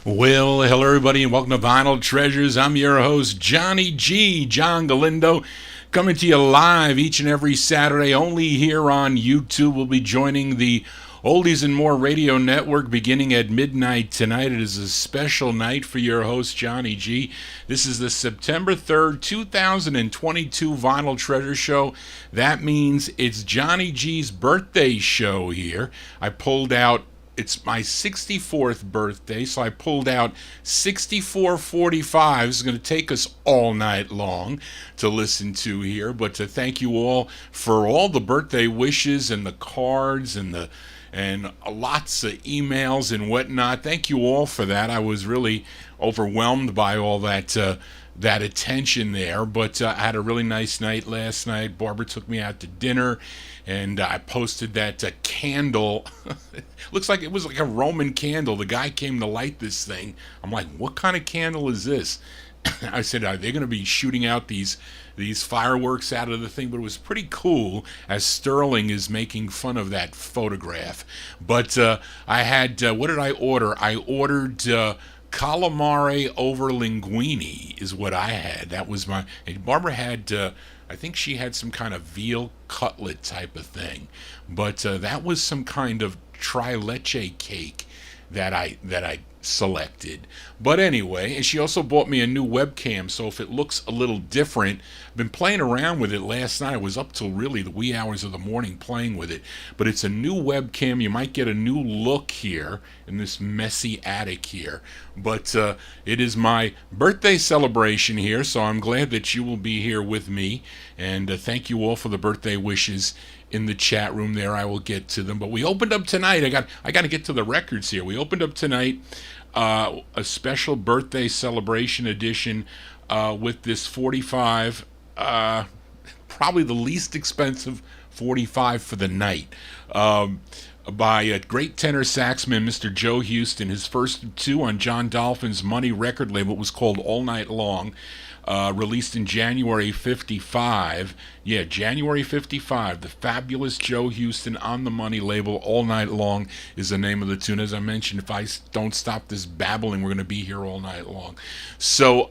Well, hello everybody and welcome to Vinyl Treasures. I'm your host, Johnny G, John Galindo, coming to you live each and every Saturday, only here on YouTube. We'll be joining the Oldies and More Radio Network beginning at midnight tonight. It is a special night for your host, Johnny G. This is the September 3rd, 2022 Vinyl Treasure Show. That means it's Johnny G's birthday show here. I pulled out It's my 64th birthday, so I pulled out 64 45's. It's going to take us all night long to listen to here, but to thank you all for all the birthday wishes and the cards and lots of emails and whatnot. Thank you all for that. I was really overwhelmed by all that attention there, but I had a really nice night last night. Barbara took me out to dinner, and I posted that candle. Looks like it was like a Roman candle. The guy came to light this thing. I'm like, what kind of candle is this? I said, are they going to be shooting out these fireworks out of the thing? But it was pretty cool, as Sterling is making fun of that photograph. But I had, what did I order? I ordered calamari over linguine is what I had. That was my, and Barbara had, I think she had some kind of veal cutlet type of thing. But that was some kind of tri leche cake that I selected. But anyway, and she also bought me a new webcam, so if it looks a little different, I've been playing around with it last night. I was up till really the wee hours of the morning playing with it. But it's a new webcam. You might get a new look here in this messy attic here. But it is my birthday celebration here, so I'm glad that you will be here with me. And thank you all for the birthday wishes in the chat room there. I will get to them. But we opened up tonight. I got to get to the records here. We opened up tonight a special birthday celebration edition with this 45, probably the least expensive 45 for the night, by a great tenor saxman, Mr. Joe Houston. His first two on John Dolphin's Money record label was called All Night Long. released in January 55. Yeah, January 55. The Fabulous Joe Houston on the Money label. All Night Long is the name of the tune. As I mentioned, if I don't stop this babbling, we're going to be here all night long. So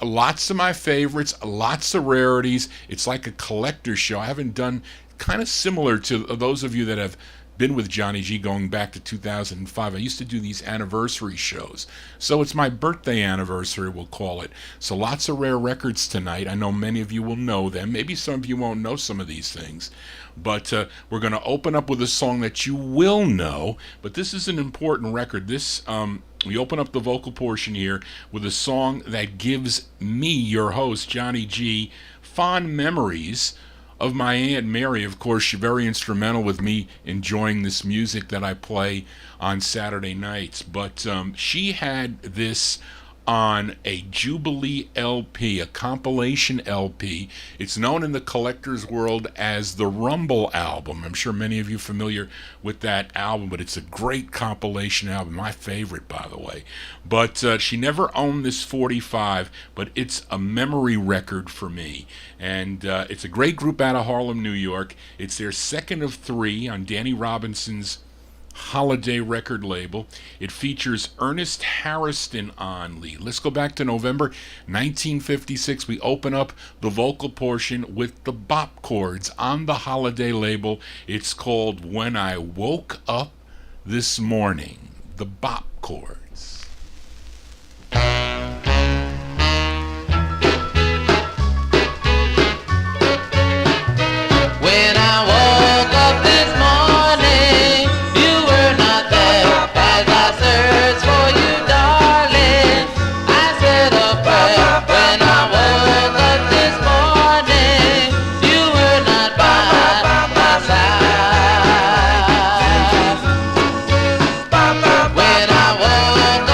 lots of my favorites, lots of rarities. It's like a collector's show. I haven't done, kind of similar to those of you that have been with Johnny G going back to 2005. I used to do these anniversary shows. So it's my birthday anniversary, we'll call it. So lots of rare records tonight. I know many of you will know them. Maybe some of you won't know some of these things. But we're going to open up with a song that you will know. But this is an important record. We open up the vocal portion here with a song that gives me, your host, Johnny G, fond memories of my Aunt Mary. Of course, she's very instrumental with me enjoying this music that I play on Saturday nights. But she had this on a Jubilee LP, a compilation LP. It's known in the collector's world as the Rumble album. I'm sure many of you are familiar with that album, but it's a great compilation album, my favorite, by the way. But she never owned this 45, but it's a memory record for me. And it's a great group out of Harlem, New York. It's their second of three on Danny Robinson's Holiday record label. It features Ernest Harrison on lead. Let's go back to November 1956. We open up the vocal portion with the bop chords on the Holiday label. It's called When I Woke Up This Morning. The bop chords. When I woke up this morning, you were not there. As I searched for you, darling, I said a prayer. When I woke up this morning, you were not by my side. When I woke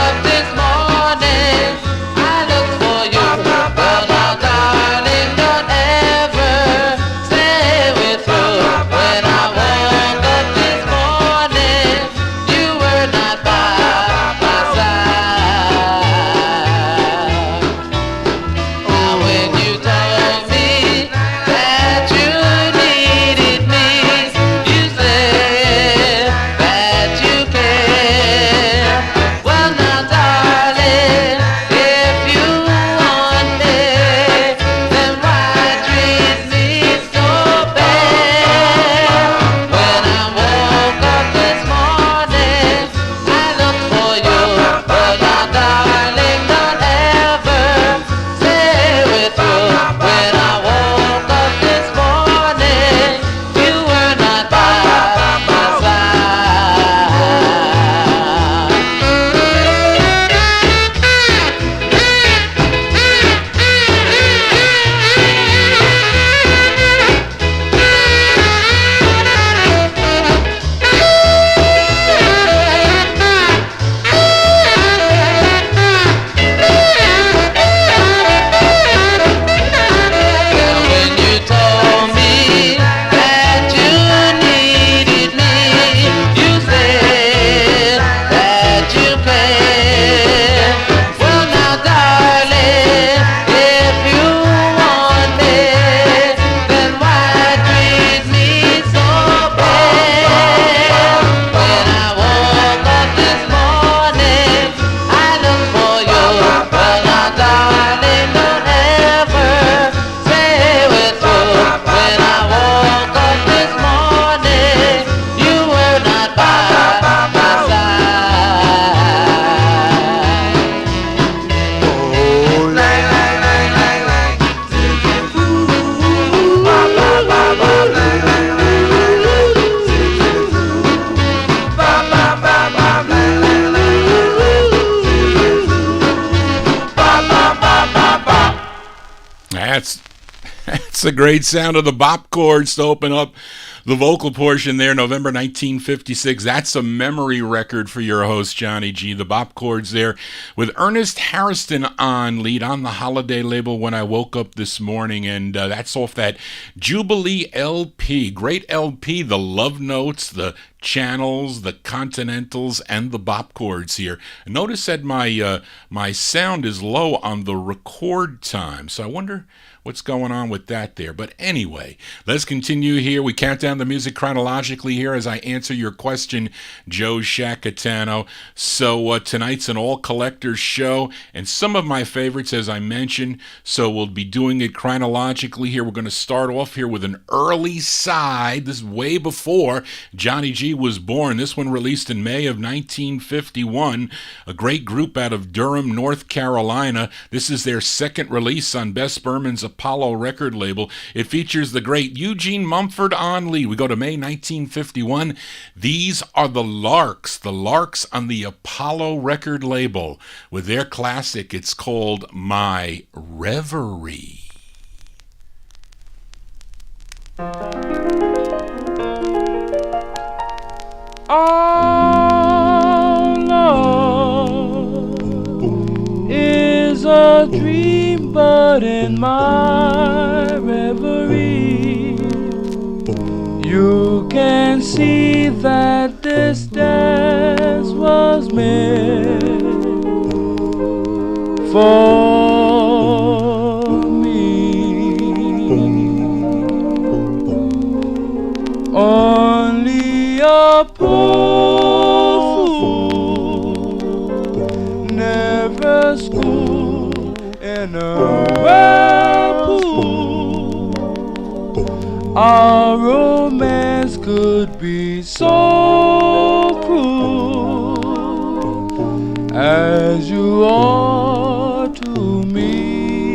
It's a great sound of the bop chords to open up the vocal portion there, November 1956. That's a memory record for your host, Johnny G. The bop chords there with Ernest Harrison on lead on the Holiday label, When I Woke Up This Morning. And that's off that Jubilee LP. Great LP, the love notes, the channels, the continentals, and the bop chords here. Notice that my sound is low on the record time, so I wonder what's going on with that there. But anyway, let's continue here. We count down the music chronologically here as I answer your question, Joe Shacatano. So tonight's an all-collectors show, and some of my favorites, as I mentioned, so we'll be doing it chronologically here. We're going to start off here with an early side. This is way before Johnny G was born. This one released in May of 1951. A great group out of Durham, North Carolina. This is their second release on Bess Berman's Apollo record label. It features the great Eugene Mumford on lead. We go to May 1951. These are the Larks on the Apollo record label with their classic. It's called My Reverie. Our love is a dream, but in my reverie, you can see that this dance was meant for me. Only a poor fool never schooled in a whirlpool. Our romance could be so cruel as you are to me.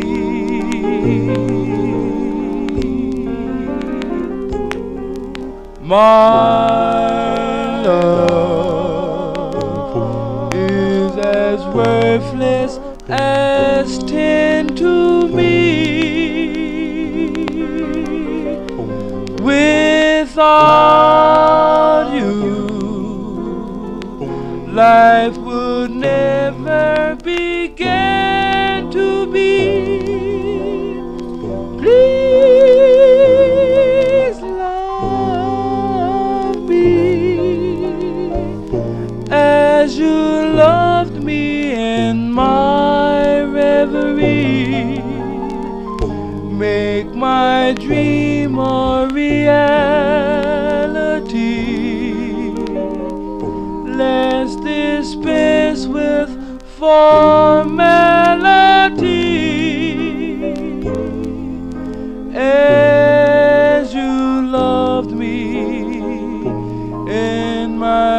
My love is as worthless as tin to me. Without you, life would never begin to be. Please love me as you loved me in my reverie. Make my dream a reality. Let's dispense with formality. As you loved me in my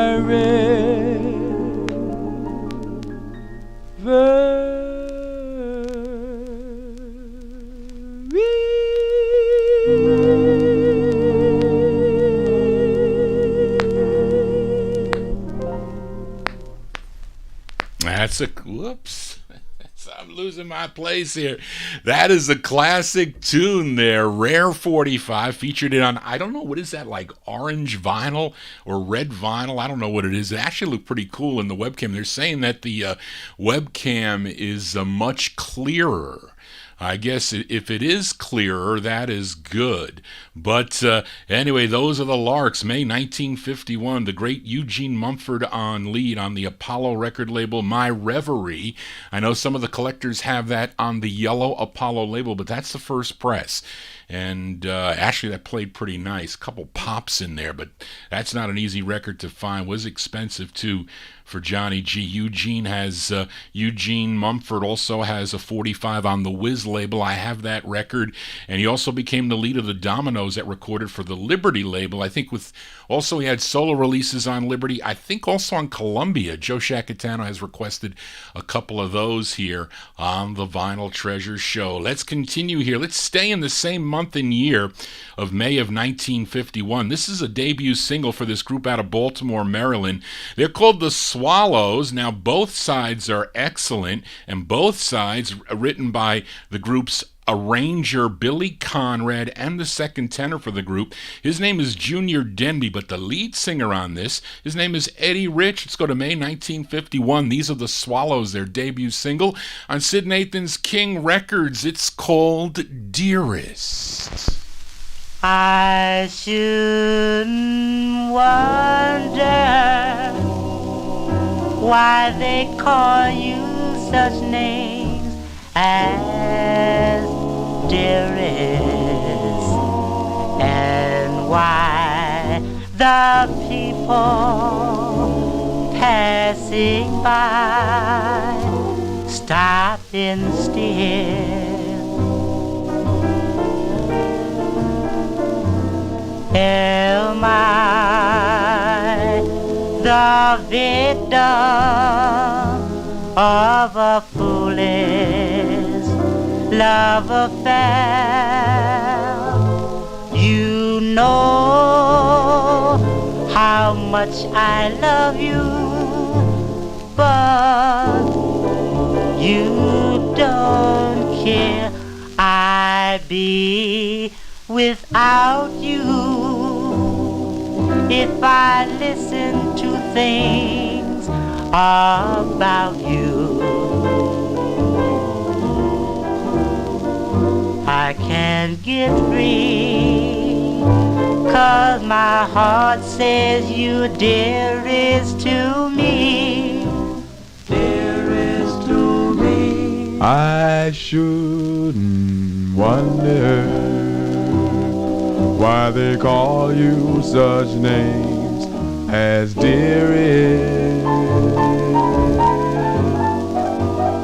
Whoops. I'm losing my place here. That is a classic tune there. Rare 45 featured it on, I don't know, what is that, like orange vinyl or red vinyl? I don't know what it is. It actually looked pretty cool in the webcam. They're saying that the webcam is much clearer. I guess if it is clearer, that is good. But anyway, those are the Larks, May 1951. The great Eugene Mumford on lead on the Apollo record label, My Reverie. I know some of the collectors have that on the yellow Apollo label, but that's the first press. And actually, that played pretty nice. Couple pops in there, but that's not an easy record to find. Was expensive, too, for Johnny G. Eugene Mumford also has a 45 on the Whiz label. I have that record. And he also became the lead of the Dominoes that recorded for the Liberty label. I think also he had solo releases on Liberty. I think also on Columbia. Joe Shacatano has requested a couple of those here on the Vinyl Treasure Show. Let's continue here. Let's stay in the same month and year of May of 1951. This is a debut single for this group out of Baltimore, Maryland. They're called the Swallows. Now, both sides are excellent, and both sides are written by the group's arranger Billy Conrad and the second tenor for the group. His name is Junior Denby, but the lead singer on this, his name is Eddie Rich. Let's go to May 1951. These are the Swallows, their debut single on Sid Nathan's King Records. It's called Dearest. I shouldn't wonder why they call you such names as dearest, and why the people passing by stop and stare. Am I the victim of a foolish love affair? You know how much I love you, but you don't care. I'd be without you if I listen to things about you. I can't get free, 'cause my heart says you're dearest to me. Dearest to me. I shouldn't wonder why they call you such names as dearest,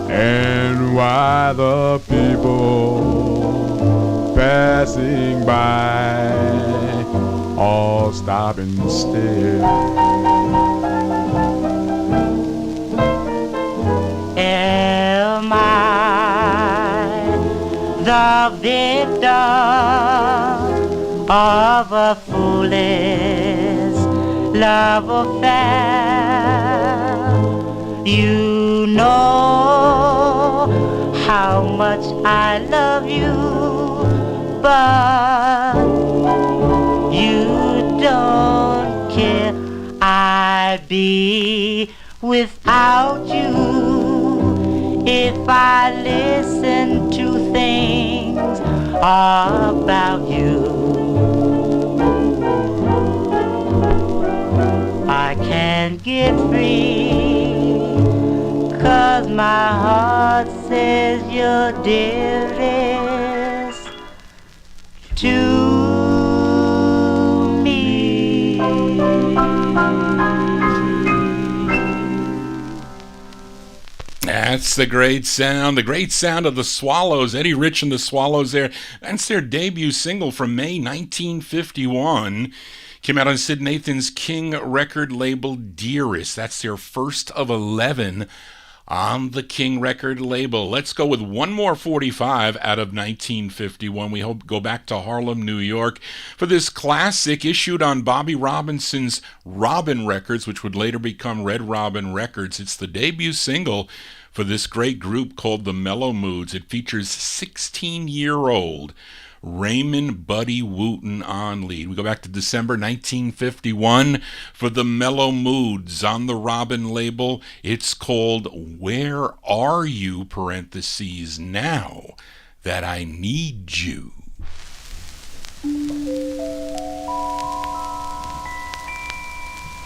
and why the people passing by all stop and stare. Am I the victim of a foolish love affair? You know how much I love you, but you don't care. I'd be without you if I listen to things about you. I can't get free, 'cause my heart says you're dearest to me. That's the great sound of the Swallows, Eddie Rich and the Swallows there. That's their debut single from May 1951. Came out on Sid Nathan's King record label, Dearest. That's their first of 11 on the King record label. Let's go with one more 45 out of 1951. We go back to Harlem, New York for this classic issued on Bobby Robinson's Robin Records, which would later become Red Robin Records. It's the debut single for this great group called the Mellow Moods. It features 16-year-old Raymond Buddy Wooten on lead. We go back to December 1951 for the Mellow Moods on the Robin label. It's called Where Are You, parentheses, Now That I Need You.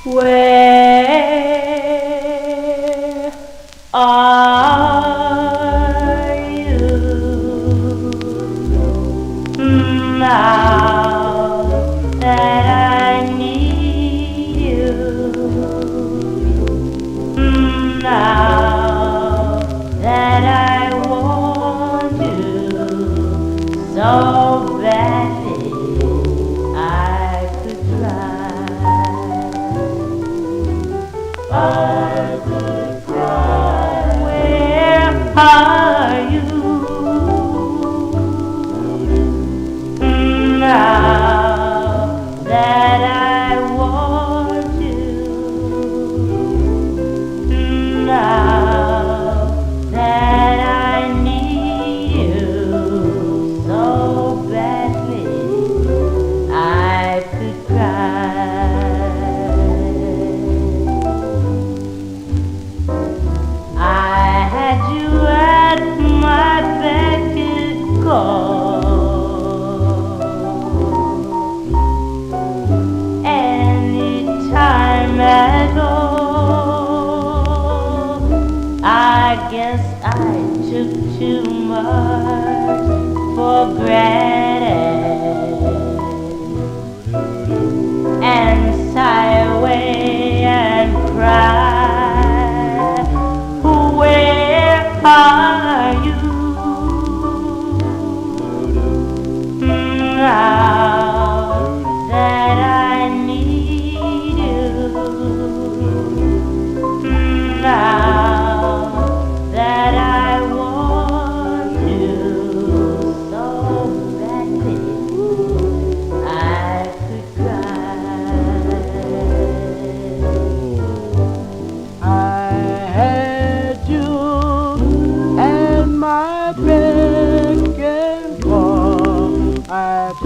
Where are you now that I need you? Now that I want you so badly, I could cry. Where are you now that I want you? Now that I need you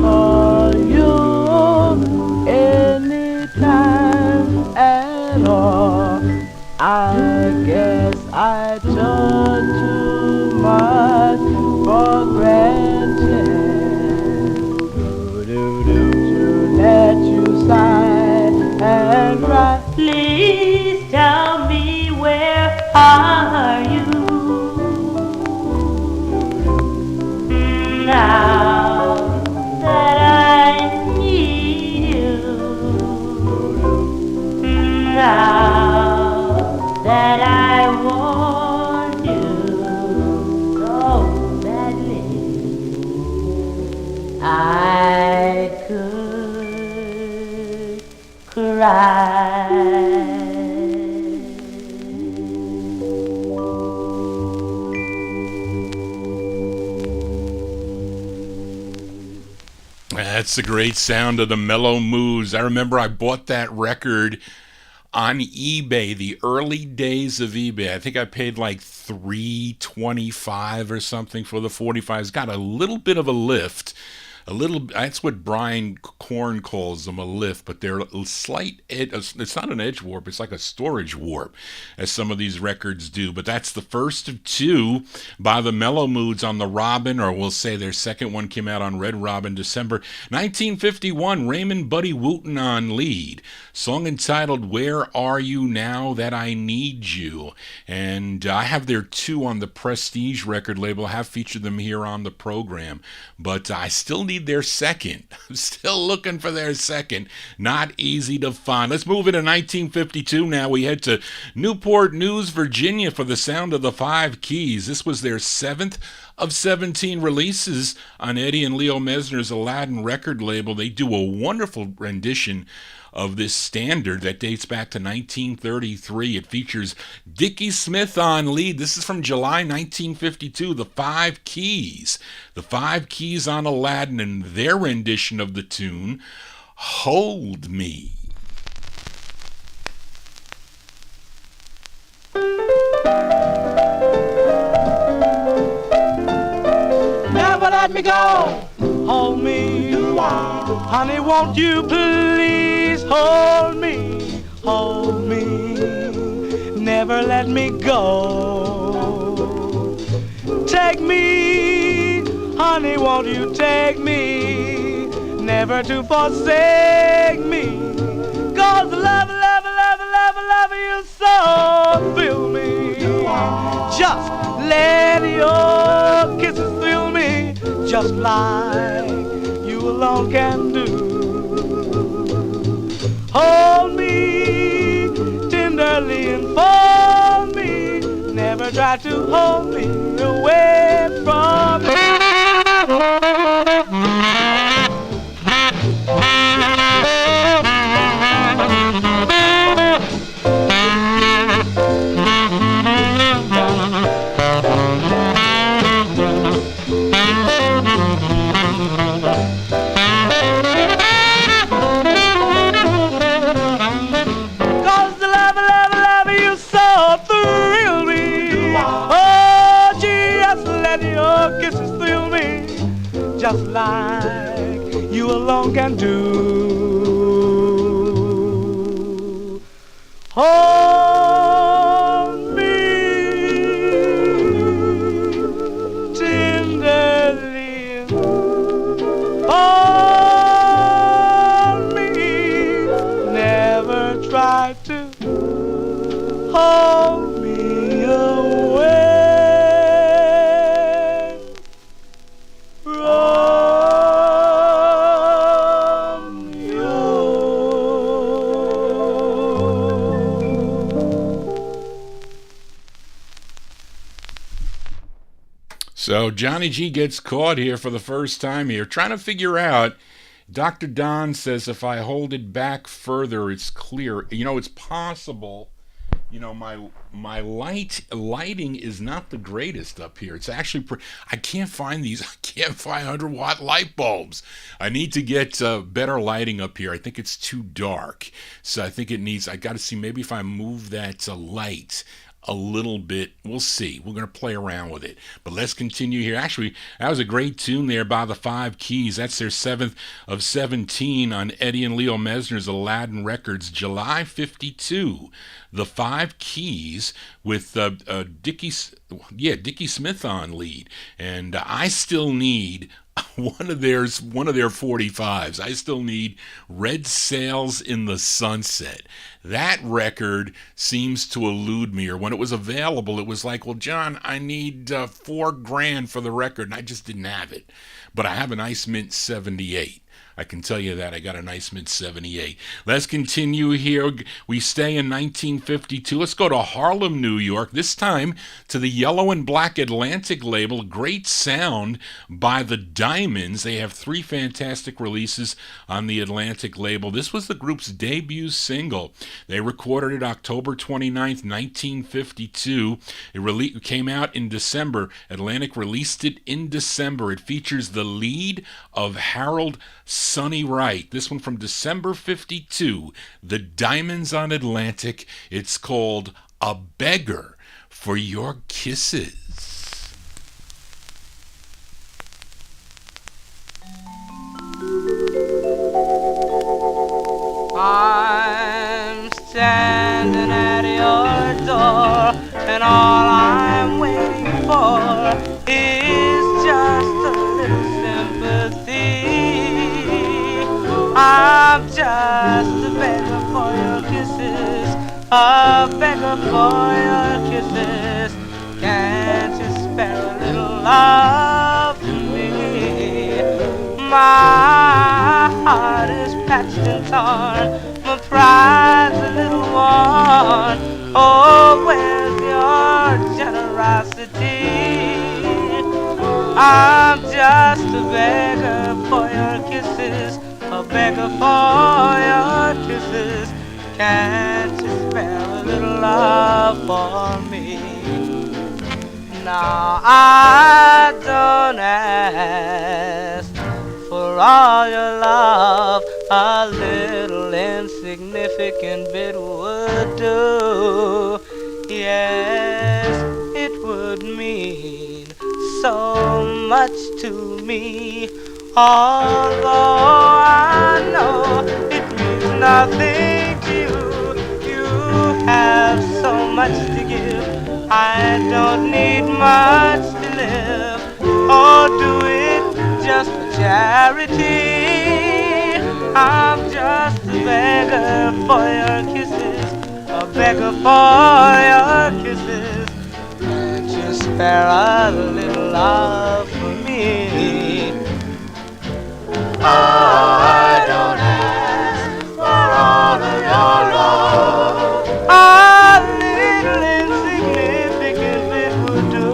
call you anytime at all. I guess I took too much for granted to let you sigh and cry. Please tell me, where are you now that I need you? Now that I want you so badly, I could cry. That's the great sound of the Mellow Moves. I remember I bought that record on eBay, the early days of eBay. I think I paid like $3.25 or something for the 45's. Got a little bit of a lift. That's what Brian Korn calls them, a lift, but they're a slight, it's not an edge warp, it's like a storage warp, as some of these records do. But that's the first of two by the Mellow Moods on the Robin, or we'll say their second one came out on Red Robin, December 1951. Raymond Buddy Wooten on lead. Song entitled Where Are You Now That I Need You? And I have their two on the Prestige record label. I have featured them here on the program, but I still need their second. I'm still looking for their second. Not easy to find. Let's move into 1952 now. We head to Newport News, Virginia for the sound of the Five Keys. This was their 7th of 17 releases on Eddie and Leo Mesner's Aladdin record label. They do a wonderful rendition of this standard that dates back to 1933. It features Dickie Smith on lead. This is from July 1952, the Five Keys. The Five Keys on Aladdin and their rendition of the tune, Hold Me. Never let me go. Hold me. Honey, won't you please hold me? Hold me. Never let me go. Take me. Honey, won't you take me? Never to forsake me. 'Cause love you so thrill me. Just let your kisses thrill me, just like you alone can do. Hold me tenderly and fold me. Never try to hold me away from me. Just like you alone can do. Hold me tenderly, hold me, never try to hold me away. So Johnny G gets caught here for the first time here, trying to figure out. Dr. Don says if I hold it back further, it's clear. You know, it's possible. You know, my lighting is not the greatest up here. It's actually I can't find these. I can't find 100-watt light bulbs. I need to get better lighting up here. I think it's too dark. So I think it needs. I got to see maybe if I move that light a little bit. We'll see. We're going to play around with it. But let's continue here. Actually, that was a great tune there by the 5 Keys. That's their 7th of 17 on Eddie and Leo Mesner's Aladdin Records, July 52. The 5 Keys with Dickie Smith on lead. And I still need one of their 45's. I still need Red Sails in the Sunset. That record seems to elude me, or when it was available, it was like, well, John, I need $4,000 for the record, and I just didn't have it. But I have a nice mint 78. I can tell you that. I got a nice mint 78. Let's continue here. We stay in 1952. Let's go to Harlem, New York. This time to the Yellow and Black Atlantic label. Great sound by the Diamonds. They have 3 fantastic releases on the Atlantic label. This was the group's debut single. They recorded it October 29th, 1952. It came out in December. Atlantic released it in December. It features the lead of Harold Sonny Wright. This one from December 52. The Diamonds on Atlantic. It's called A Beggar for Your Kisses. I'm standing at your door, and all I'm waiting for is just a little sympathy. I'm just a beggar for your kisses, a beggar for your kisses. Can't you spare a little love from me? My heart is patched and torn, my pride's a little worn. Oh, where's your generosity? I'm just a beggar for your kisses, a beggar for your kisses. Can't you spare a little love for me? Now I don't ask for all your love, a little insignificant bit would do. Yes, it would mean so much to me, although I know it means nothing to you. You have so much to give, I don't need much to live, or do it just for charity. I'm just a beggar for your kisses, a beggar for your kisses. Can't you spare a little love for me? Oh, I don't ask for all of your love, a little insignificant bit would do.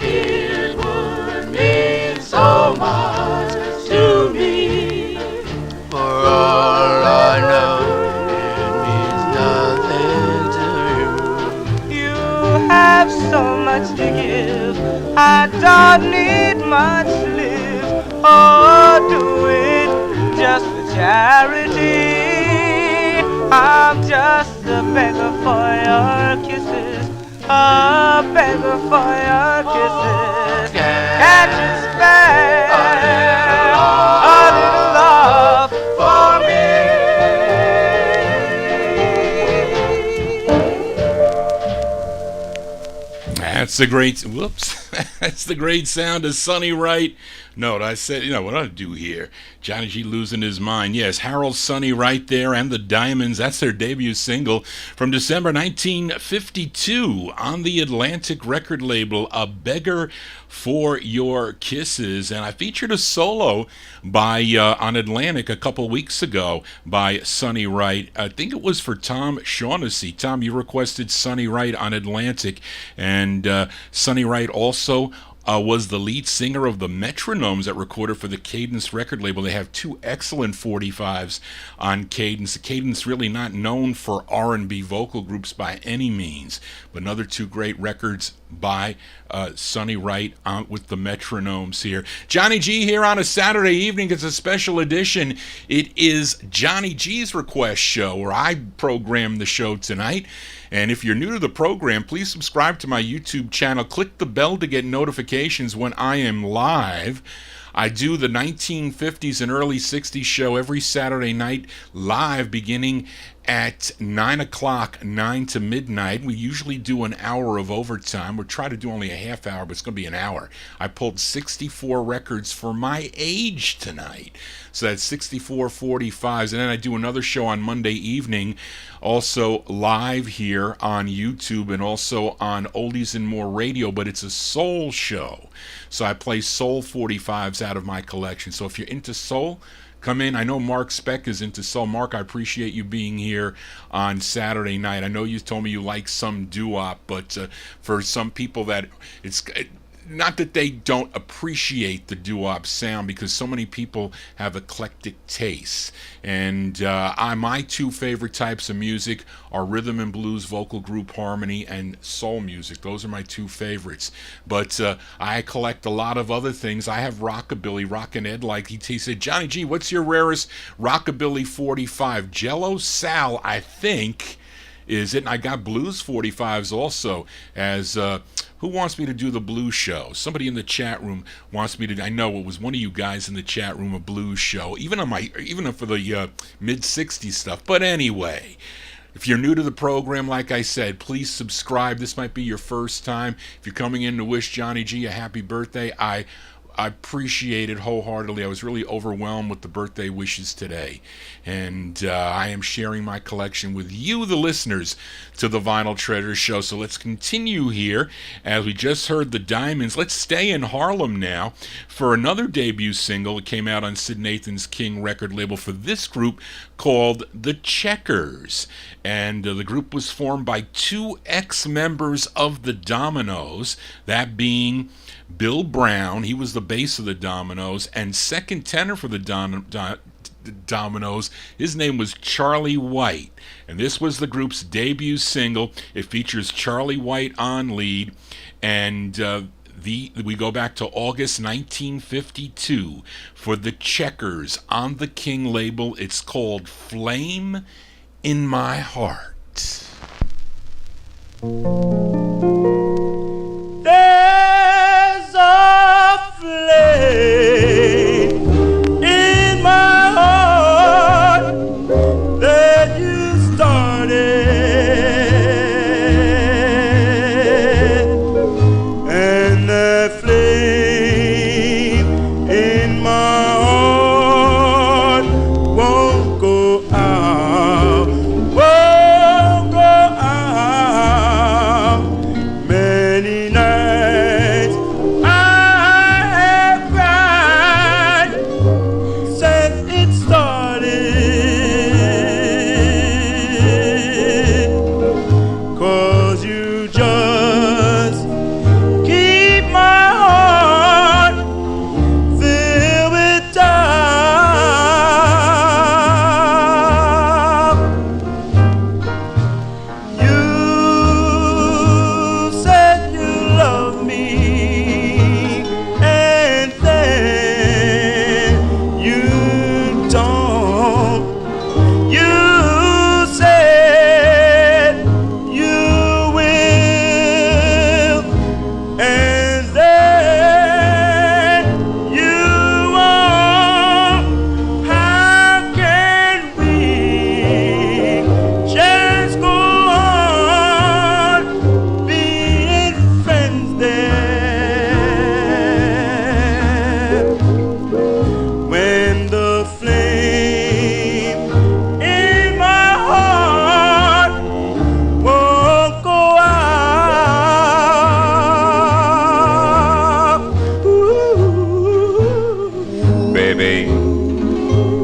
It would mean so much to me. For all I know, it means nothing to you. You have so much to give, I don't need much to live, or do it just for charity. I'm just a beggar for your kisses, a beggar for your kisses. Can't you spare a little love for me? That's the great, that's the great sound of Sonny Wright. No, I said, what do I do here? Johnny G losing his mind. Yes, Harold Sonny Wright there and the Diamonds. That's their debut single from December 1952 on the Atlantic record label, A Beggar for Your Kisses. And I featured a solo by on Atlantic a couple weeks ago by Sonny Wright. I think it was for Tom Shaughnessy. Tom, you requested Sonny Wright on Atlantic, and Sonny Wright also was the lead singer of the Metronomes that recorded for the Cadence record label. They have two excellent 45s on Cadence. Cadence really not known for R&B vocal groups by any means, but another two great records by Sonny Wright with the Metronomes here. Johnny G here on a Saturday evening. It's a special edition. It is Johnny G's Request Show, where I program the show tonight. And if you're new to the program, please subscribe to my YouTube channel. Click the bell to get notifications when I am live. I do the 1950s and early 60s show every Saturday night live beginning at 9 o'clock, 9 to midnight. We usually do an hour of overtime. We'll try to do only a half hour, but it's going to be an hour. I pulled 64 records for my age tonight. So that's 64 45s. And then I do another show on Monday evening, also live here on YouTube and also on Oldies and More Radio, but it's a soul show. So I play soul 45s out of my collection. So if you're into soul, come in. I know Mark Speck is into soul. Mark, I appreciate you being here on Saturday night. I know you told me you like some doo-wop, but for some people that it's not that they don't appreciate the doo-wop sound, because so many people have eclectic tastes. And my two favorite types of music are rhythm and blues, vocal group harmony, and soul music. Those are my two favorites. But I collect a lot of other things. I have rockabilly, Rockin' Ed, like he said, Johnny G, what's your rarest rockabilly 45? Jello Sal, I think, is it. And I got blues 45s also, as who wants me to do the blues show? Somebody in the chat room wants me to. I know it was one of you guys in the chat room, a blues show, even for the mid 60s stuff. But anyway, if you're new to the program, like I said, please subscribe. This might be your first time. If you're coming in to wish Johnny G a happy birthday, I appreciate it wholeheartedly. I was really overwhelmed with the birthday wishes today. And I am sharing my collection with you, the listeners, to the Vinyl Treasure Show. So let's continue here. As we just heard the Diamonds, let's stay in Harlem now for another debut single. It came out on Sid Nathan's King record label for this group called The Checkers. And the group was formed by two ex-members of the Dominoes, that being Bill Brown, he was the bass of the Dominoes, and second tenor for the Dominoes, his name was Charlie White. And this was the group's debut single. It features Charlie White on lead, and we go back to August 1952 for The Checkers on the King label. It's called Flame in My Heart. There's a flame in my heart that you started, and that flame in my heart won't go out, won't go out. Many nights I have cried since it started, 'cause you just keep my heart filled with doubt. You said you love me, and then you don't. You said you will, and then you won't. How can we just go on being friends there, when the flame in my heart won't go out? Ooh. Baby,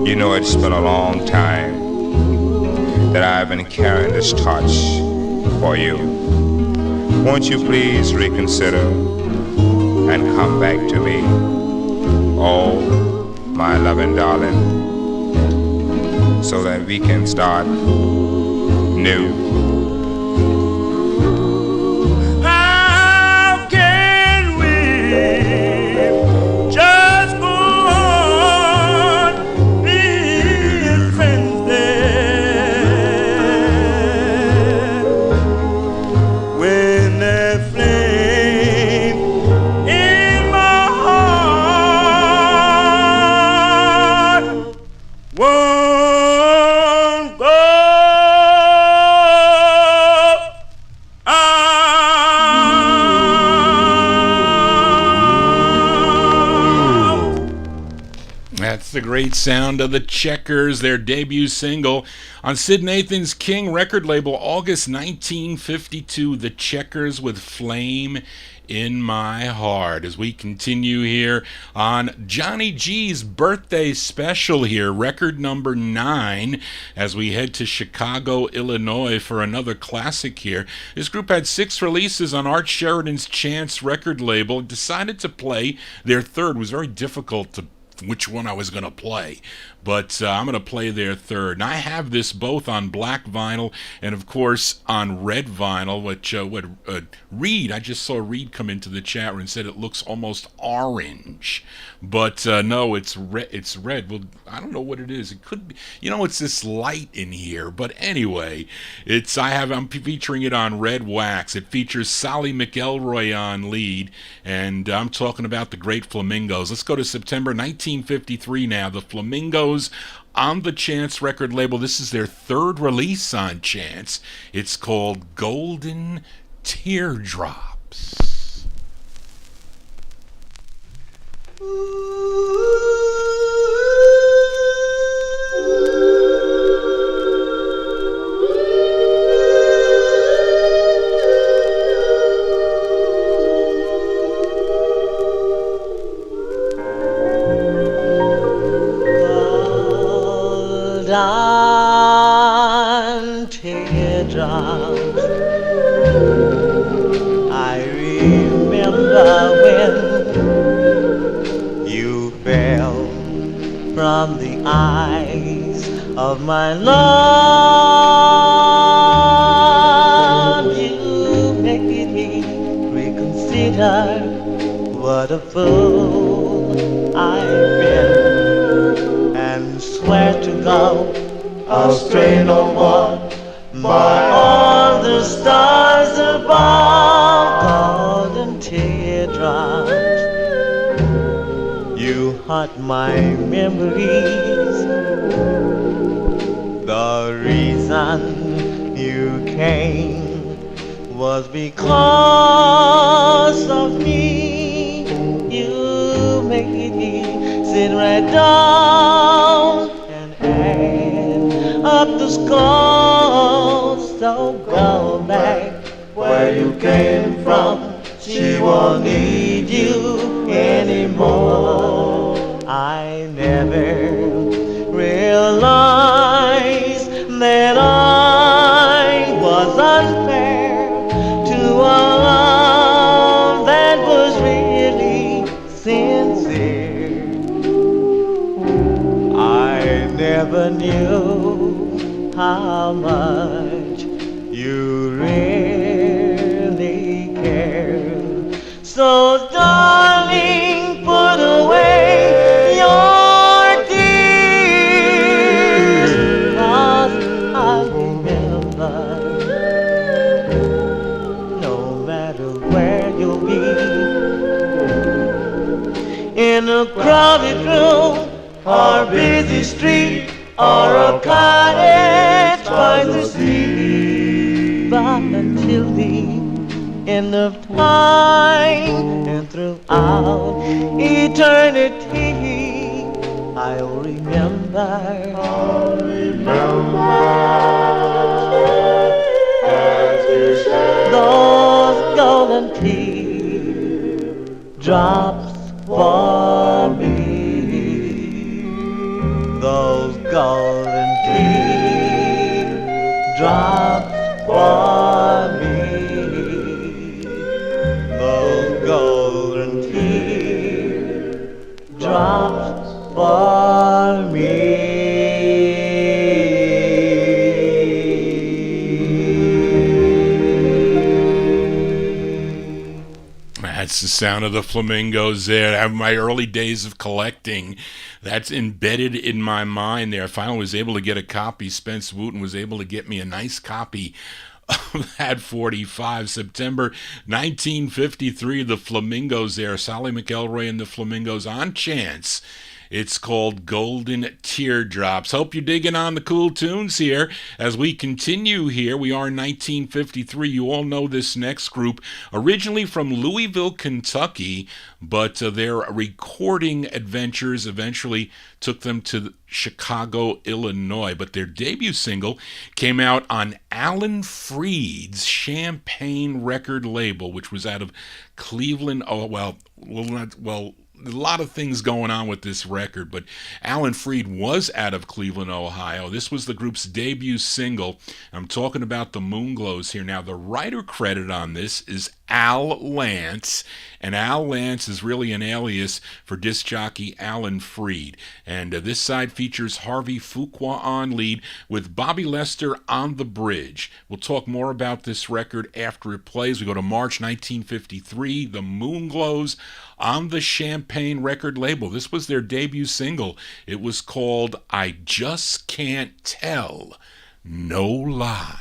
you know it's been a long time that I've been carrying this torch for you. Won't you please reconsider? and come back to me. Oh, my loving darling, so that we can start new. How can we just go on being friends then when that flame in my heart won't go out? That's the great sound of the Checkers, their debut single on Sid Nathan's King record label, August 1952. The Checkers with Flame in My Heart. As we continue here on Johnny G's birthday special here, record number 9, as we head to Chicago, Illinois for another classic here. This group had 6 releases on Art Sheridan's Chance record label. Decided to play their third. It was very difficult to which one I was going to play, but I'm going to play their third. And I have this both on black vinyl and, of course, on red vinyl, which Reed, I just saw Reed come into the chat room and said it looks almost orange, but no, it's red. It's red. Well, I don't know what it is. It could be, it's this light in here, but anyway, I'm featuring it on red wax. It features Solly McElroy on lead, and I'm talking about the Great Flamingos. Let's go to September 1953 now. The Flamingos on the Chance record label. This is their third release on Chance. It's called Golden Teardrops. Golden teardrops, I remember when you fell from the eyes of my love. You made me reconsider what a fool I've been, and swear to go astray no more by all the stars above. Golden teardrops, you haunt my memories. The reason you came was because of me. You made me sit right down and add up the score. So go back where you came from. She won't need you anymore. I never realized that I was unfair to a love that was really sincere. I never knew how much you really care. So darling, put away your tears, 'cause I remember, no matter where you'll be, in a crowded room or busy street or a cottage by the sea, but until the end of time and throughout eternity, I'll remember, as you say, those golden teardrops for me. Those golden teardrops for me. Those golden teardrops. stops for me. That's the sound of the Flamingos there. I have my early days of collecting. That's embedded in my mind there. I finally was able to get a copy. Spence Wooten was able to get me a nice copy of that 45. September 1953, the Flamingos there. Sally McElroy and the Flamingos on Chance. It's called Golden Teardrops. Hope you're digging on the cool tunes here. As we continue here, we are in 1953. You all know this next group, originally from Louisville, Kentucky, but their recording adventures eventually took them to Chicago, Illinois. But their debut single came out on Alan Freed's Champagne record label, which was out of Cleveland. A lot of things going on with this record, but Alan Freed was out of Cleveland, Ohio. This was the group's debut single. I'm talking about the Moonglows here. Now, the writer credit on this is Al Lance, and Al Lance is really an alias for disc jockey Alan Freed. And this side features Harvey Fuqua on lead with Bobby Lester on the bridge. We'll talk more about this record after it plays. We go to March 1953, the Moonglows on the Champagne record label. This was their debut single. It was called I Just Can't Tell No Lie.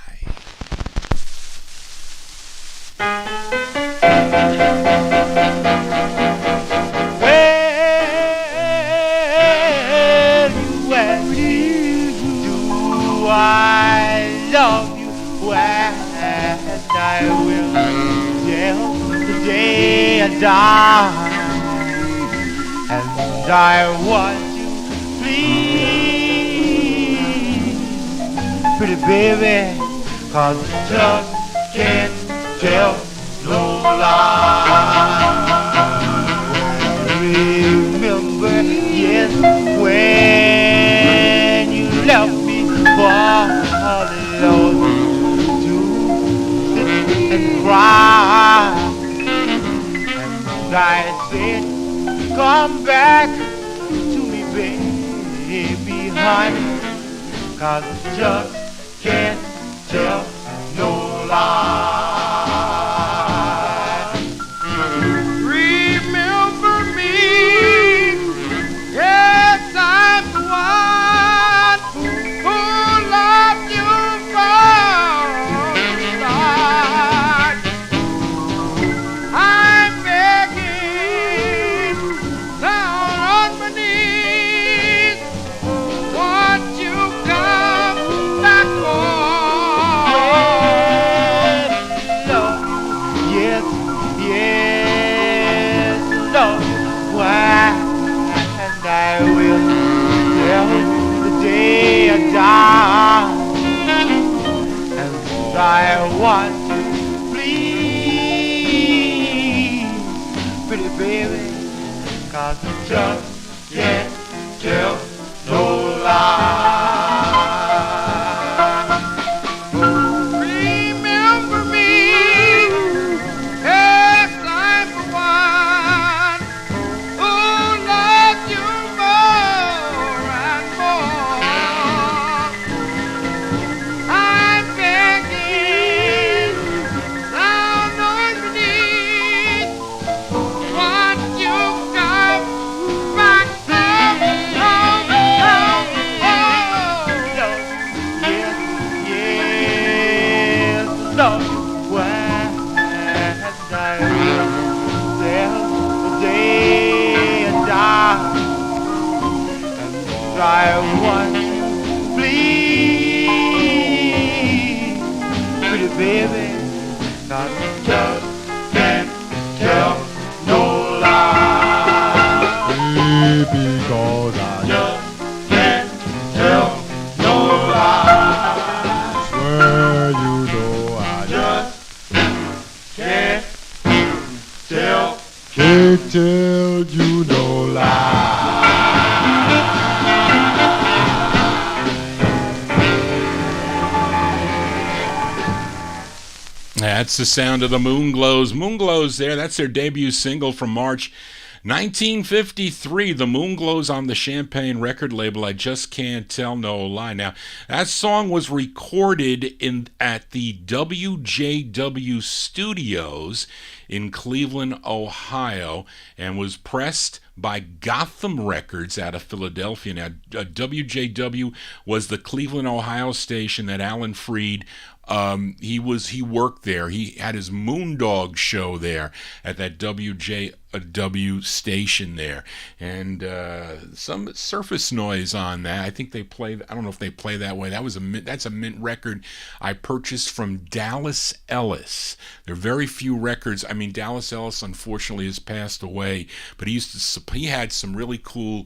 Well, you ask me, do I love you? Well, I will till the day I die. And I want you, please, pretty baby, 'cause I just can't tell no lie. Remember, yes, when you left me for alone to sit and cry, and I said, come back to me, baby, honey, 'cause I just can't tell no lie. Remember me, yes, I'm the one who loved you from the start. I'm begging down on my knees, won't you come back home? Love, yes, yes, love, why? And I will till the day I die. And I want you, please, pretty baby, 'cause I just can't tell no lie. Remember me, yes, I'm the one who loved you more and more. I'm begging down on my knees, won't you come back home, home, home, home? Yes, yes, love, why? And I will till the day I die. And I want you, please, pretty baby, 'cause I just can't tell no lie. Because I Just can't tell no lie. swear you know I Just can't tell. can't tell you no lie. That's the sound of the Moonglows. Moonglows there, that's their debut single from March 1953, The Moon Glows on the Champagne record label. I Just Can't Tell No Lie. Now, that song was recorded at the WJW Studios in Cleveland, Ohio, and was pressed by Gotham Records out of Philadelphia. Now, WJW was the Cleveland, Ohio station that Alan Freed he worked there. He had his Moondog show there at that WJW station there, and some surface noise on that. I think they play. I don't know if they play that way. That's a mint record I purchased from Dallas Ellis. There are very few records. I mean, Dallas Ellis unfortunately has passed away, but he had some really cool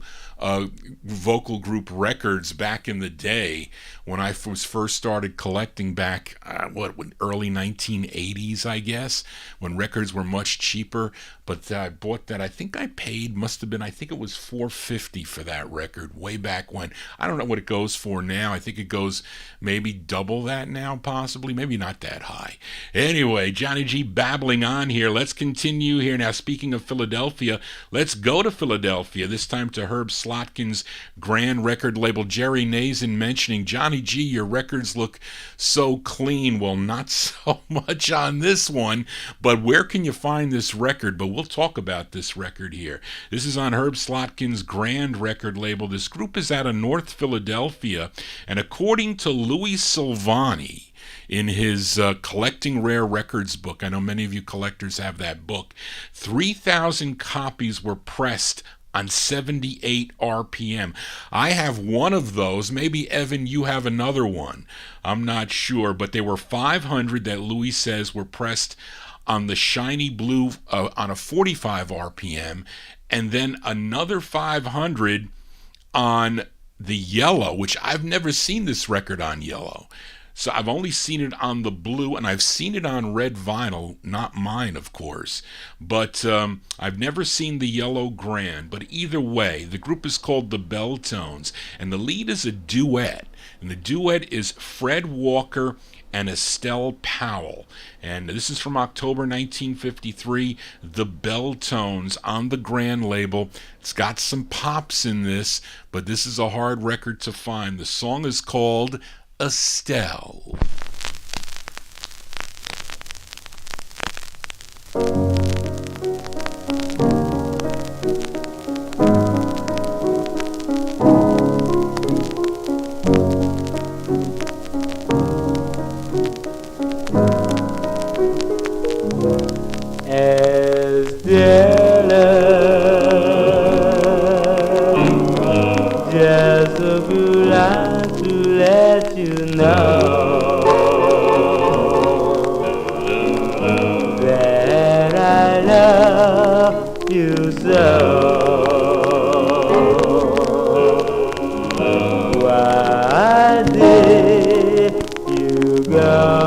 vocal group records back in the day when I was first started collecting back early 1980s, I guess, when records were much cheaper. But I bought that. I think I paid, I think it was $4.50 for that record way back when. I don't know what it goes for now. I think it goes maybe double that now, possibly. Maybe not that high. Anyway, Johnny G babbling on here. Let's continue here. Now, speaking of Philadelphia, let's go to Philadelphia, this time to Herb Slotkin's grand record label. Jerry Nazen mentioning, Johnny G, your records look so clean. Well, not so much on this one, but where can you find this record? But we'll talk about this record here. This is on Herb Slotkin's grand record label. This group is out of North Philadelphia, and according to Louis Silvani, in his Collecting Rare Records book, I know many of you collectors have that book, 3,000 copies were pressed on 78 RPM. I have one of those. Maybe, Evan, you have another one. I'm not sure, but there were 500 that Louis says were pressed on the shiny blue on a 45 RPM, and then another 500 on the yellow, which I've never seen this record on yellow. So I've only seen it on the blue, and I've seen it on red vinyl, not mine, of course. But I've never seen the yellow grand. But either way, the group is called the Belltones, and the lead is a duet. And the duet is Fred Walker and Estelle Powell. And this is from October 1953, the Belltones on the grand label. It's got some pops in this, but this is a hard record to find. The song is called Estelle. Just a few lines to let you know that I love you so. Why did you go?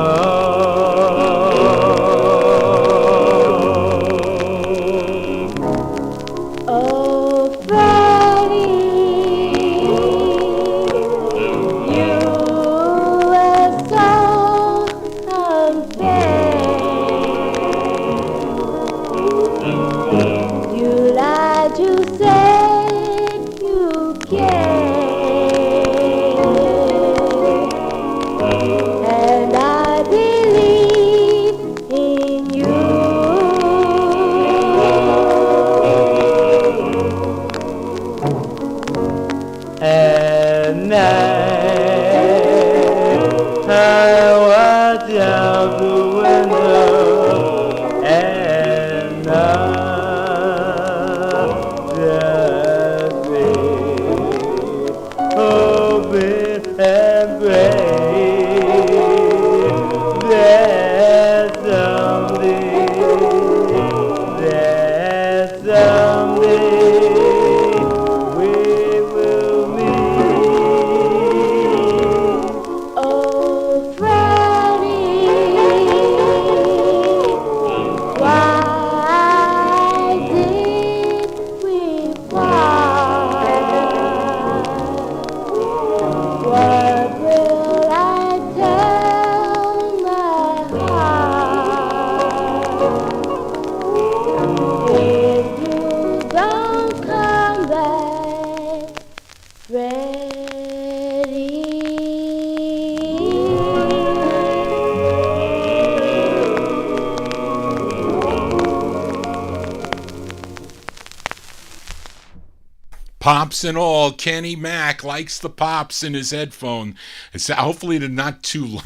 Pops and all. Kenny Mack likes the pops in his headphone. It's hopefully they're not too loud.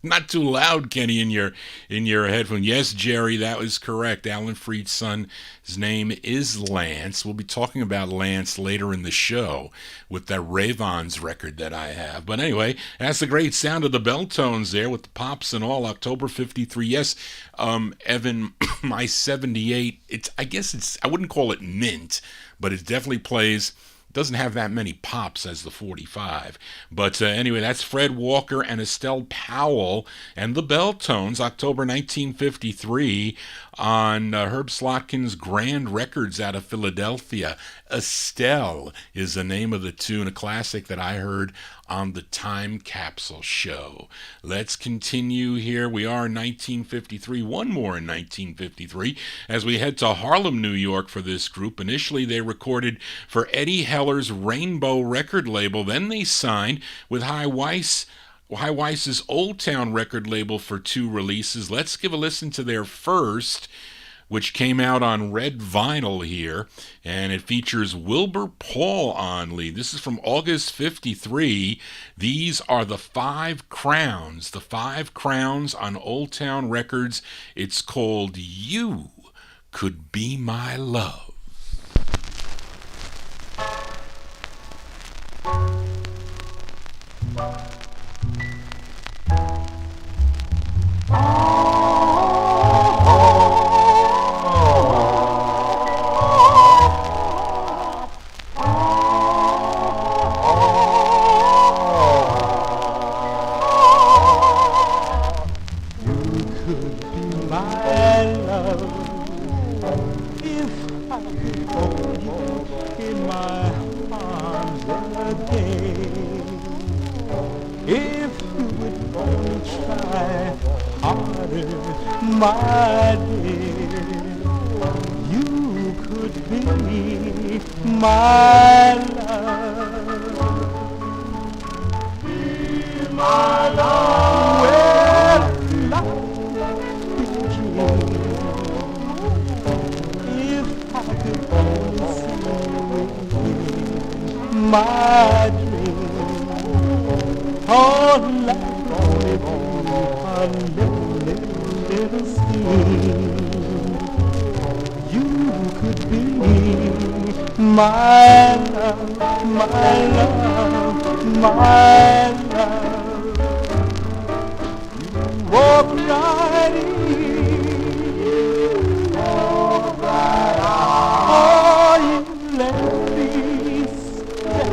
Not too loud, Kenny, in your headphone. Yes, Jerry, that was correct. Alan Freed's son, his name is Lance. We'll be talking about Lance later in the show with that Ravons record that I have. But anyway, that's the great sound of the bell tones there with the pops and all. October 53. Yes, Evan, my 78. I wouldn't call it mint, but it definitely plays. Doesn't have that many pops as the 45. But anyway, that's Fred Walker and Estelle Powell and the Belltones, October 1953, on Herb Slotkin's Grand Records out of Philadelphia. Estelle is the name of the tune, a classic that I heard on the Time Capsule Show. Let's continue here. We are in 1953, one more in 1953, as we head to Harlem, New York for this group. Initially, they recorded for Eddie Heller's Rainbow record label. Then they signed with High Weiss's Old Town record label for 2 releases. Let's give a listen to their first, which came out on red vinyl here, and it features Wilbur Paul on lead. This is from August 53. These are the 5 Crowns. The 5 Crowns on Old Town Records. It's called You Could Be My Love. My dear, you could be my love. Be my love. Well, life begins if I could only see my dream. Oh, life only be a little scheme. You could be my love, my love, my love. You walk right in, walk right on. Oh, you let me stay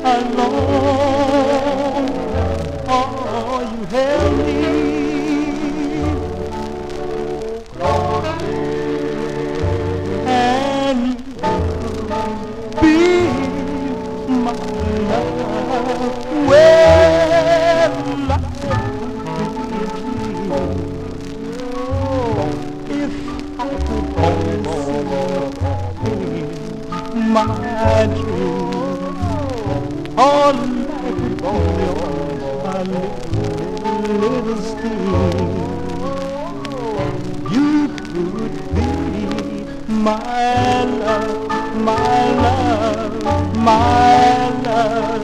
alone. Oh, you held me. My dream, all life on my little scheme. You could be my love, my love, my love.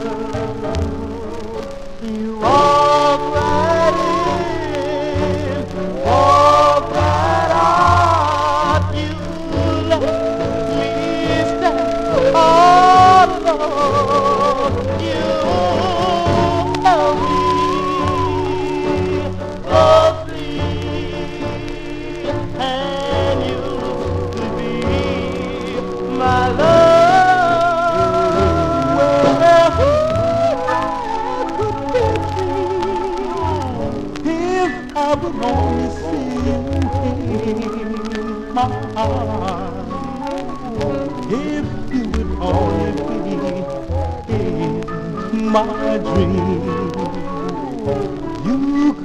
You walk right in, walk right out. You let me stand all alone. You held me closely, and you could be my love. I would only see in my heart. If you would only be in my dream, you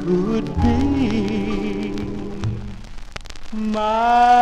could be my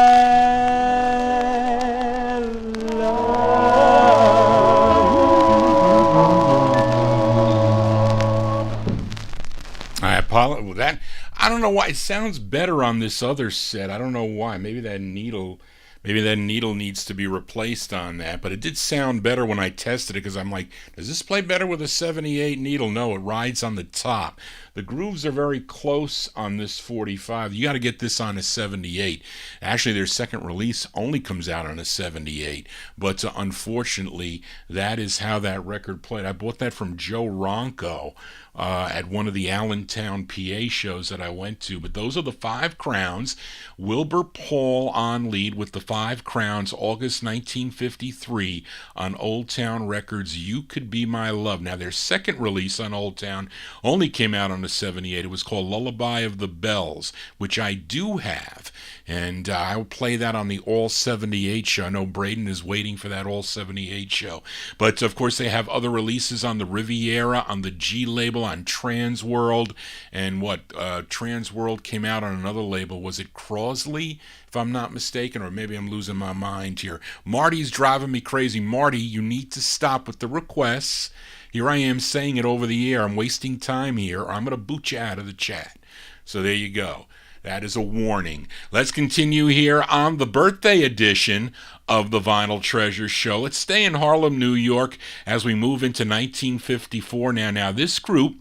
I don't know why it sounds better on this other set. I don't know why. Maybe that needle Maybe that needle needs to be replaced on that, but it did sound better when I tested it because I'm like, does this play better with a 78 needle? No, it rides on the top. The grooves are very close on this 45. You got to get this on a 78. Actually, their second release only comes out on a 78, but unfortunately, that is how that record played. I bought that from Joe Ronco at one of the Allentown, PA shows that I went to. But those are the Five Crowns. Wilbur Paul on lead with the Five Crowns, August 1953 on Old Town Records, You Could Be My Love. Now, their second release on Old Town only came out on the 78. It was called Lullaby of the Bells, which I do have. And I'll play that on the All 78 show. I know Braden is waiting for that All 78 show. But, of course, they have other releases on the Riviera, on the G label, on Transworld. And Transworld came out on another label. Was it Crosley, if I'm not mistaken? Or maybe I'm losing my mind here. Marty's driving me crazy. Marty, you need to stop with the requests. Here I am saying it over the air. I'm wasting time here, or I'm going to boot you out of the chat. So there you go. That is a warning. Let's continue here on the birthday edition of the Vinyl Treasure Show. Let's stay in Harlem, New York, as we move into 1954. Now this group,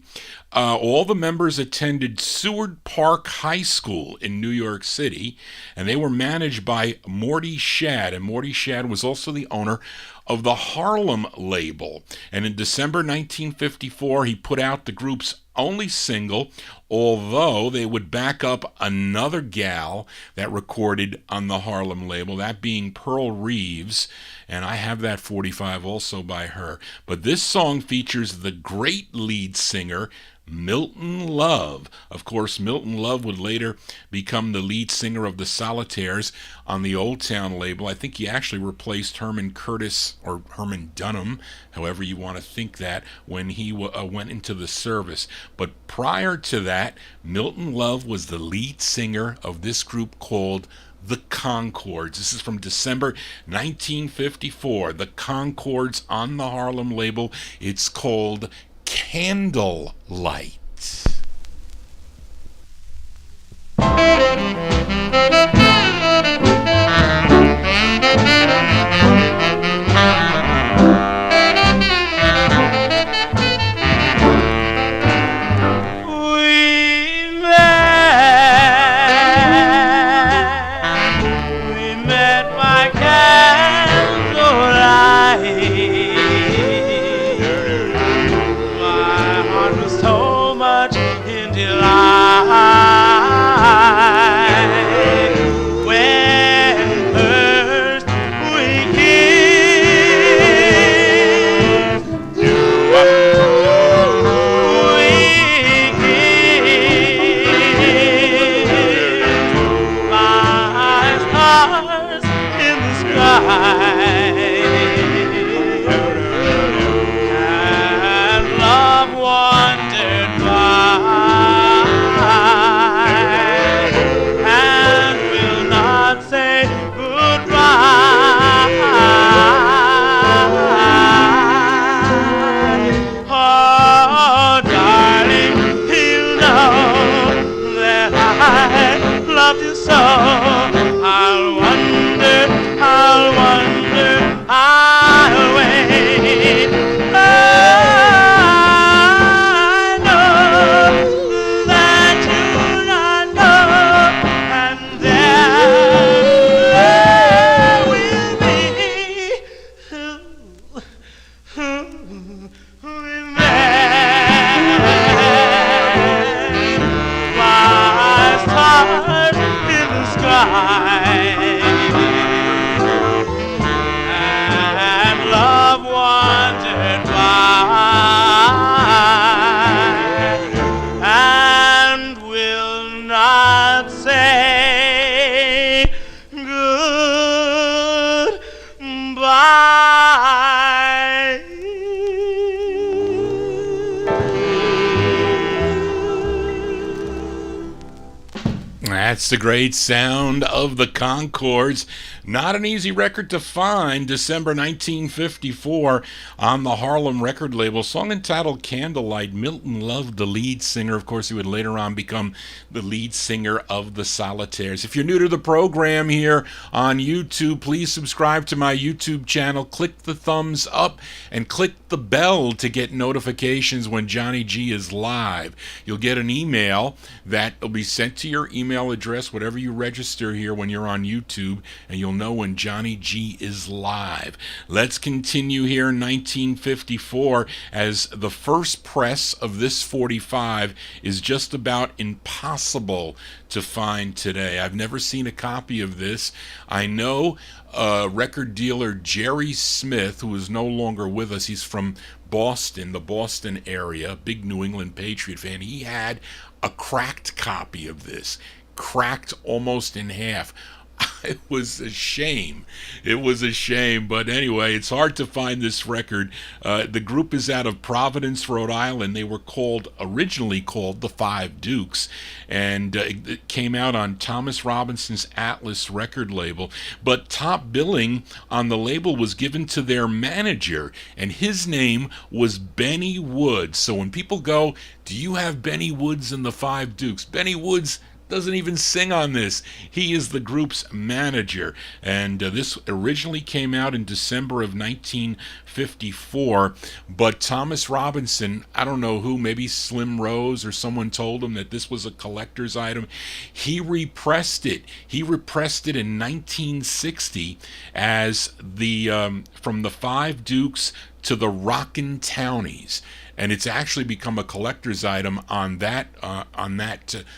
all the members attended Seward Park High School in New York City, and they were managed by Morty Shad. And Morty Shad was also the owner of the Harlem label. And in December 1954, he put out the group's only single, although they would back up another gal that recorded on the Harlem label, that being Pearl Reeves, and I have that 45 also by her. But this song features the great lead singer, Milton Love. Of course, Milton Love would later become the lead singer of the Solitaires on the Old Town label. I think he actually replaced Herman Curtis, or Herman Dunham, however you want to think that, when he went into the service. But prior to that, Milton Love was the lead singer of this group called the Concords. This is from December 1954. The Concords on the Harlem label. It's called Candlelight. That's the great sound of the Concords. Not an easy record to find. December 1954 on the Harlem record label. Song entitled Candlelight. Milton loved the lead singer. Of course, he would later on become the lead singer of the Solitaires. If you're new to the program here on YouTube, please subscribe to my YouTube channel. Click the thumbs up and click the bell to get notifications when Johnny G is live. You'll get an email that will be sent to your email address, whatever you register here when you're on YouTube, and you'll know when Johnny G is live. Let's continue here in 1954, as the first press of this 45 is just about impossible to find today. I've never seen a copy of this. I know record dealer Jerry Smith, who is no longer with us. He's from Boston, the Boston area, big New England Patriot fan. He had a cracked copy of this, cracked almost in half. It was a shame. It was a shame. But anyway, it's hard to find this record. The group is out of Providence, Rhode Island. They were originally called the Five Dukes, and it came out on Thomas Robinson's Atlas record label. But top billing on the label was given to their manager, and his name was Benny Woods. So when people go, do you have Benny Woods and the Five Dukes? Benny Woods doesn't even sing on this. He is the group's manager. And this originally came out in December of 1954. But Thomas Robinson, I don't know who, maybe Slim Rose or someone told him that this was a collector's item. He repressed it. He repressed it in 1960 as the from the Five Dukes to the Rockin' Townies. And it's actually become a collector's item on that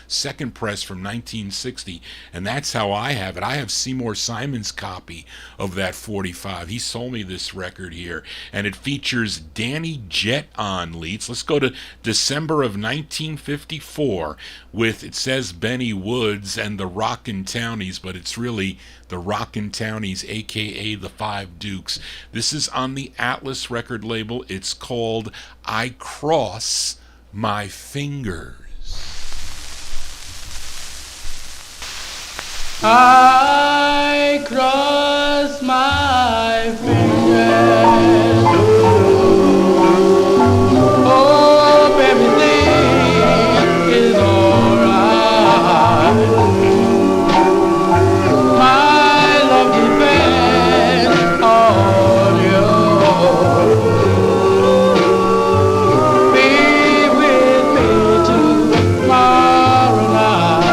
second press from 1960, and that's how I have it. I have Seymour Simon's copy of that 45. He sold me this record here, and it features Danny Jett on leads. Let's go to December of 1954 with, it says Benny Woods and the Rockin' Townies, but it's really the Rockin' Townies, aka the Five Dukes. This is on the Atlas record label. It's called I Cross My Fingers. I cross my fingers. Hope everything is alright. My love depends on you. Be with me tomorrow night.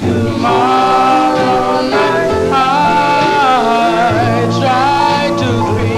Tomorrow night I try to be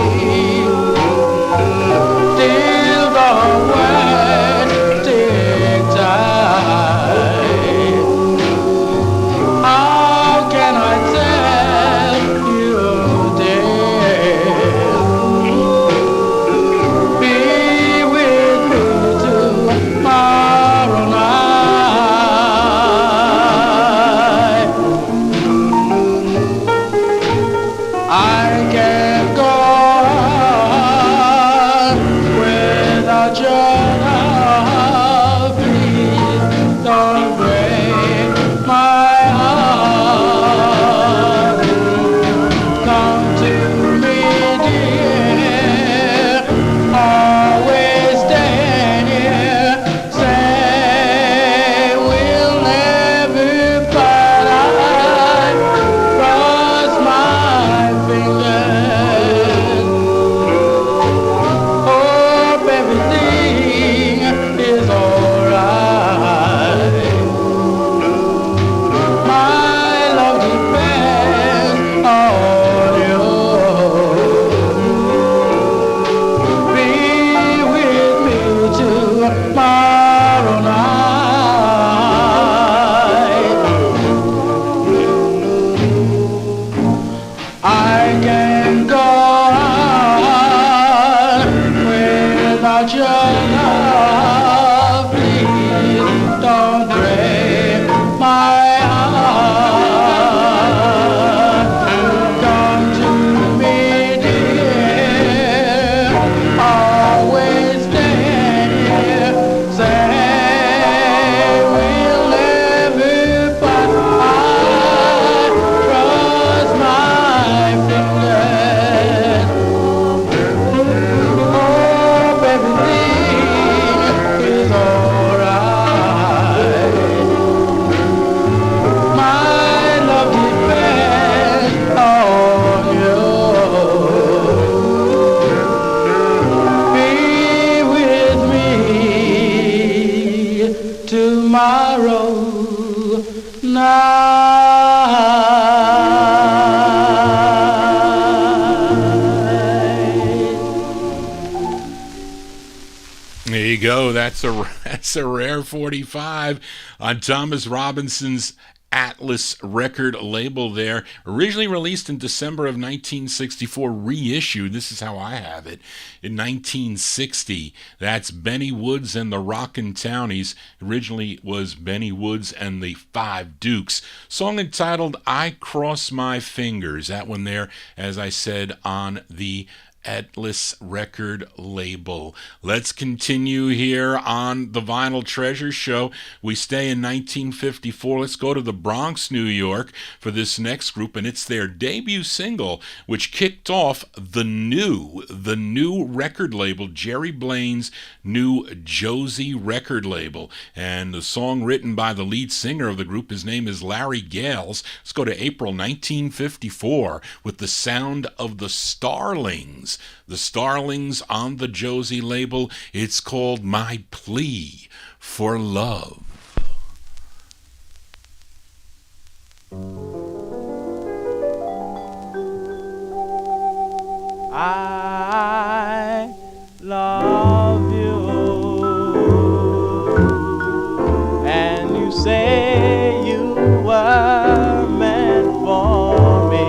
There you go. That's a rare 45 on Thomas Robinson's Atlas record label there. Originally released in December of 1964, reissued, this is how I have it, in 1960. That's Benny Woods and the Rockin' Townies. Originally was Benny Woods and the Five Dukes. Song entitled I Cross My Fingers. That one there, as I said, on the Atlas record label. Let's continue here on the Vinyl Treasure Show. We stay in 1954. Let's go to the Bronx, New York for this next group, and it's their debut single, which kicked off the new record label, Jerry Blaine's new Josie record label. And the song written by the lead singer of the group, his name is Larry Gales. Let's go to April 1954 with the sound of the Starlings. The Starlings on the Josie label. It's called My Plea for Love. I love you, and you say you were meant for me.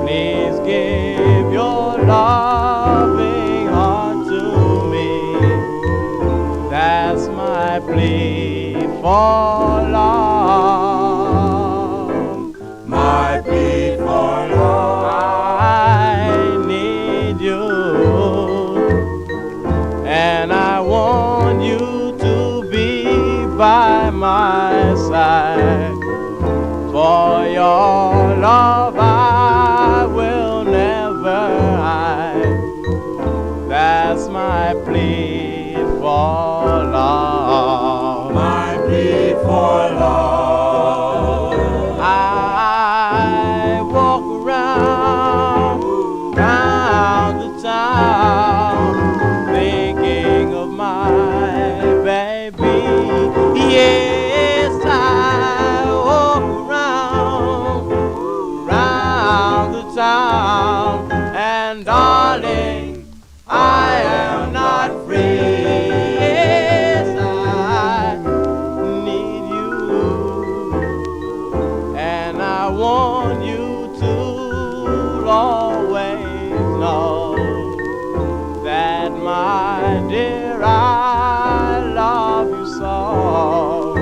Please give your loving heart to me. That's my plea for love. My plea for love. I need you, and I want you to be by my side. For your love I will never hide. That's my plea for love. My plea for love. I walk round the town thinking of my baby. Yes, I walk round the town, and darling, I am not free. Yes, I need you, and I want you to always know that, my dear, I love you so.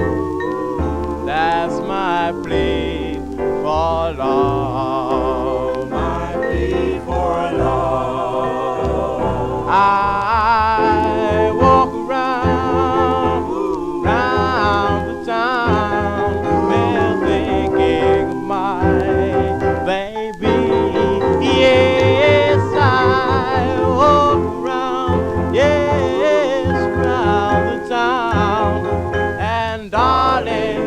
That's my plea for love. My plea for love. I walk round the town, thinking of my baby. Yes, I walk round, yes, round the town, and darling,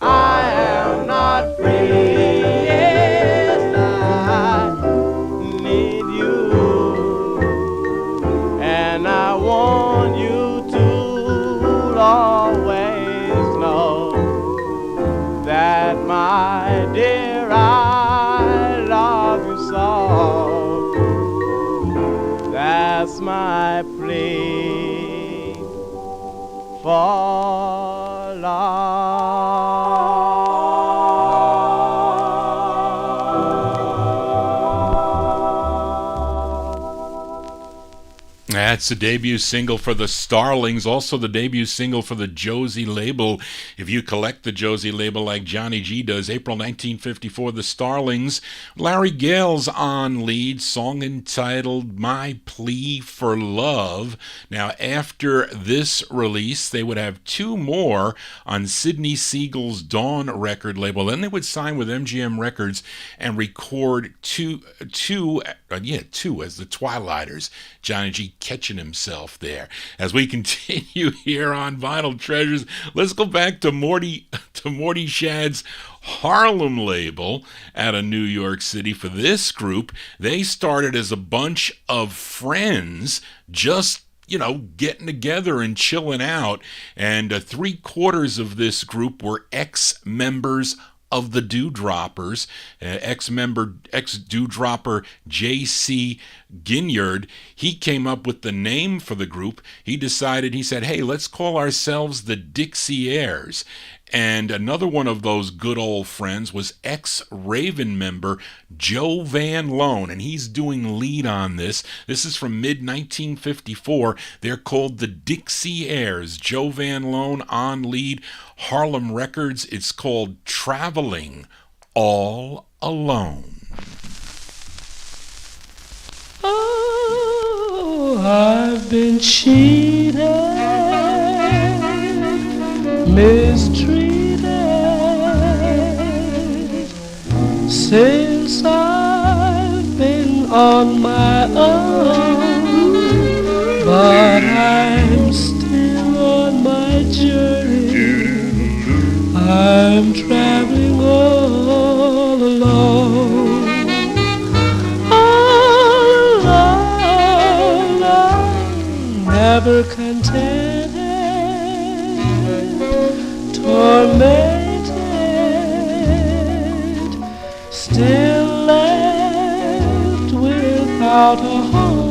I am not free. Yes, I need you, and I want you to always know that, my dear, I love you so. That's my plea for love. That's the debut single for the Starlings, also the debut single for the Josie label. If you collect the Josie label like Johnny G does, April 1954, the Starlings, Larry Gales on lead, song entitled My Plea for Love. Now, after this release, they would have two more on Sidney Siegel's Dawn record label. Then they would sign with MGM Records and record two as the Twilighters. Johnny G catching himself there. As we continue here on Vinyl Treasures, let's go back to Morty Shad's Harlem label out of New York City. For this group, they started as a bunch of friends, just getting together and chilling out, and 3/4 of this group were ex-members of the Dewdroppers. Ex-Dewdropper J.C. Ginyard, he came up with the name for the group. He said, hey, let's call ourselves the Dixieres. And another one of those good old friends was ex-Raven member Joe Van Loan, and he's doing lead on this. This is from mid-1954. They're called the Dixieres. Joe Van Loan on lead, Harlem Records. It's called Traveling All Alone. Oh, I've been cheated, mistreated, since I've been on my own, but I'm still on my journey. I'm traveling all alone. Never contented, tormented, still left without a home,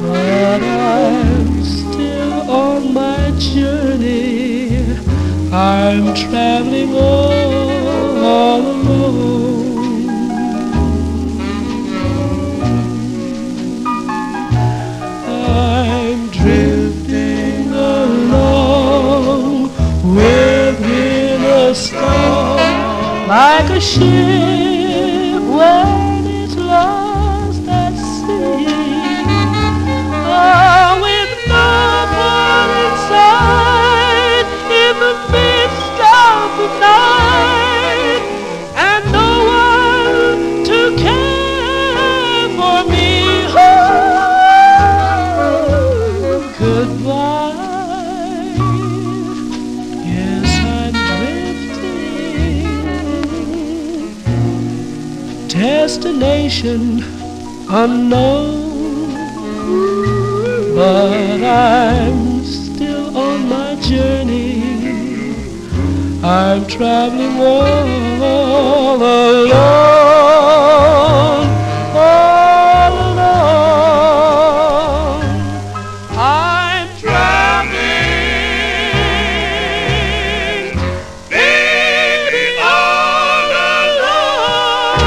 but I'm still on my journey. I'm traveling all alone. I'm drifting along within a storm, like a ship when it's lost at sea. Oh, with no one inside in the midst of the night, and no one to care for me. Goodbye, yes, I'm drifting, destination unknown, but I'm still on my journey. I'm traveling all alone, all alone. I'm traveling, baby, all alone.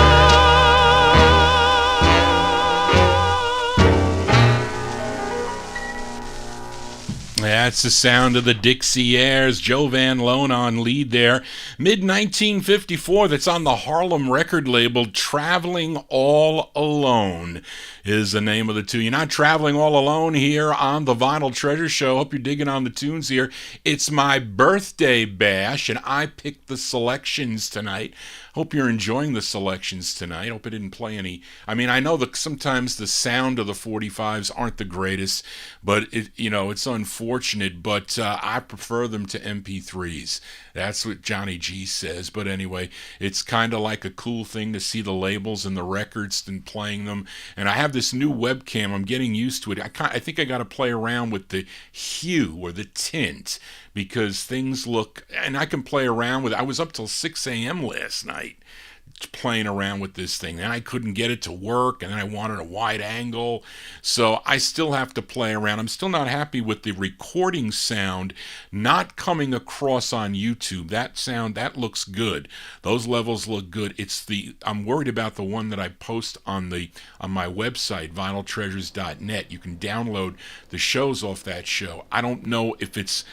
That's the sound of the Dixieres. Joe Van Loan on lead there. Mid-1954, that's on the Harlem record label. Traveling All Alone is the name of the tune. You're not traveling all alone here on the Vinyl Treasure Show. Hope you're digging on the tunes here. It's my birthday bash, and I picked the selections tonight. Hope you're enjoying the selections tonight. Hope I didn't play any. I mean, I know that sometimes the sound of the 45's aren't the greatest, but it's unfortunate, but I prefer them to MP3s. That's what Johnny G says. But anyway, it's kind of like a cool thing to see the labels and the records and playing them. And I have this new webcam. I'm getting used to it. I think I got to play around with the hue or the tint, because things look, and I can play around with it. I was up till 6 a.m. last night playing around with this thing, and I couldn't get it to work, and then I wanted a wide angle, so I still have to play around. I'm still not happy with the recording sound not coming across on YouTube. That sound, that looks good. Those levels look good. I'm worried about the one that I post on my website, vinyltreasures.net. You can download the shows off that show. I don't know if it's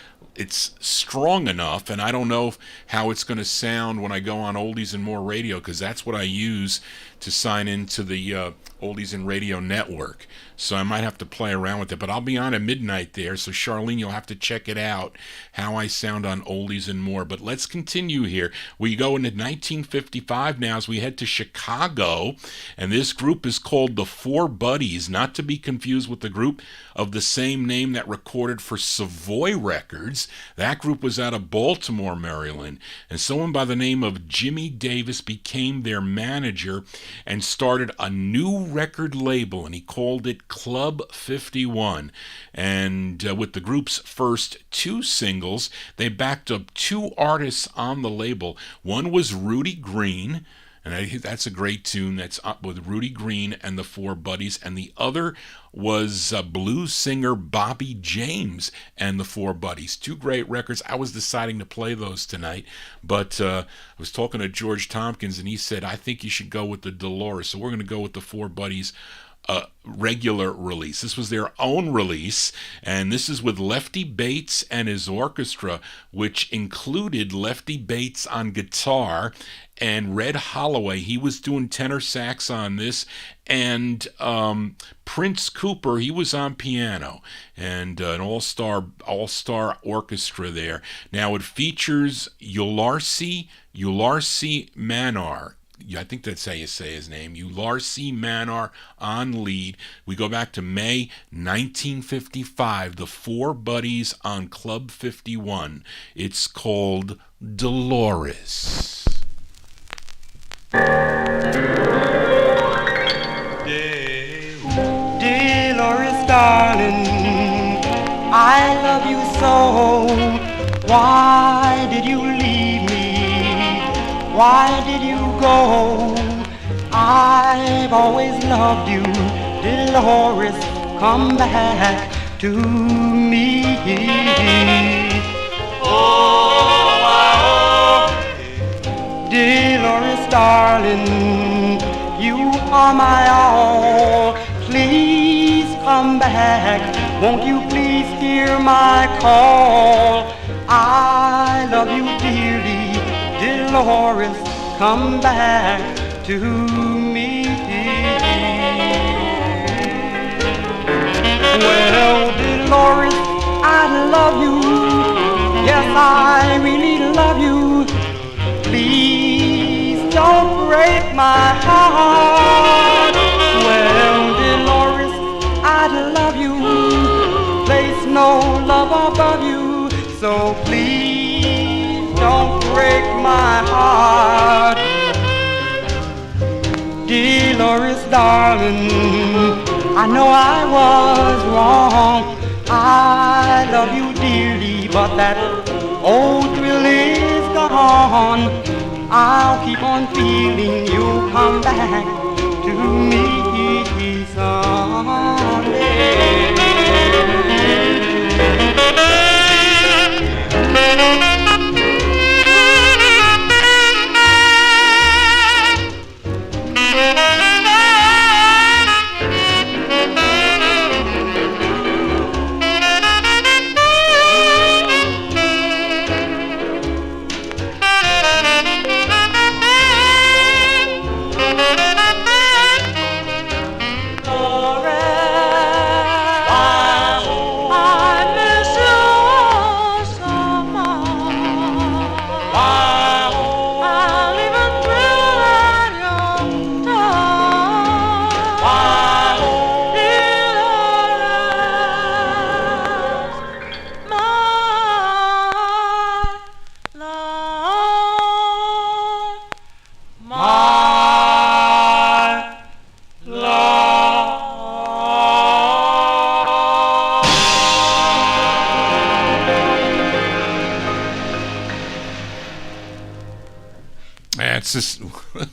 strong enough, and I don't know how it's going to sound when I go on Oldies and More Radio, because that's what I use to sign into the Oldies and Radio network. So I might have to play around with it, but I'll be on at midnight there, so Charlene, you'll have to check it out, how I sound on Oldies and More. But let's continue here. We go into 1955 now as we head to Chicago, and this group is called the Four Buddies, not to be confused with the group of the same name that recorded for Savoy Records. That group was out of Baltimore, Maryland, and someone by the name of Jimmy Davis became their manager and started a new record label, and he called it Club 51. And with the group's first 2 singles, they backed up 2 artists on the label. One was Rudy Green, and I think that's a great tune. That's up with Rudy Green and the 4 Buddies. And the other was blues singer Bobby James and the 4 Buddies. 2 great records. I was deciding to play those tonight, but I was talking to George Tompkins, and he said, I think you should go with the Dolores. So we're going to go with the 4 Buddies regular release. This was their own release, and this is with Lefty Bates and his orchestra, which included Lefty Bates on guitar and Red Holloway. He was doing tenor sax on this, and Prince Cooper, he was on piano, and an all-star orchestra there. Now it features Ularsi Manar. I think that's how you say his name, Ularsi Manar on lead. We go back to May 1955, the 4 Buddies on Club 51. It's called Dolores. Dolores, darling, I love you so. Why did you leave me? Why did you go? I've always loved you, Dolores, come back to me. Oh, Dolores, darling, you are my all. Please come back, won't you please hear my call? I love you dearly, Dolores, come back to me. Well, Dolores, I love you. Yes, I really love you. Please don't break my heart. Well, Dolores, I love you. Place no love above you, so please don't break my heart. Dolores, darling, I know I was wrong. I love you dearly, but that old thrill is gone. I'll keep on feeling you'll come back to me someday.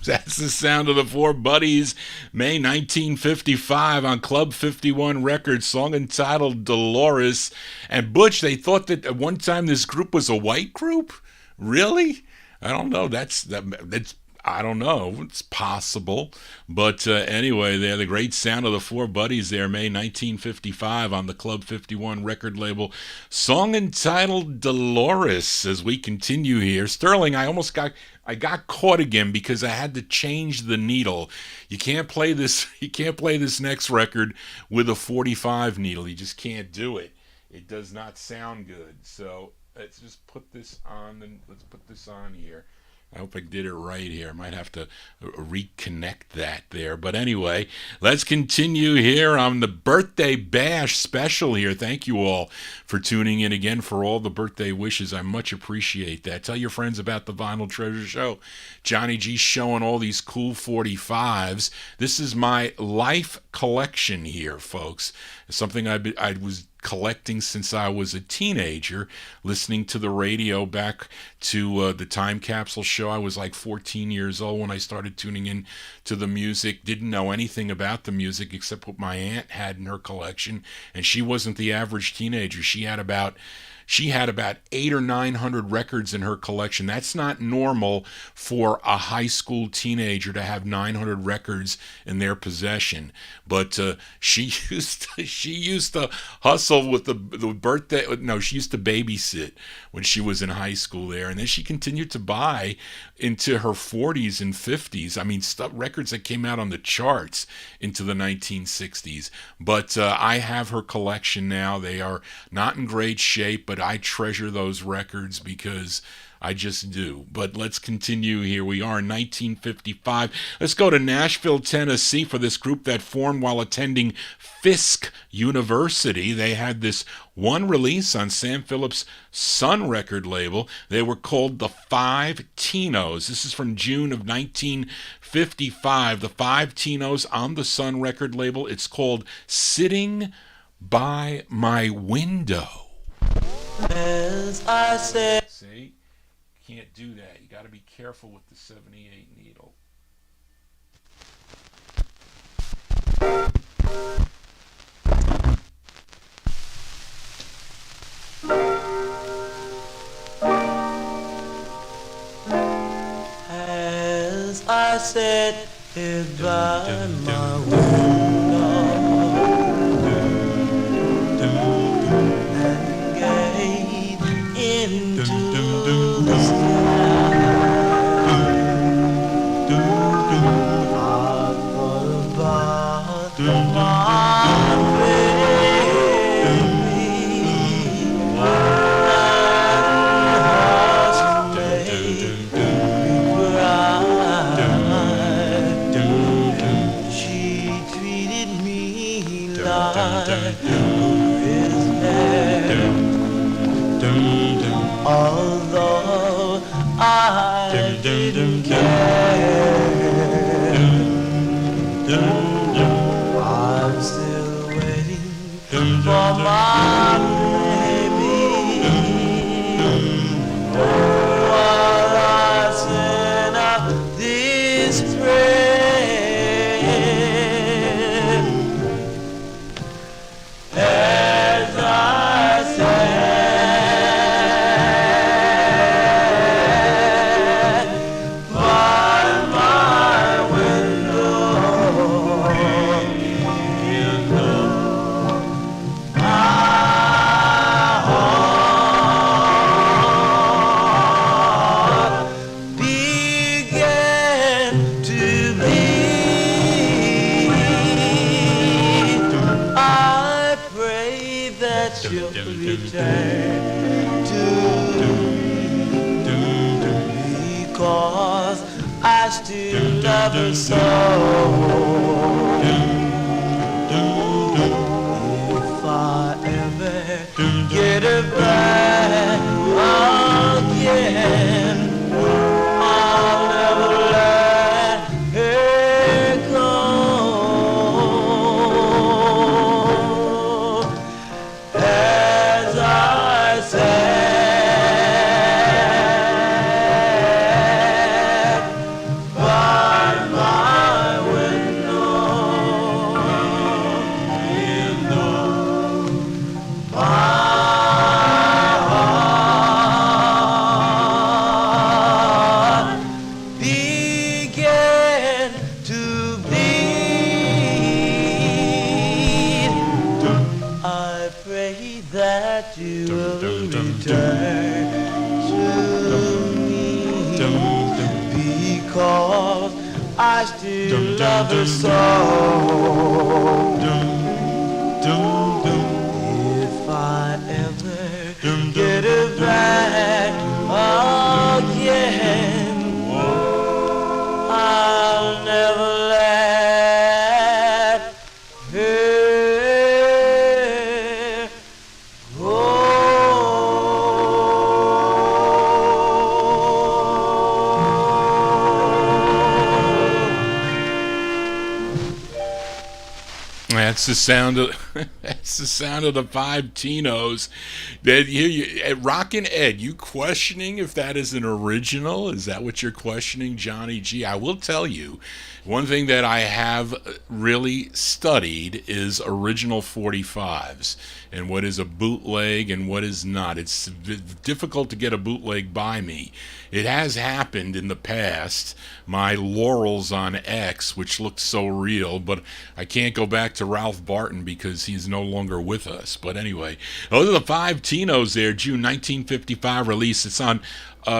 That's the sound of the 4 Buddies, May 1955 on Club 51 Records, song entitled Dolores. And Butch, they thought that at one time this group was a white group? Really? I don't know. That's I don't know. It's possible. But anyway, they're the great sound of the 4 Buddies there, May 1955 on the Club 51 record label. Song entitled Dolores as we continue here. Sterling, I got caught again because I had to change the needle. You can't play this next record with a 45 needle. You just can't do it. It does not sound good. So let's just put this on, and let's put this on here. I hope I did it right here. I might have to reconnect that there. But anyway, let's continue here on the Birthday Bash special here. Thank you all for tuning in again for all the birthday wishes. I much appreciate that. Tell your friends about the Vinyl Treasure Show. Johnny G's showing all these cool 45's. This is my life collection here, folks. It's something I was collecting since I was a teenager, listening to the radio back to the Time Capsule show. I was like 14 years old when I started tuning in to the music. Didn't know anything about the music except what my aunt had in her collection, and she wasn't the average teenager. She had about 800 or 900 records in her collection. That's not normal for a high school teenager to have 900 records in their possession. But she used to hustle with the birthday. No, she used to babysit when she was in high school there, and then she continued to buy into her 40s and 50s. I mean, records that came out on the charts into the 1960s. But I have her collection now. They are not in great shape, but I treasure those records because I just do. But let's continue here. We are in 1955. Let's go to Nashville, Tennessee for this group that formed while attending Fisk University. They had this one release on Sam Phillips' Sun record label. They were called the Five Tinos. This is from June of 1955. The Five Tinos on the Sun record label. It's called Sitting by My Window. As I said. See? Can't do that. You got to be careful with the 78 needle. As I said by my window and gazed into the sky, I thought about my baby. She treated me like although I didn't care, I'm still waiting for my baby. While I send out this prayer, as I sat by my window, you know, my heart began to beat. I pray that you'll return to me, because I still love her so. If I ever get her back again, I'll never let her go. As I sat by my window, you know, my heart began to beat. I pray that you will return to me, because I still love her so. If I ever get her back again, That's the sound of that's the sound of the Five Tinos. That you, Rockin' Ed, you questioning if that is an original? Is that what you're questioning, Johnny G? I will tell you, one thing that I have really studied is original 45's and what is a bootleg and what is not. It's difficult to get a bootleg by me. It has happened in the past. My laurels on X, which looked so real, but I can't go back to Ralph Barton because he's no longer with us. But anyway, those are the Five Tinos there, June 1955 release. It's on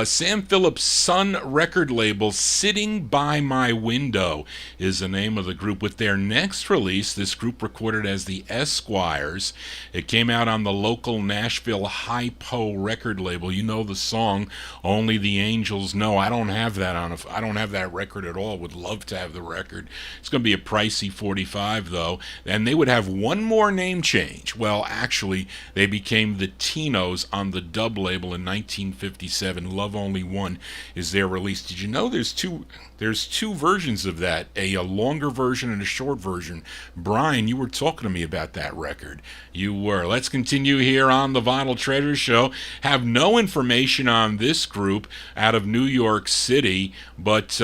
Sam Phillips' Sun record label. Sitting by My Window is the name of the group. With their next release, this group recorded as the Esquires. It came out on the local Nashville Hypo record label. You know the song Only the Angels Know. I don't have that I don't have that record at all. Would love to have the record. It's going to be a pricey 45 though. And they would have one more name change. Well, actually, they became the Tinos on the dub label in 1957. Love Only One is their release. Did you know there's two versions of that, a longer version and a short version? Brian, you were talking to me about that record. You were. Let's continue here on the Vinyl Treasure Show. Have no information on this group out of New York City, but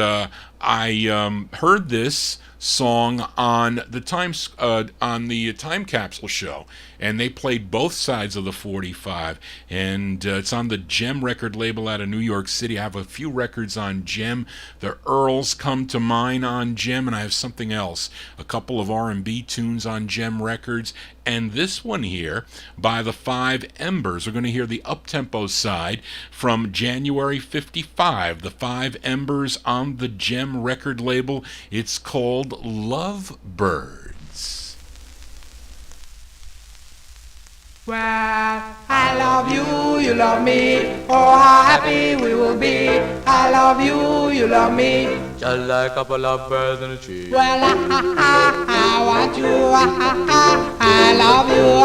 I heard this song on the Time Capsule show, and they played both sides of the 45, and it's on the Gem record label out of New York City. I have a few records on Gem. The Earls come to mind on Gem, and I have something else, a couple of R&B tunes on Gem records, and this one here by the Five Embers. We're going to hear the up-tempo side from January 55, the Five Embers on the Gem record label. It's called Lovebirds. Well, I love you, you love me. Oh, how happy we will be. I love you, you love me. Just like a couple of birds in a tree. Well, I want you. I love you.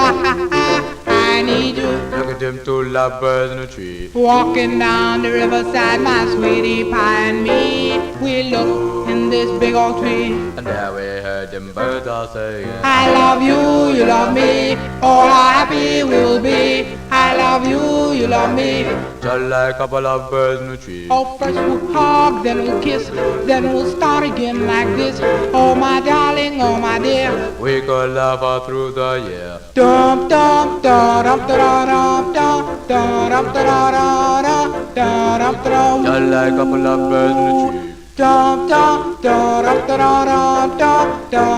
I need you. Look at them two lovebirds in a tree. Walking down the riverside, my sweetie pie and me. We look in this big old tree. And there we heard them birds all saying, I love you, you love me. Oh, how happy we will be. I love you, you love me. just like a couple of birds in a tree. Oh, first we'll hug, then we'll kiss, then we'll start again like this. Oh, my darling, oh, my dear. We could laugh all through the year. Dum dum da dum da dum dum da dum da da da da dum. Just like a couple of birds in a tree. Dum dum da dum da da da da dum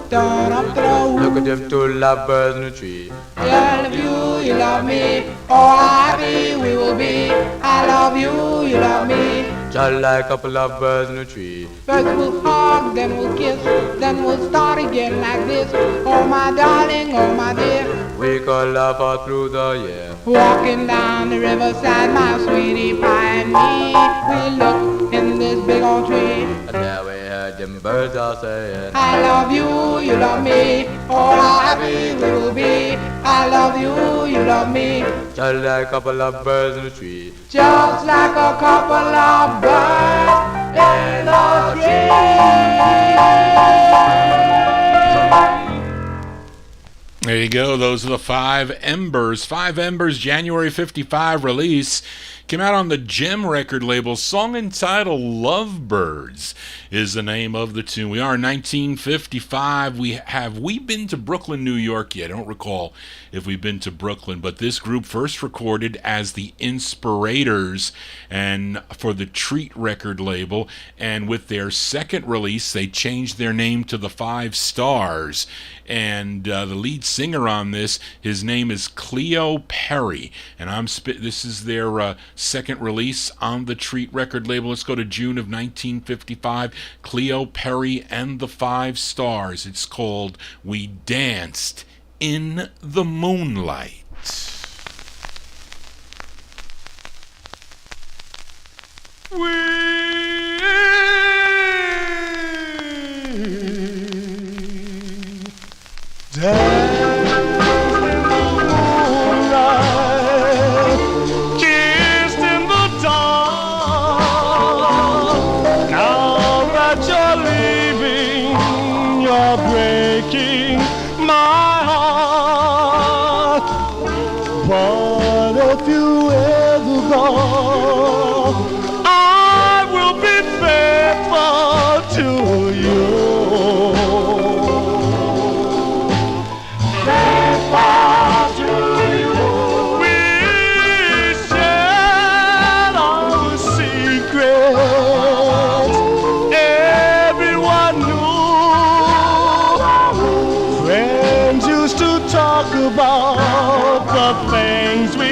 da da. Look at them two lovebirds in a tree. I love you, you love me. Oh, how happy we will be. I love you, you love me. Just like a couple of birds in a tree. First we'll hug, then we'll kiss, then we'll start again like this. Oh, my darling, oh, my dear. We could laugh all through the year. Walking down the riverside, my sweetie pie and me. We look in this big old tree. And there we heard them birds all saying, I love you, you love me. Oh, how happy we will be. I love you, you love me. just like a couple of birds in a tree. Just like a couple of birds in the tree. There you go. Those are the Five Embers. Five Embers, January 55 release. Came out on the Gem record label. Song entitled Lovebirds is the name of the tune. We are in 1955. We been to Brooklyn, New York yet? I don't recall if we've been to Brooklyn, but this group first recorded as the Inspirators and for the Treat record label, and with their second release they changed their name to the Five Stars, and the lead singer on this, his name is Cleo Perry, and this is their second release on the Treat record label. Let's go to June of 1955. Cleo Perry and the Five Stars. It's called We Danced in the Moonlight. Kissed in the dark. Now that you're leaving, are breaking my heart. But if you ever go, I will be faithful to you. Faithful to you. We shared our secrets. Everyone knew. Friends used to talk about the things we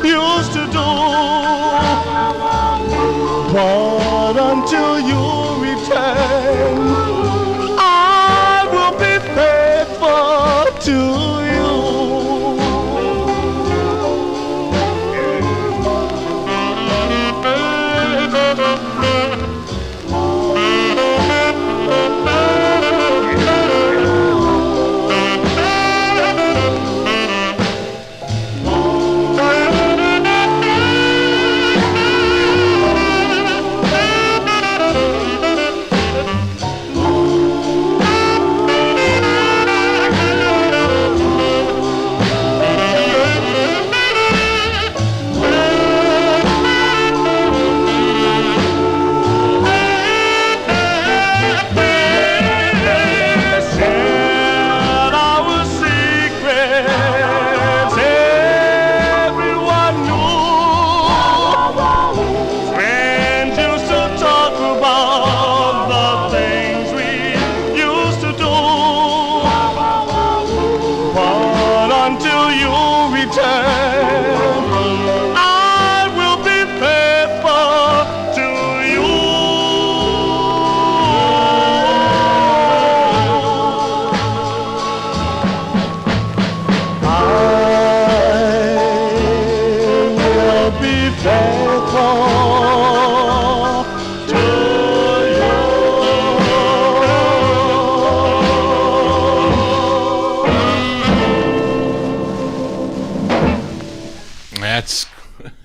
used to do. But until you return, I will be faithful to you.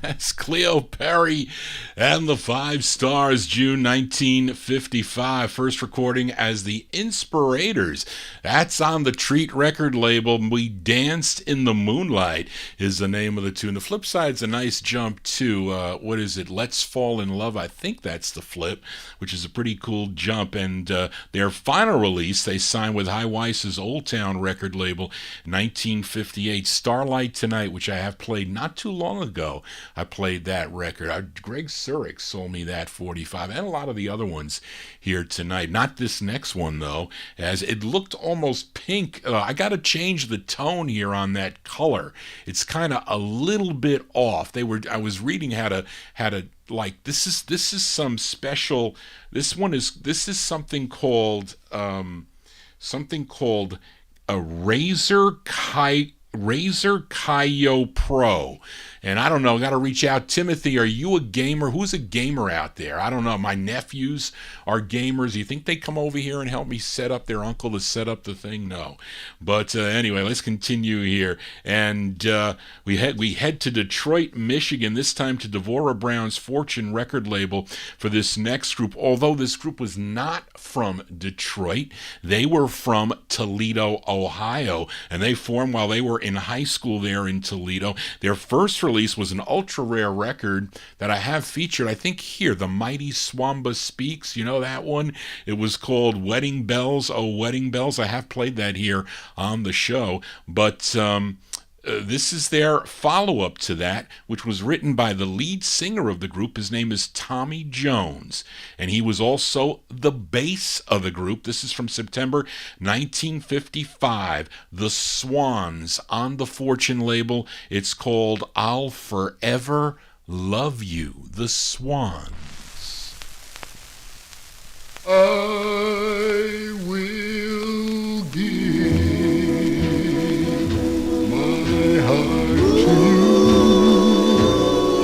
That's Cleo Perry and the Five Stars, June 1955. First recording as the Inspirators. That's on the Treat record label. We Danced in the Moonlight is the name of the tune. The flip side's a nice jump too. What is it? Let's Fall in Love. I think that's the flip, which is a pretty cool jump. And their final release, they signed with High Weiss's Old Town record label, 1958. Starlight Tonight, which I have played not too long ago. I played that record. Greg Surik sold me that 45, and a lot of the other ones here tonight. Not this next one, though, as it looked almost pink. I got to change the tone here on that color. It's kind of a little bit off. I was reading how to like, this is some special. This is something called a Razer Kaio Pro. And I don't know, got to reach out. Timothy, are you a gamer? Who's a gamer out there? I don't know. My nephews are gamers. You think they come over here and help me set up their uncle to set up the thing? No. But anyway, let's continue here. And we head to Detroit, Michigan, this time to Devorah Brown's Fortune record label for this next group. Although this group was not from Detroit, they were from Toledo, Ohio. And they formed while they were in high school there in Toledo. Their first release was an ultra rare record that I have featured, I think here, The Mighty Swamba Speaks. You know that one? It was called Wedding Bells, Oh Wedding Bells. I have played that here on the show, but this is their follow-up to that, which was written by the lead singer of the group. His name is Tommy Jones, and he was also the bass of the group. This is from September 1955, The Swans on the Fortune label. It's called I'll Forever Love You, The Swans. I will give my heart to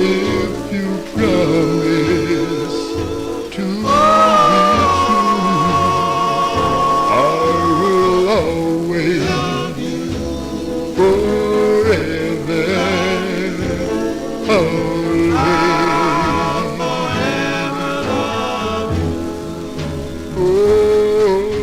you if you promise to be true. I will always forever always. Oh,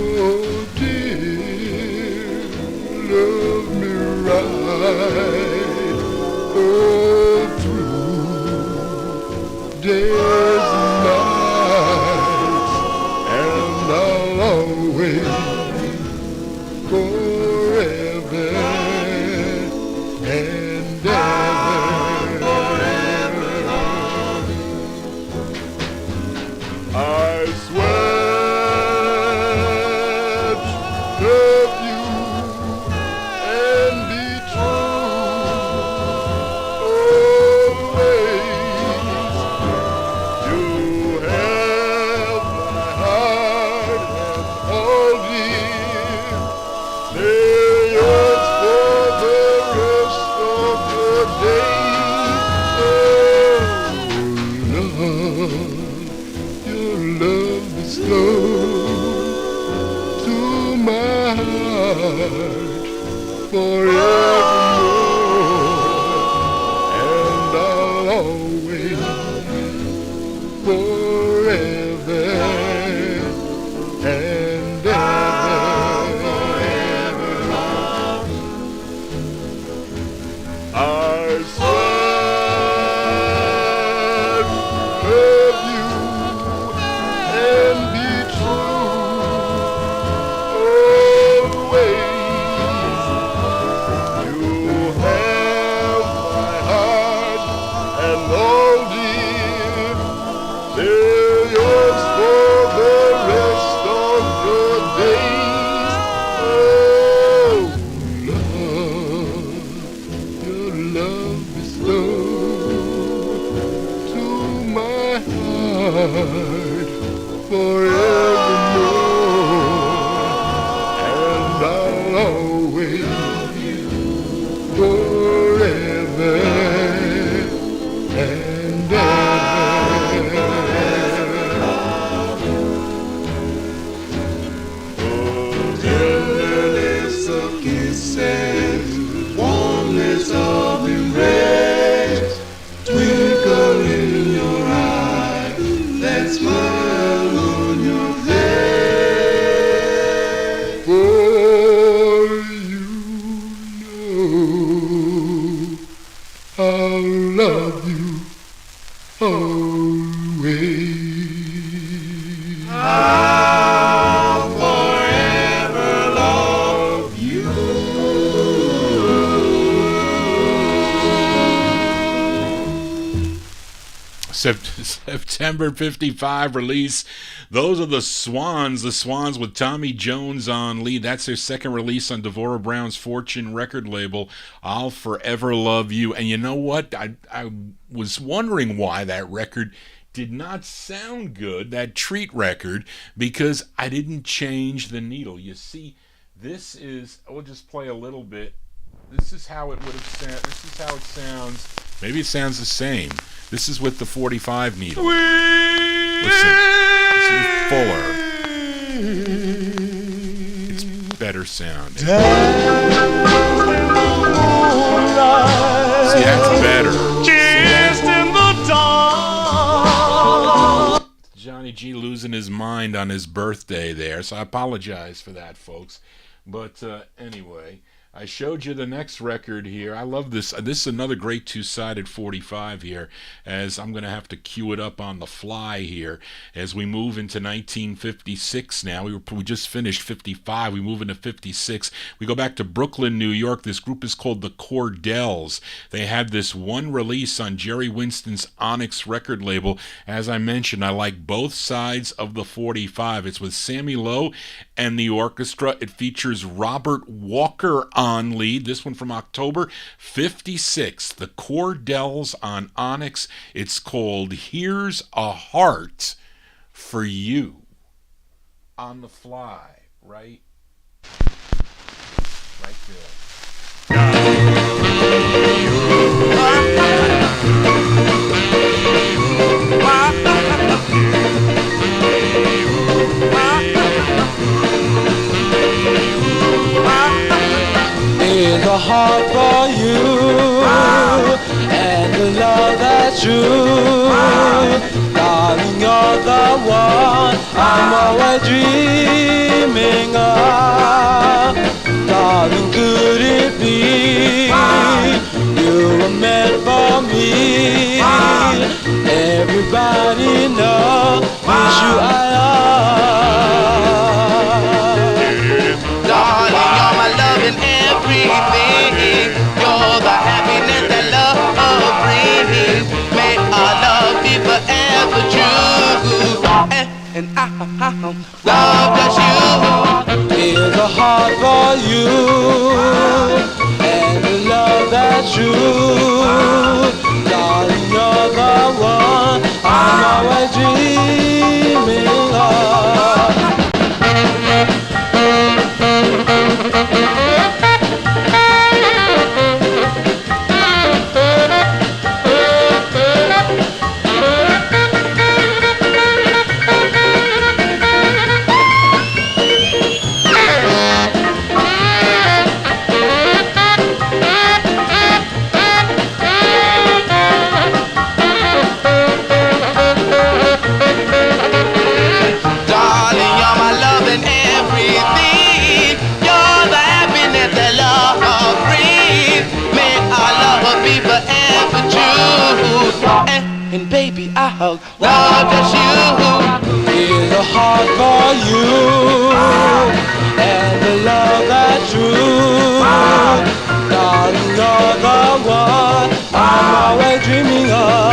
heart forevermore, and I'll always forever and ever. I swear to love you and be true always. You have my heart and all dear, they're yours for the rest of your days. Oh, love, your love bestowed to my heart forevermore, and I'll always love you forever and ever. Oh, tenderness of kisses, warmness of embrace, twinkle in your eye, that smile on your face. For you know I'll love you always. I'll forever love you. September 55 release. Those are the Swans with Tommy Jones on lead. That's their second release on Devorah Brown's Fortune record label, I'll Forever Love You. And you know what? I was wondering why that record did not sound good, that Treat record, because I didn't change the needle. You see, this is, we'll just play a little bit. This is how it would have sounded. This is how it sounds. Maybe it sounds the same. This is with the 45 needle. Listen, this is fuller. It's better sounding. See, that's better. Kissed in the dark. Johnny G losing his mind on his birthday there, so I apologize for that, folks. But anyway, I showed you the next record here. I love this. This is another great two-sided 45 here, as I'm going to have to cue it up on the fly here as we move into 1956 now. We just finished 55. We move into 56. We go back to Brooklyn, New York. This group is called the Cordells. They had this one release on Jerry Winston's Onyx record label. As I mentioned, I like both sides of the 45. It's with Sammy Lowe and the orchestra. It features Robert Walker on lead. This one from October 56. The Cordells on Onyx. It's called Here's a Heart for You. On the fly, right? Right there. Here's a heart for you, and the love that's true. Darling, you're the one I'm always dreaming of. Darling, could it be you were meant for me? Everybody knows it's you I love. Darling, you're my love and everything. You're the happiness that love brings. May our love be forever true. And I love just you. Here's a heart for you, and the love that's true. Darling, you're the one I'm always dreaming of. baby, I'll love just you. Feel the heart for you and the love that's true. Darling, you're the one I'm always dreaming of.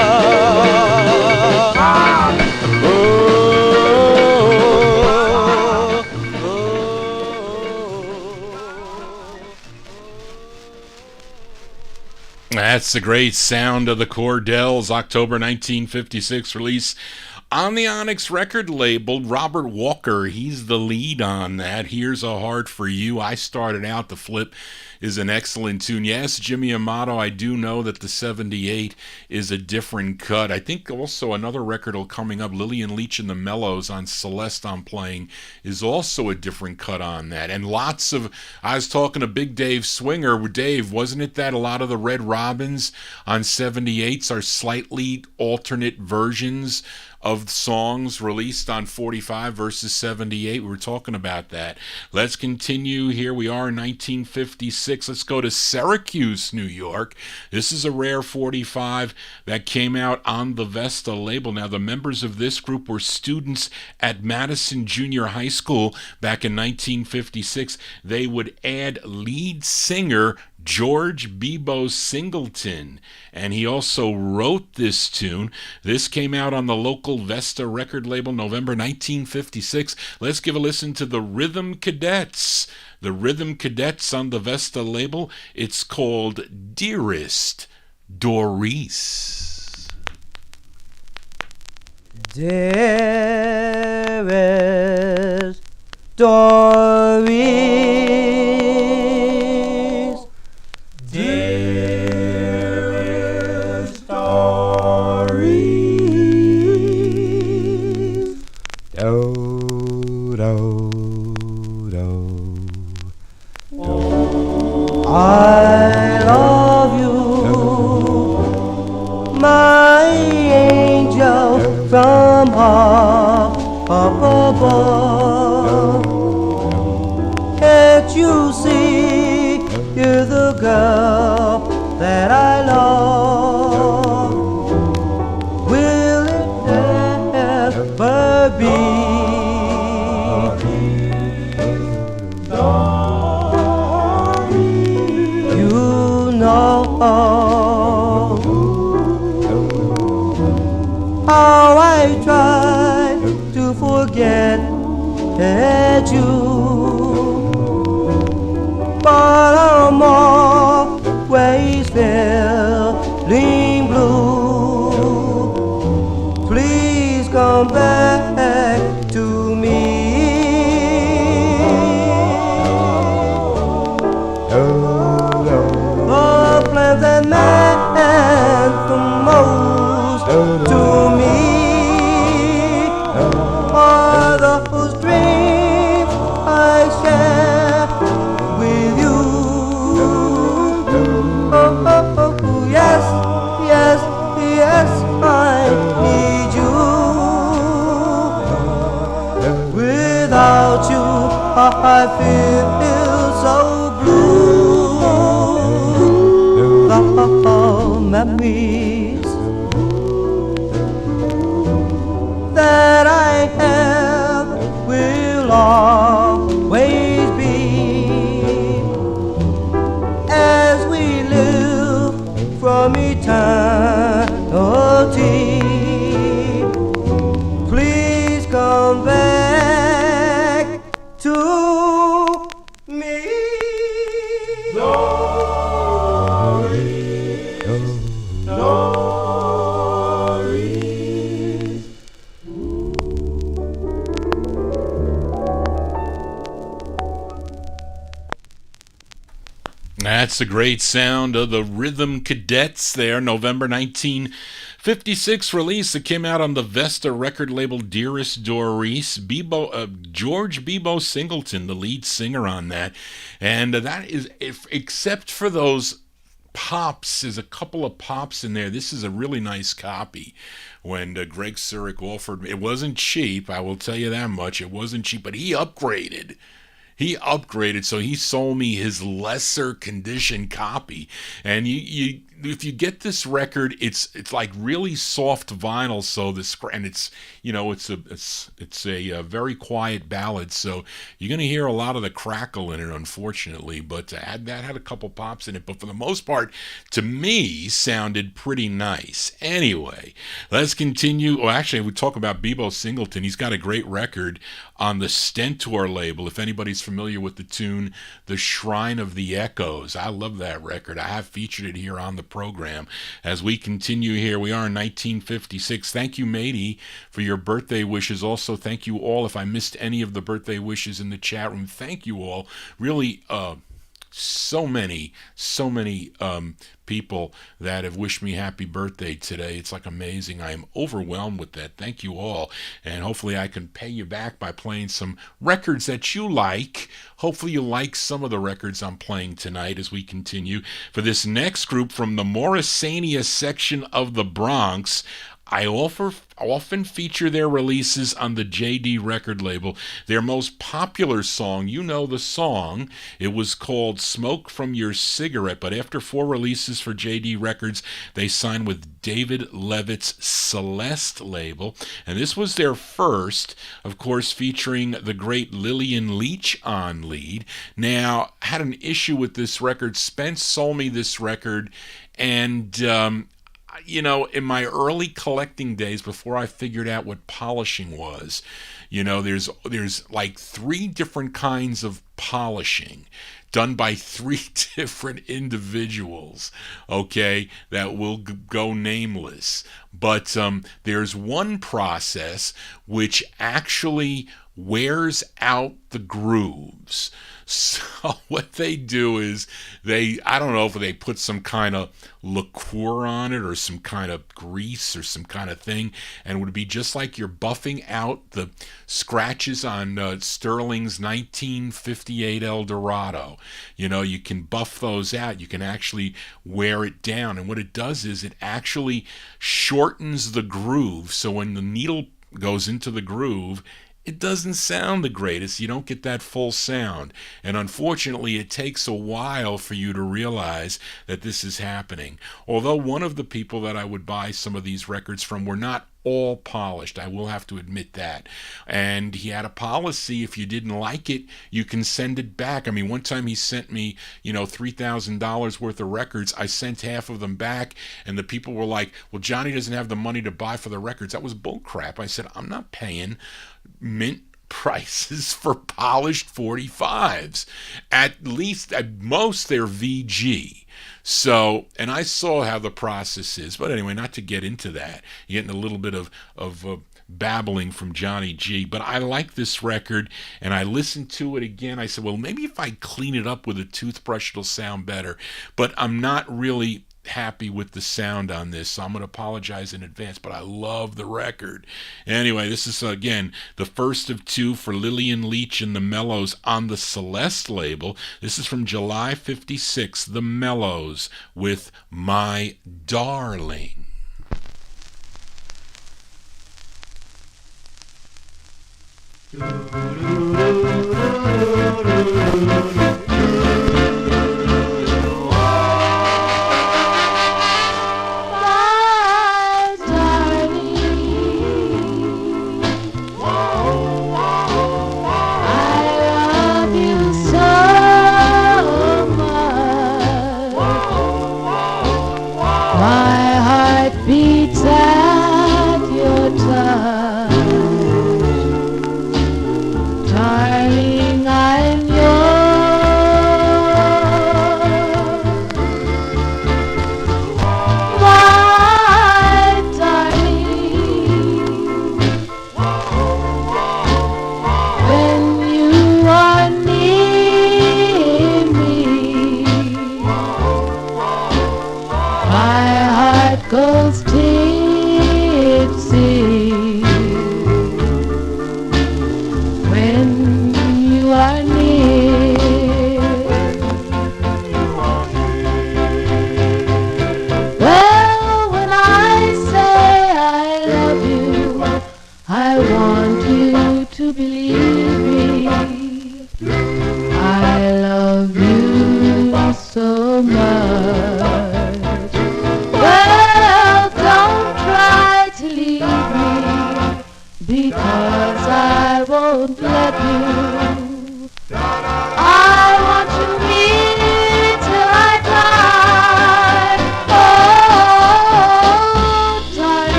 That's the great sound of the Cordells, October 1956 release on the Onyx record label. Robert Walker, he's the lead on that. Here's a Heart for You. I started out, the flip is an excellent tune. Yes, Jimmy Amato, I do know that the 78 is a different cut. I think also another record coming up, Lillian Leach and the Mellows on Celeste I'm playing, is also a different cut on that. And lots of, I was talking to Big Dave Swinger. Dave, wasn't it that a lot of the Red Robins on 78s are slightly alternate versions of songs released on 45 versus 78? We were talking about that. Let's continue. Here we are in 1956. Let's go to Syracuse, New York. This is a rare 45 that came out on the Vesta label. Now, the members of this group were students at Madison Junior High School back in 1956. They would add lead singer George Bebo Singleton, and he also wrote this tune. This came out on the local Vesta record label November 1956. Let's give a listen to the Rhythm Cadets. The Rhythm Cadets on the Vesta label. It's called Dearest Doris. Dearest Doris, dearest Doris, do, do, do, do. I love you, my angel from up above. Can't you see you're the girl that I love? Will it ever be? You know how I try to forget you, but I'm always feeling blue. Please come back to me. The plans that meant the most to me are those dreams I share with you. Oh, oh, oh, yes, yes, yes, I need you. Without you, I feel so blue. The memories that I have will always be as we live from eternity. Please come back to me. That's the great sound of the Rhythm Cadets there. November 1956 release that came out on the Vesta record label, Dearest Doris. George Bebo Singleton, the lead singer on that. And that is, except for those pops, there's a couple of pops in there. This is a really nice copy. When Greg Surik offered, it wasn't cheap, I will tell you that much. It wasn't cheap, but he upgraded. So he sold me his lesser condition copy. And if you get this record, it's like really soft vinyl. So and it's it's a very quiet ballad. So you're gonna hear a lot of the crackle in it, unfortunately. But that had a couple pops in it. But for the most part, to me, sounded pretty nice. Anyway, let's continue. Well, actually, we talk about Bebo Singleton. He's got a great record on the Stentor label. If anybody's familiar with the tune "The Shrine of the Echoes," I love that record. I have featured it here on the program. As we continue here, we are in 1956. Thank you, Matey, for your birthday wishes. Also, thank you all. If I missed any of the birthday wishes in the chat room, thank you all. Really, so many people that have wished me happy birthday today. It's like amazing. I am overwhelmed with that. Thank you all. And hopefully I can pay you back by playing some records that you like. Hopefully you like some of the records I'm playing tonight as we continue. For this next group from the Morrisania section of the Bronx, I often feature their releases on the JD record label. Their most popular song, you know the song, it was called Smoke from Your Cigarette, but after 4 releases for JD Records, they signed with David Levitt's Celeste label, and this was their first, of course, featuring the great Lillian Leach on lead. Now, I had an issue with this record. Spence sold me this record, and in my early collecting days, before I figured out what polishing was, there's like 3 different kinds of polishing done by 3 different individuals, okay, that will go nameless. But there's one process which actually wears out the grooves. So what they do is I don't know if they put some kind of liqueur on it or some kind of grease or some kind of thing, and it would be just like you're buffing out the scratches on Sterling's 1958 Eldorado. You can buff those out. You can actually wear it down. And what it does is it actually shortens the groove. So when the needle goes into the groove, it doesn't sound the greatest. You don't get that full sound. And unfortunately, it takes a while for you to realize that this is happening. Although one of the people that I would buy some of these records from were not all polished, I will have to admit that. And he had a policy, if you didn't like it, you can send it back. I mean, one time he sent me, $3,000 worth of records. I sent half of them back, and the people were like, well, Johnny doesn't have the money to buy for the records. That was bull crap. I said, I'm not paying mint prices for polished 45's. At most, they're VG. So, and I saw how the process is. But anyway, not to get into that. You're getting a little bit of babbling from Johnny G. But I like this record, and I listened to it again. I said, well, maybe if I clean it up with a toothbrush, it'll sound better. But I'm not really happy with the sound on this, so I'm going to apologize in advance, but I love the record. Anyway, this is, again, the first of 2 for Lillian Leach and the Mellows on the Celeste label. This is from July 56, the Mellows with My Darling. Darling, I'm yours.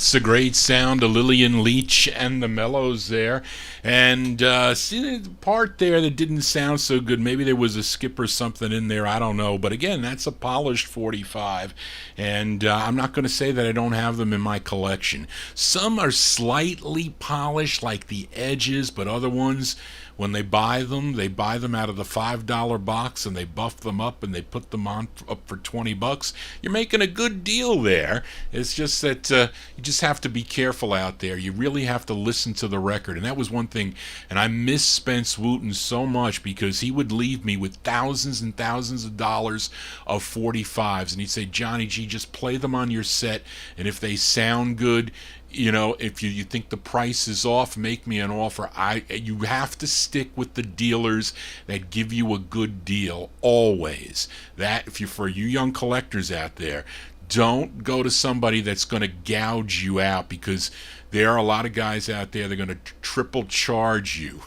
That's a great sound of Lillian Leach and the Mellows there. And see the part there that didn't sound so good. Maybe there was a skip or something in there. I don't know. But again, that's a polished 45. And I'm not going to say that I don't have them in my collection. Some are slightly polished, like the edges, but other ones, when they buy them out of the $5 box and they buff them up and they put them on up for $20. You're making a good deal there. It's just that you just have to be careful out there. You really have to listen to the record. And that was one thing. And I miss Spence Wooten so much because he would leave me with thousands and thousands of dollars of 45s. And he'd say, Johnny G, just play them on your set. And if they sound good, you know, if you think the price is off, make me an offer. You have to stick with the dealers that give you a good deal always. That, if you, for you young collectors out there, don't go to somebody that's going to gouge you out, because there are a lot of guys out there that are going to triple charge you.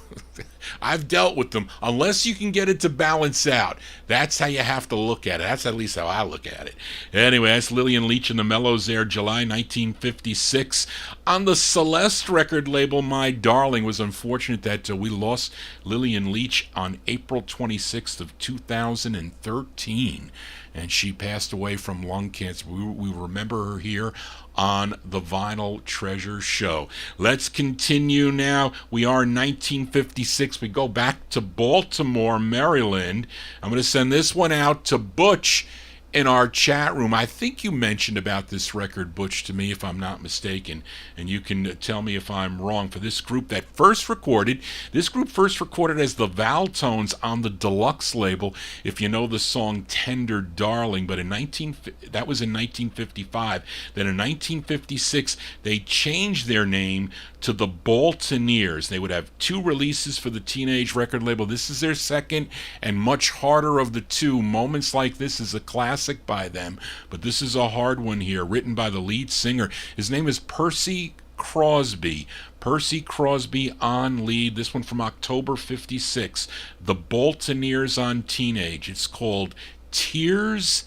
I've dealt with them. Unless you can get it to balance out. That's how you have to look at it. That's at least how I look at it. Anyway, that's Lillian Leach and the Mellows there, July 1956. On the Celeste record label, My Darling. Was unfortunate that we lost Lillian Leach on April 26th of 2013. And she passed away from lung cancer. We remember her here on the Vinyl Treasure Show. Let's continue now. We are in 1956. We go back to Baltimore, Maryland. I'm going to send this one out to Butch in our chat room. I think you mentioned about this record, Butch, to me, if I'm not mistaken, and you can tell me if I'm wrong. For this group that first recorded as the Valtones on the Deluxe label, if you know the song Tender Darling, but that was in 1955. Then in 1956, they changed their name to the Baltoneers. They would have 2 releases for the Teenage record label. This is their second and much harder of the 2. Moments Like This is a classic by them, but this is a hard one here, written by the lead singer. His name is Percy Crosby. Percy Crosby on lead. This one from October 56. The Baltoneers on Teenage. It's called Tears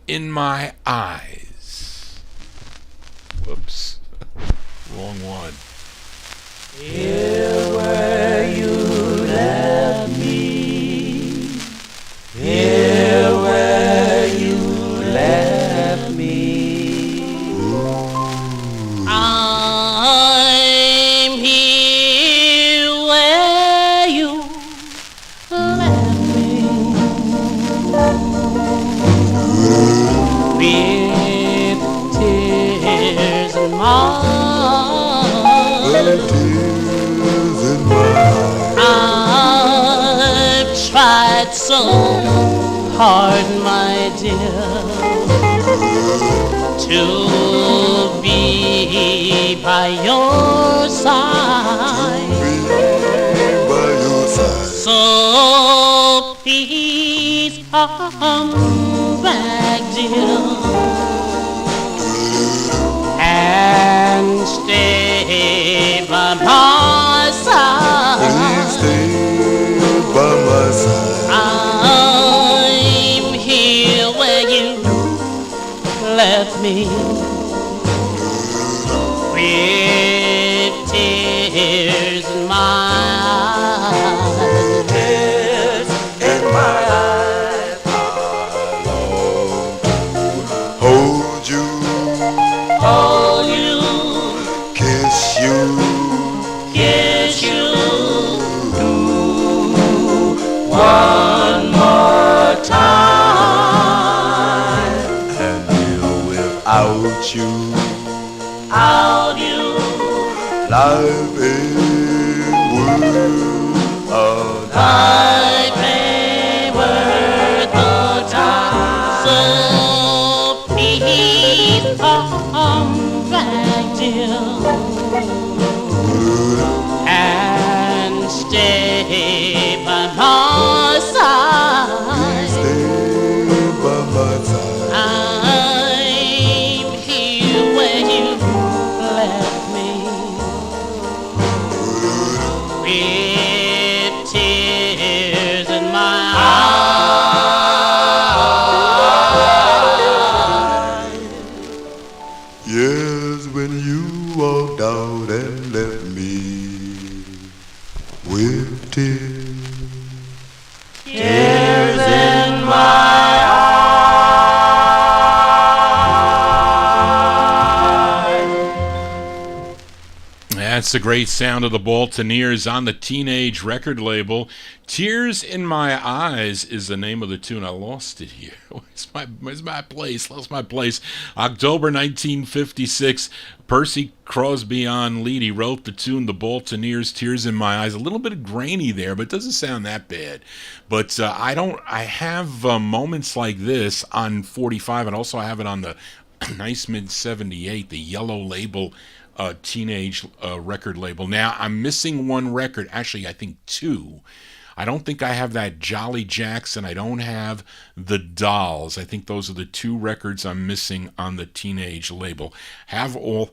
in My Eyes. Whoops. Wrong one. Here where you left me, here where you left me, I'm here where you left me, with tears in my I've tried so hard, my dear, to be by your side. So please come back, dear, and stay by my side. Please stay by my side. I'm here where you left me, with tears in my eyes. Tears in my eyes. Hold you, Hold you, kiss you, kiss you, one more time, and live without you. out you, Life ain't worth a life ain't worth the time. So please come back, dear, and stay by my side. stay by my side. I'm here where you left me, with tears in my eyes. Yes, when you walked out and left me with tears. Tears in my eyes. That's the great sound of the Baltineers on the Teenage record label. Tears in My Eyes is the name of the tune. I lost it here. Where's my place? Lost my place. October 1956. Percy Crosby on lead. He wrote the tune, The Baltineers, Tears in My Eyes. A little bit grainy there, but it doesn't sound that bad. But I have moments like this on 45, and also I have it on the Nice Mid 78, the Yellow Label Teenage record label. Now, I'm missing one record. Actually, I think two. I don't think I have that Jolly Jackson. I don't have the Dolls. I think those are the two records I'm missing on the Teenage label. Have all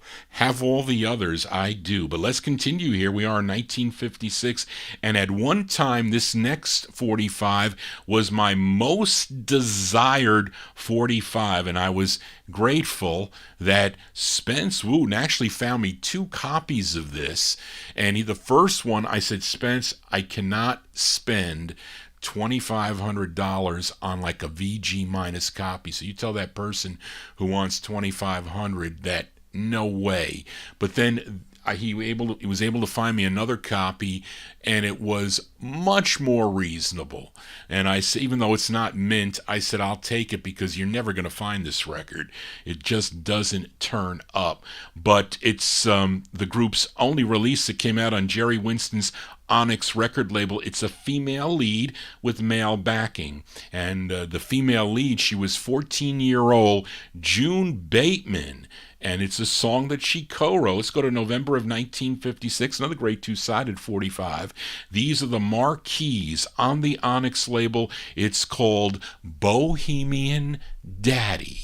the others. I do. But let's continue here. We are in 1956, and at one time, this next 45 was my most desired 45, and I was grateful that Spence Wooten actually found me two copies of this. And the first one, I said, Spence, I cannot spend $2,500 on like a VG minus copy. So you tell that person who wants $2,500 that no way. But then he was able to find me another copy, and it was much more reasonable. And I said, even though it's not mint, I said, I'll take it because you're never going to find this record. It just doesn't turn up. But it's the group's only release that came out on Jerry Winston's Onyx record label. It's a female lead with male backing. And the female lead, she was 14-year-old June Bateman. And it's a song that she co-wrote. Let's go to November of 1956, another great two-sided 45. These are the Marquees on the Onyx label. It's called Bohemian Daddy.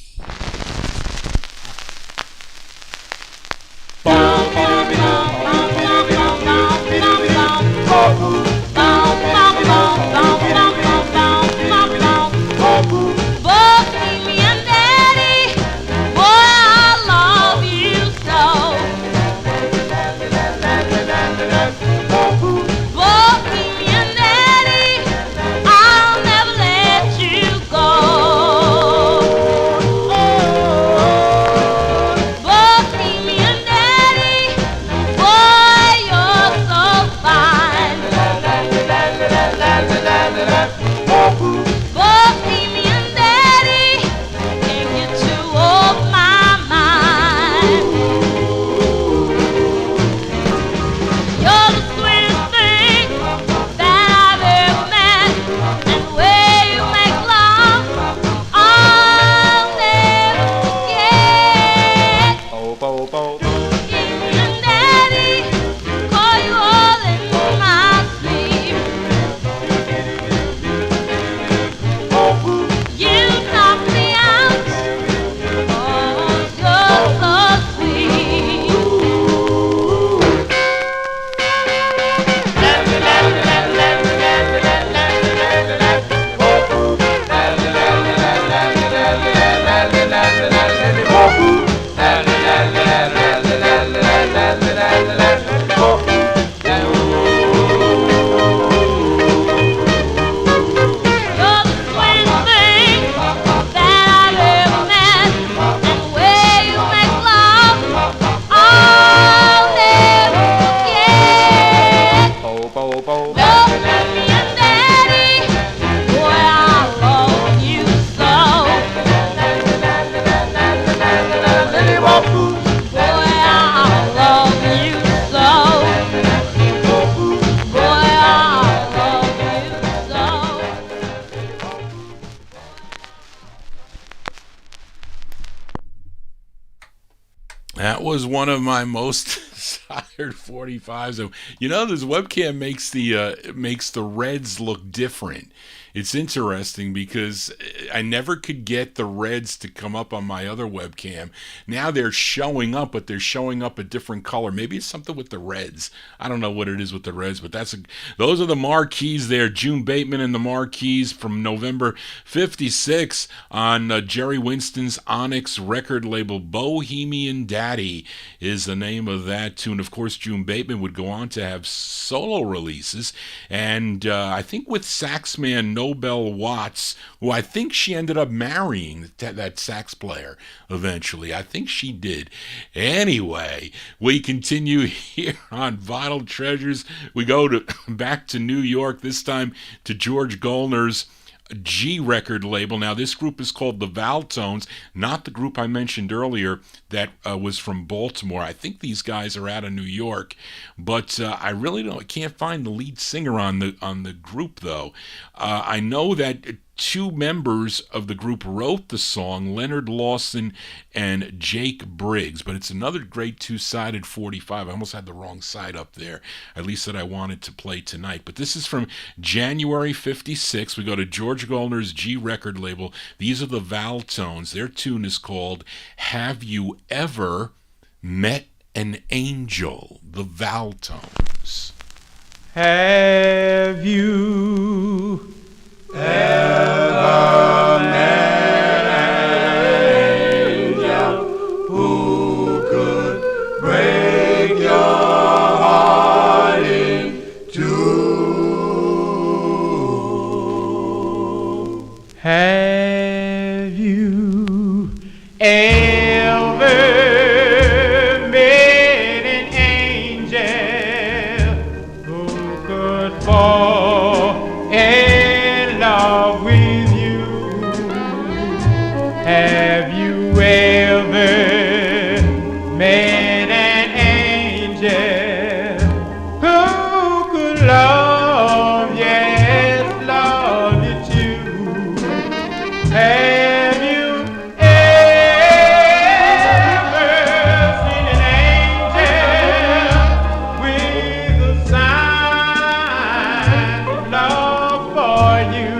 That was one of my most desired 45s. So, you know, this webcam makes the reds look different. It's interesting because I never could get the reds to come up on my other webcam. Now they're showing up, but they're showing up a different color. Maybe it's something with the reds. I don't know what it is with the reds, but those are the Marquees there. June Bateman and the Marquees from November 56 on Jerry Winston's Onyx record label. Bohemian Daddy is the name of that tune. Of course, June Bateman would go on to have solo releases, and I think with saxman Nobel Watts, who I think she ended up marrying, that sax player eventually. I think she did. Anyway, we continue here on Vinyl Treasures. We go back to New York, this time to George Gollner's G record label. Now, this group is called the Valtones, not the group I mentioned earlier that was from Baltimore. I think these guys are out of New York, but I really I can't find the lead singer on the group though. I know that two members of the group wrote the song, Leonard Lawson and Jake Briggs, but it's another great two-sided 45. I almost had the wrong side up there, at least that I wanted to play tonight. But this is from January 56. We go to George Gollner's G record label. These are the Valtones. Their tune is called Have You Ever Met an Angel? The Valtones. Have you ever met an angel who could break your heart in two? Have you ever met an angel who could fall in love with you? Have you ever met an angel who could love, yes, love you too? Have you ever seen an angel with a sign of love for you?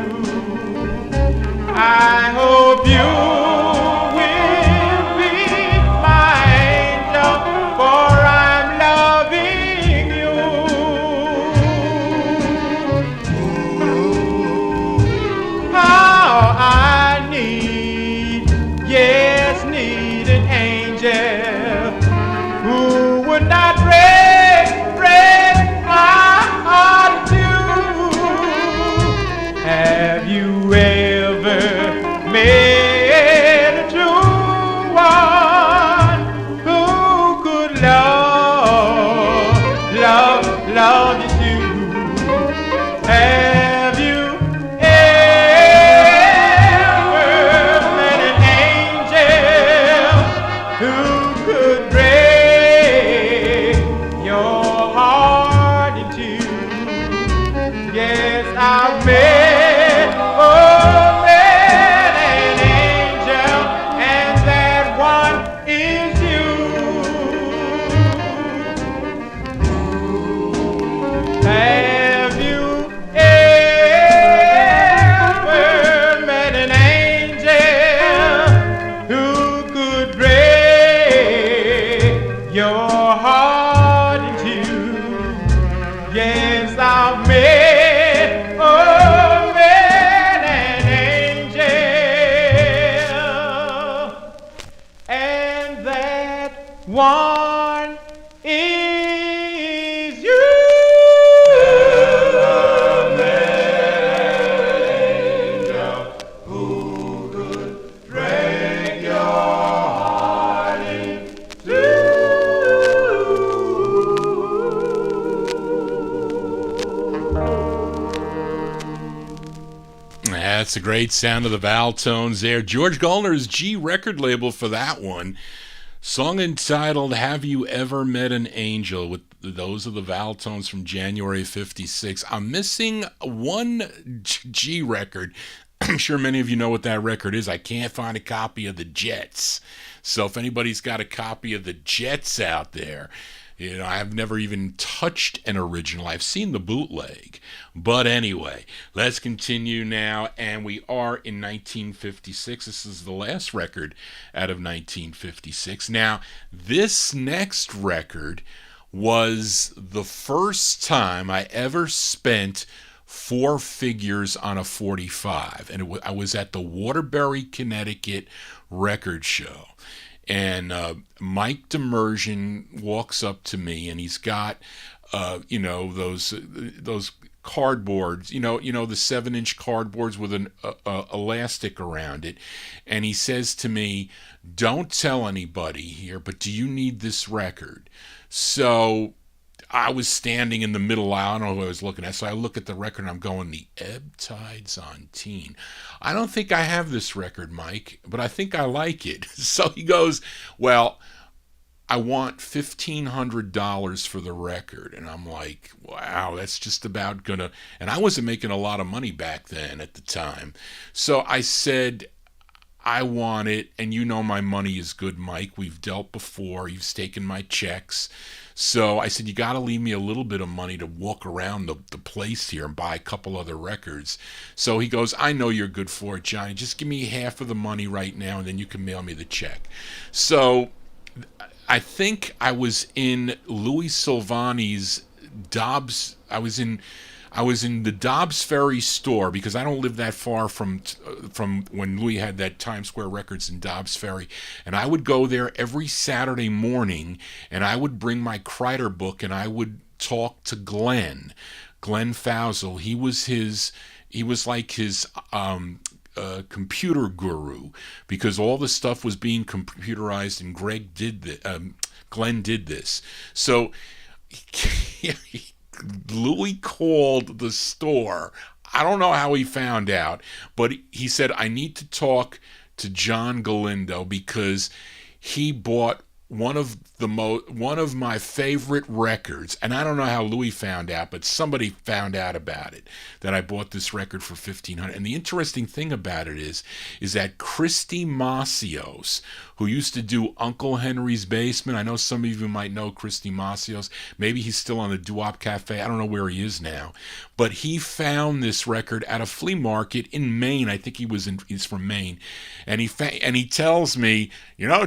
I hope you will be my angel, for I'm loving you. How I need, yes, need an angel who would not break my heart too. Have you ever met a true one who could love you too? Have you ever met an angel who could break your heart in two? Yes, I've met an angel, and that one is you. Have you ever met an angel who could break your heart in two? Yes, I've met an angel, and that one is you. Who could break your heart in two? That's a great sound of the Valtones there. George Gollner's G record label for that one. Song entitled Have You Ever Met an Angel? With those are the Valtones from January 56. I'm missing one G record. I'm sure many of you know what that record is. I can't find a copy of the Jets. So if anybody's got a copy of the Jets out there, I've never even touched an original. I've seen the bootleg. But anyway, let's continue now, and we are in 1956. This is the last record out of 1956. Now, this next record was the first time I ever spent 4 figures on a 45, and I was at the Waterbury, Connecticut record show. And Mike Demersion walks up to me, and he's got, those cardboards, the 7-inch cardboards with an elastic around it. And he says to me, "Don't tell anybody here, but do you need this record?" So I was standing in the middle aisle. I don't know who I was looking at. So I look at the record and I'm going, "The Ebb Tides on Teen. I don't think I have this record, Mike, but I think I like it." So he goes, "Well, I want $1,500 for the record." And I'm like, wow, that's just about gonna, and I wasn't making a lot of money back then at the time. So I said, "I want it, and my money is good, Mike. We've dealt before. You've taken my checks." So I said, "You got to leave me a little bit of money to walk around the place here and buy a couple other records." So he goes, "I know you're good for it, Johnny. Just give me half of the money right now, and then you can mail me the check." So I think I was in Louis Silvani's Dobbs. I was in the Dobbs Ferry store, because I don't live that far from when Louis had that Times Square Records in Dobbs Ferry. And I would go there every Saturday morning, and I would bring my Kreider book, and I would talk to Glenn Fausel. He was like his computer guru, because all the stuff was being computerized, and Glenn did this. So Louis called the store. I don't know how he found out, but he said, "I need to talk to John Galindo, because he bought one of my favorite records." And I don't know how Louis found out, but somebody found out about it, that I bought this record for $1,500. And the interesting thing about it is that Christy Macios, who used to do Uncle Henry's Basement. I know some of you might know Christy Macios. Maybe he's still on the Doowop Cafe. I don't know where he is now. But he found this record at a flea market in Maine. I think he's from Maine. And he tells me,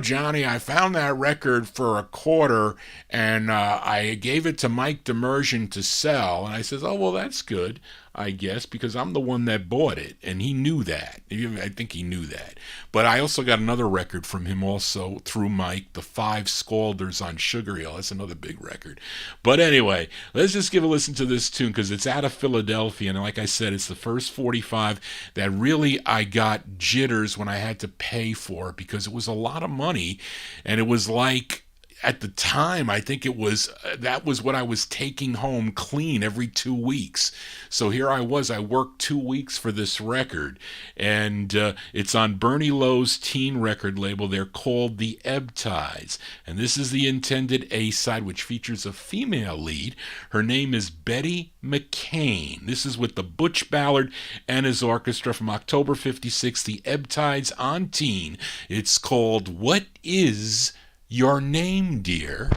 "Johnny, I found that record for $0.25, and I gave it to Mike Demersion to sell." And I says, "Oh, well, that's good, I guess, because I'm the one that bought it." And he knew that. I think he knew that. But I also got another record from him also through Mike, the 5 Scalders on Sugar Hill. That's another big record. But anyway, let's just give a listen to this tune, because it's out of Philadelphia. And like I said, it's the first 45 that really I got jitters when I had to pay for it, because it was a lot of money. And it was like, at the time, I think that was what I was taking home clean every 2 weeks. So here I worked 2 weeks for this record, and it's on Bernie Lowe's teen record label. They're called The Ebb Tides, and this is the intended A-side, which features a female lead. Her name is Betty McCain. This is with the Butch Ballard and his orchestra from October 56, The Ebb Tides on Teen. It's called What Is Your Name, Dear?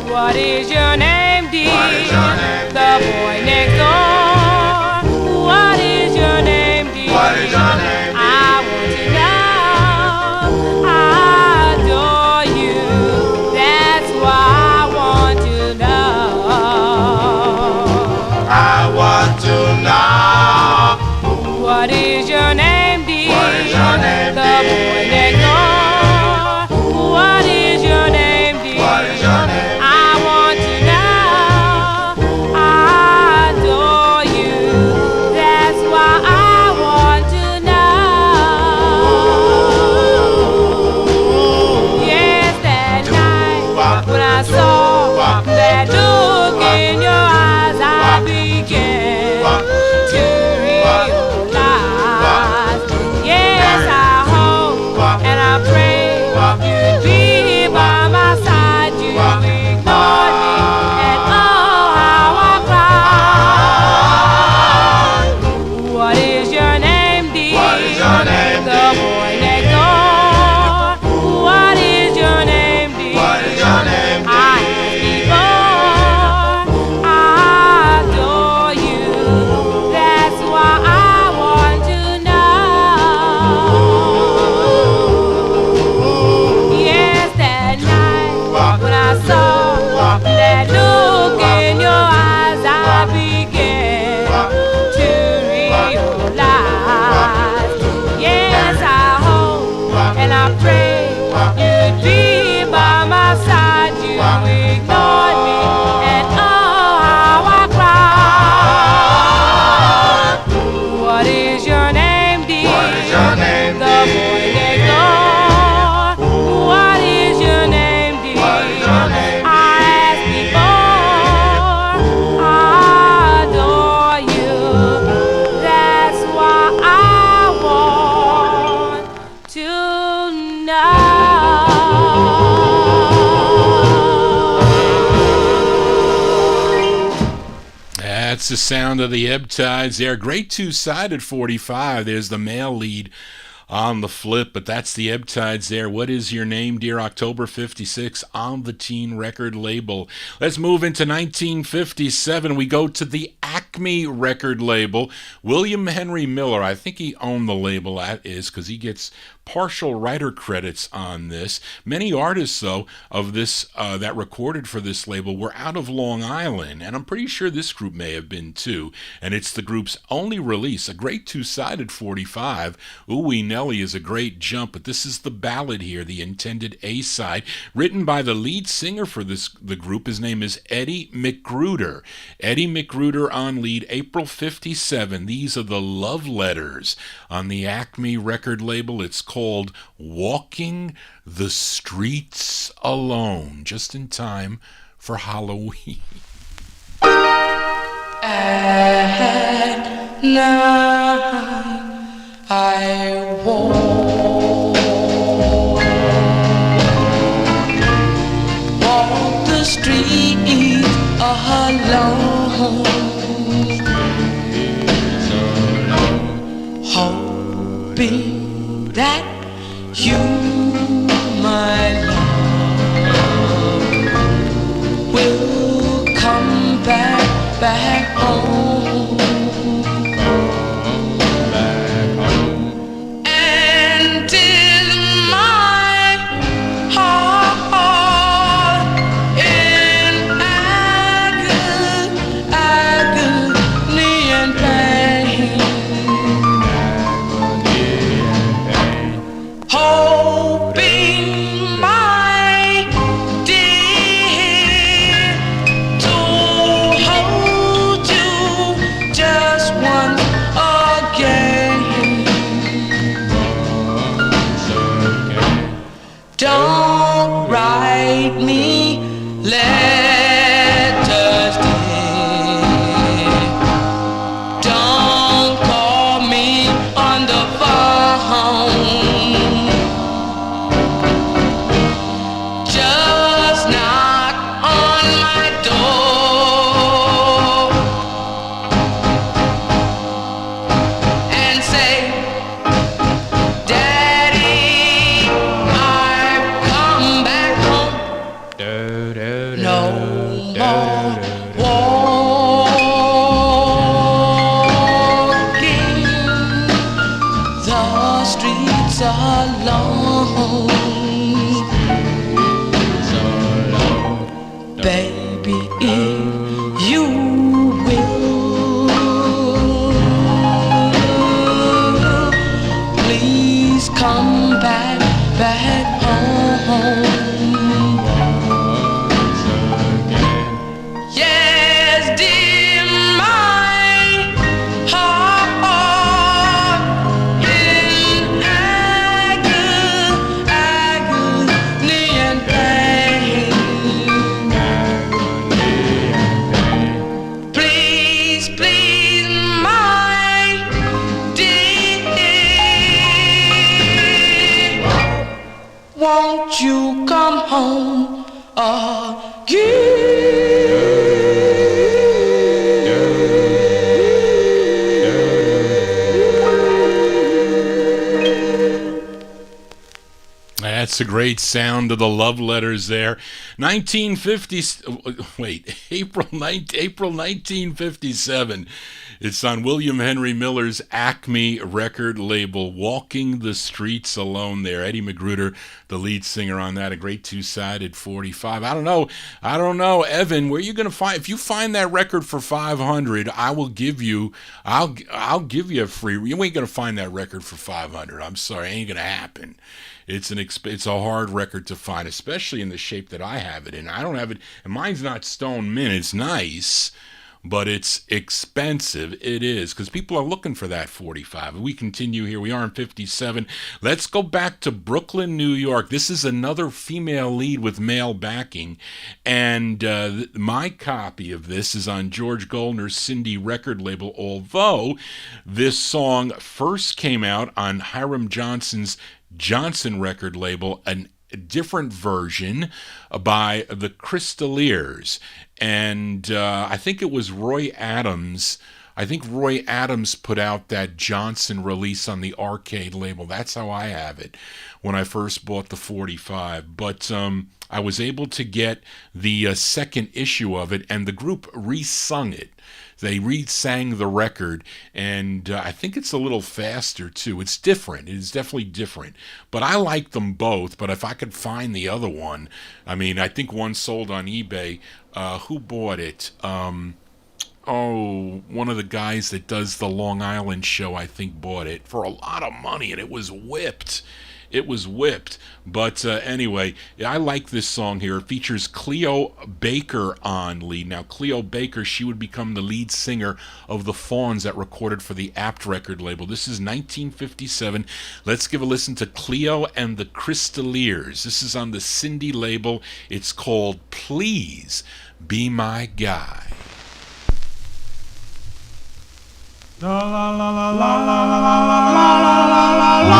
What is your name, dear? The boy next door. What is your name, dear? What is your name, dear? I want to know. That's the sound of the ebb tides there. Great two-sided 45. There's the male lead on the flip, but that's the ebb tides there. What is your name, dear? October 56 on the Teen record label. Let's move into 1957. We go to the Acme record label. William Henry Miller, I think he owned the label, that is, because he gets partial writer credits on this. Many artists, though, of this that recorded for this label were out of Long Island, and I'm pretty sure this group may have been too. And it's the group's only release, a great two-sided 45. Ooey Nelly is a great jump, but this is the ballad here, the intended A-side, written by the lead singer for the group. His name is Eddie McGruder. Eddie McGruder on lead, April 57. These are the love letters on the Acme record label. It's called Walking the Streets Alone, just in time for Halloween. At night I walk the street alone, hoping that you, my love, will come back home. And till my heart in agony and pain, hoping, my dear, to hold you just once again. Don't write me letters, dear. Don't call me on the phone. Just knock on my door and say, Daddy, I've come back home. No more walking the streets alone. Baby, if you will, please come back home. Yes, dear, my heart in agony and pain. Please, please, my dear, won't you come home again? That's a great sound of the love letters there. 1950, April 1957. It's on William Henry Miller's Acme record label, Walking the Streets Alone there. Eddie McGruder, the lead singer on that, a great two-sided 45. I don't know, Evan, where you going to find, if you find that record for $500, I'll give you a free, you ain't going to find that record for $500. I'm sorry, it ain't going to happen. It's a hard record to find, especially in the shape that I have it in. I don't have it, and mine's not stone mint. It's nice, but it's expensive. It is, because people are looking for that 45. We continue here. We are in 57. Let's go back to Brooklyn, New York. This is another female lead with male backing, and my copy of this is on George Goldner's Cindy record label, although this song first came out on Hiram Johnson's Johnson record label, an different version by the Crystaliers. And I think it was Roy Adams. I think Roy Adams put out that Johnson release on the Arcade label. That's how I have it when I first bought the 45. But I was able to get the second issue of it, and the group re-sung it. They re-sang the record, and I think it's a little faster, too. It's different. It is definitely different. But I like them both, but if I could find the other one, I mean, I think one sold on eBay. Who bought it? One of the guys that does the Long Island show, I think, bought it for a lot of money, and it was whipped. It was whipped. But anyway, I like this song here. It features Cleo Baker on lead. Now, Cleo Baker, she would become the lead singer of the Fawns that recorded for the Apt record label. This is 1957. Let's give a listen to Cleo and the Crystaliers. This is on the Cindy label. It's called Please Be My Guy. La la la la la la la la la la la la.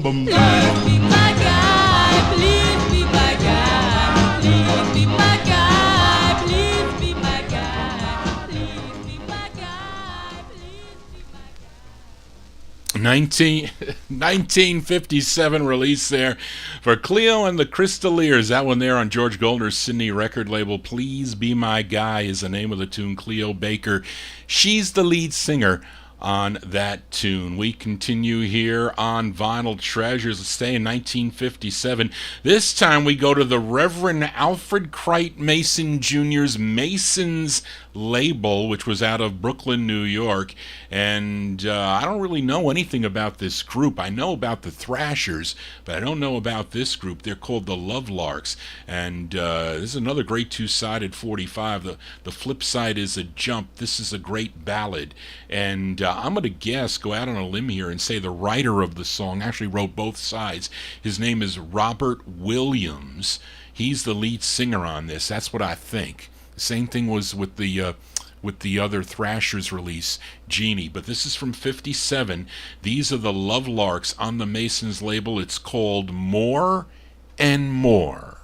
Please be my guy. Please be my guy. Please be my guy. Please be my guy. Please be my guy. 1957 release there for Cleo and the Crystaliers. That one there on George Goldner's Sydney record label. Please Be My Guy is the name of the tune. Cleo Baker, she's the lead singer on that tune. We continue here on Vinyl Treasures. Let's stay in 1957. This time we go to the Reverend Alfred Crite Mason Jr.'s Mason's label, which was out of Brooklyn, New York. And I don't really know anything about this group. I know about the Thrashers, but I don't know about this group. They're called the Lovelarks. And this is another great two-sided 45. The flip side is a jump. This is a great ballad. And I'm going to guess, go out on a limb here and say the writer of the song actually wrote both sides. His name is Robert Williams. He's the lead singer on this. That's what I think. The same thing was with the other Thrashers release, Genie. But this is from 57. These are the Lovelarks on the Masons label. It's called More and More.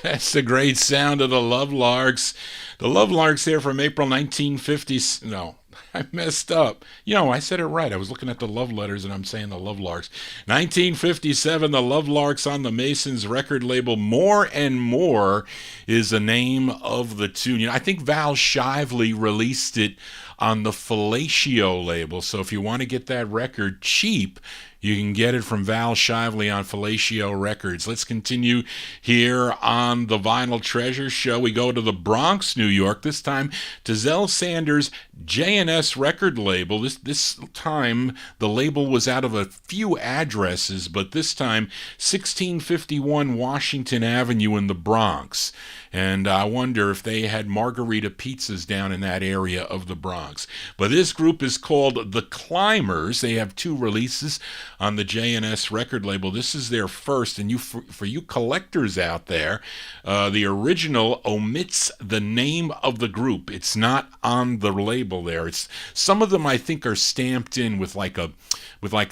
That's the great sound of the Lovelarks. The Lovelarks there from April 1950. No, I messed up. I said it right. I was looking at the love letters and I'm saying the Lovelarks. 1957, the Lovelarks on the Masons record label. More and More is the name of the tune. I think Val Shively released it on the Fellatio label. So if you want to get that record cheap, you can get it from Val Shively on Fellatio Records. Let's continue here on the Vinyl Treasure Show. We go to the Bronx, New York, this time to Zell Sanders' J&S record label. This time, the label was out of a few addresses, but this time, 1651 Washington Avenue in the Bronx. And I wonder if they had margarita pizzas down in that area of the Bronx. But this group is called The Climbers. They have 2 releases on the J&S record label. This is their first, and for you collectors out there, the original omits the name of the group. It's not on the label there. Some of them I think are stamped in with like a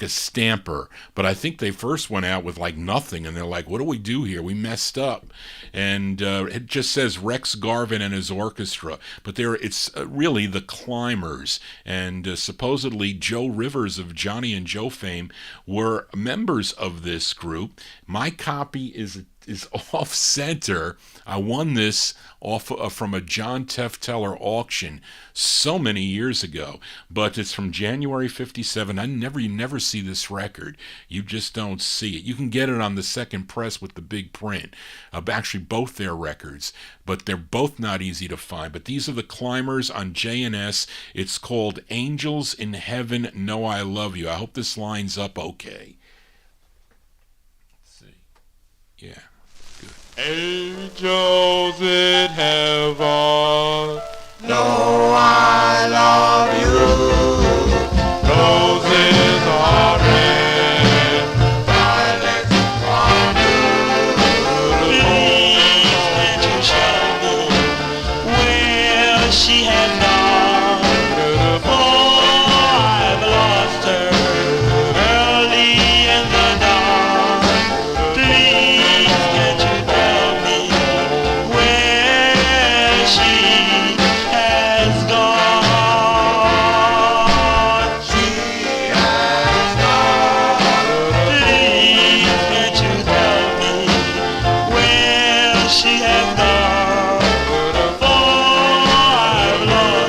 stamper, but I think they first went out with like nothing, and they're like, what do we do here? We messed up. And it just says Rex Garvin and his orchestra, but it's really The Climbers. And supposedly Joe Rivers of Johnny and Joe fame were members of this group. My copy is off center. I won this off from a John Tefteller auction so many years ago, but it's from January 57. You never see this record. You just don't see it. You can get it on the second press with the big print. Actually, both their records, but they're both not easy to find. But these are The Climbers on J&S. It's called Angels in Heaven Know I Love You. I hope this lines up okay. Let's see. Yeah. Angels in heaven know I love you. Roses are red, violets are blue. Please can't you show me where she has gone? Oh, I've lost her early in the dawn. Please can't you tell me where she has gone? She has gone. Please can't you tell me where she has gone? For I've lost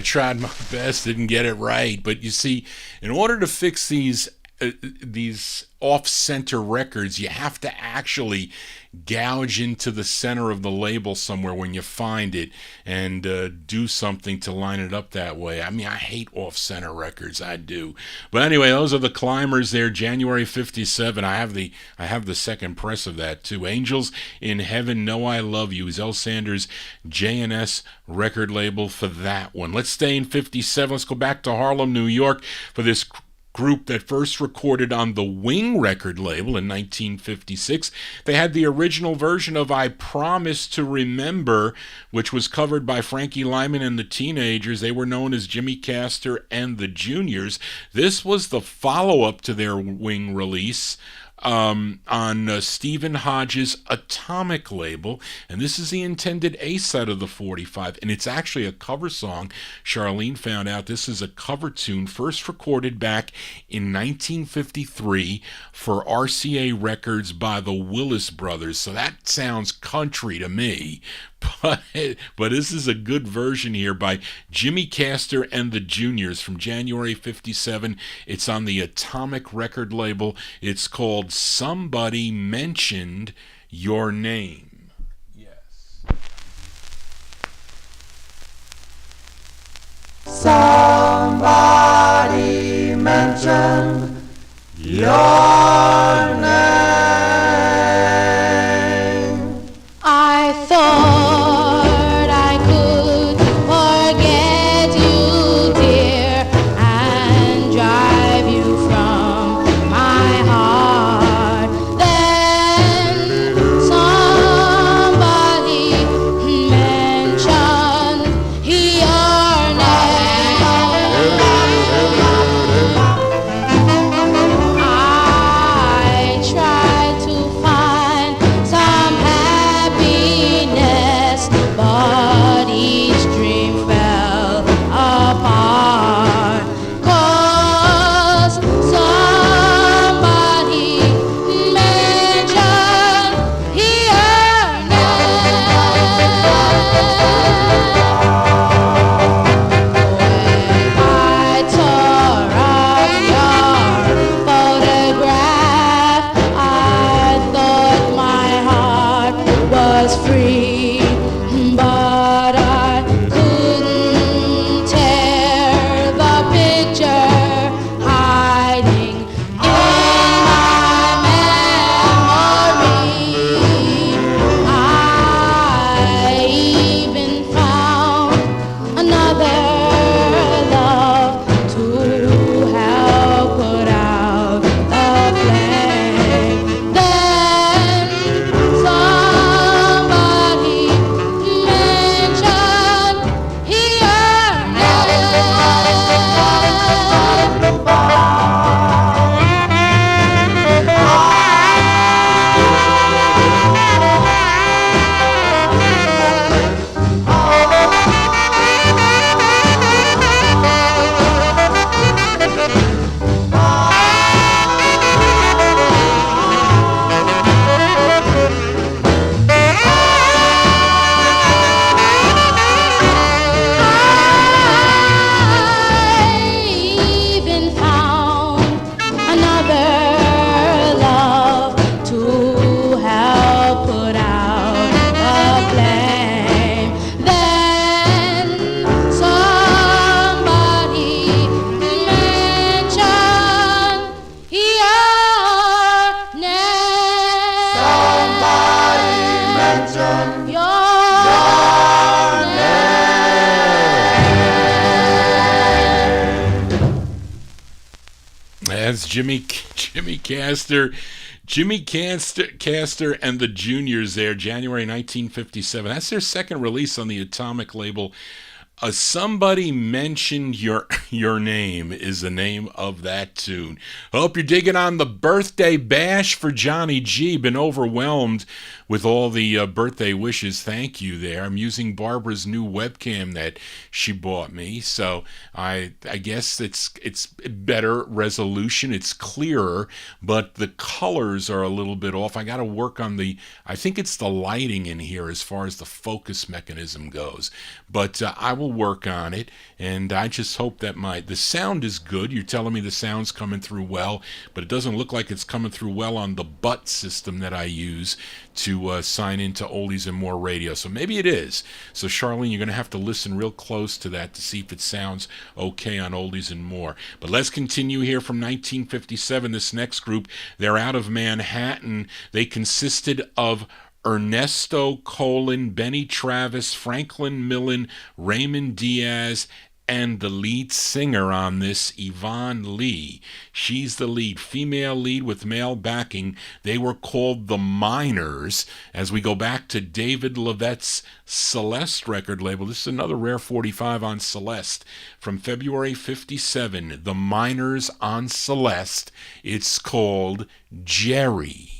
tried my best, didn't get it right. But you see, in order to fix these off-center records, you have to actually gouge into the center of the label somewhere when you find it and do something to line it up that way. I mean, I hate off-center records, I do. But anyway, those are the Climbers there, January 57. I have the second press of that too. Angels in Heaven, Know I Love You is El Sanders' J&S record label for that one. Let's stay in 57. Let's go back to Harlem, New York for this group that first recorded on the Wing record label in 1956. They had the original version of I Promise to Remember, which was covered by Frankie Lyman and the Teenagers. They were known as Jimmy Castor and the Juniors. This was the follow-up to their Wing release on Stephen Hodges' Atomic label, and this is the intended A-side of the 45, and it's actually a cover song. Charlene found out this is a cover tune first recorded back in 1953 for RCA Records by the Willis Brothers, so that sounds country to me. But this is a good version here by Jimmy Castor and the Juniors from January 57. It's on the Atomic record label. It's called Somebody Mentioned Your Name. Yes. Somebody mentioned your name. I thought I could forget you, dear, and drive you from my heart. Then somebody mentioned your name. I tried to find some happiness, but each dream fell apart. 'Cause somebody mentioned your name. I tore up your photograph. I thought my heart was free, but I couldn't tear the picture hiding in my memory. I even found another love to help put out the flame. Then somebody mentioned even found another love to help put out the flame. Then somebody mentioned your name. Somebody mentioned your That's Jimmy Castor and the Juniors there, January 1957. That's their second release on the Atomic label. Somebody Mentioned Your Name is the name of that tune. Hope you're digging on the birthday bash for Johnny G. Been overwhelmed with all the birthday wishes. Thank you there. I'm using Barbara's new webcam that she bought me, so I guess it's better resolution. It's clearer, but the colors are a little bit off. I got to work on I think it's the lighting in here as far as the focus mechanism goes. But I will will work on it, and I just hope that the sound is good. You're telling me the sound's coming through well, but it doesn't look like it's coming through well on the butt system that I use to sign into Oldies and More Radio. So maybe it is. So Charlene, you're going to have to listen real close to that to see if it sounds okay on Oldies and More. But let's continue here from 1957. This next group, they're out of Manhattan. They consisted of Ernesto Colin, Benny Travis, Franklin Millen, Raymond Diaz, and the lead singer on this, Yvonne Lee. She's the lead, female lead with male backing. They were called the Miners. As we go back to David Levette's Celeste record label, this is another rare 45 on Celeste from February 57. The Miners on Celeste. It's called Jerry.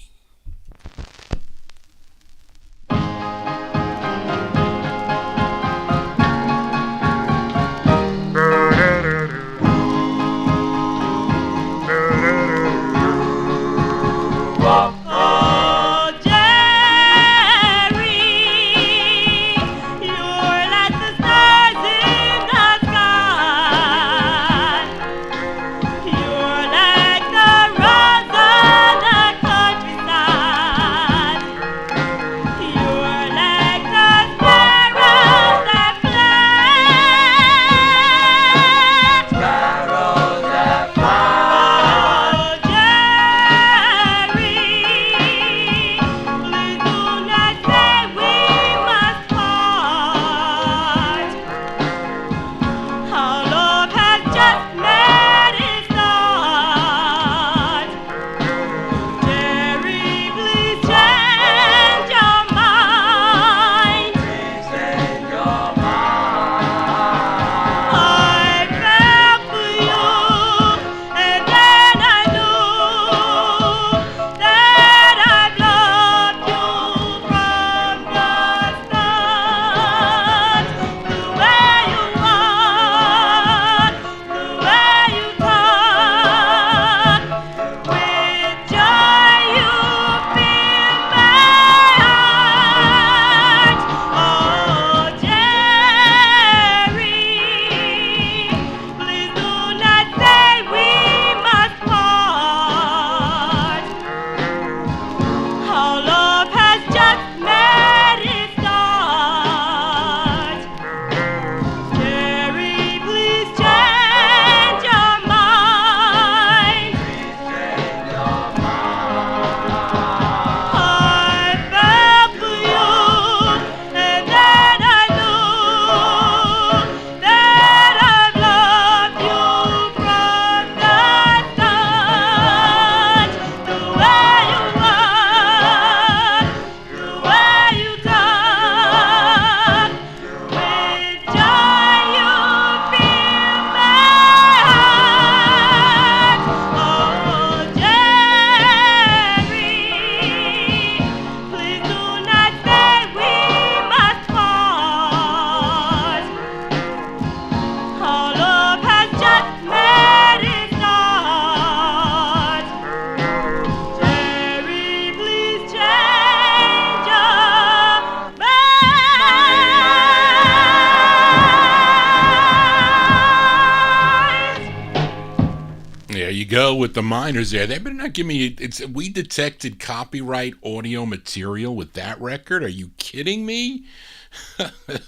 Go with the Miners there. They better not give me we detected copyright audio material with that record. Are you kidding me?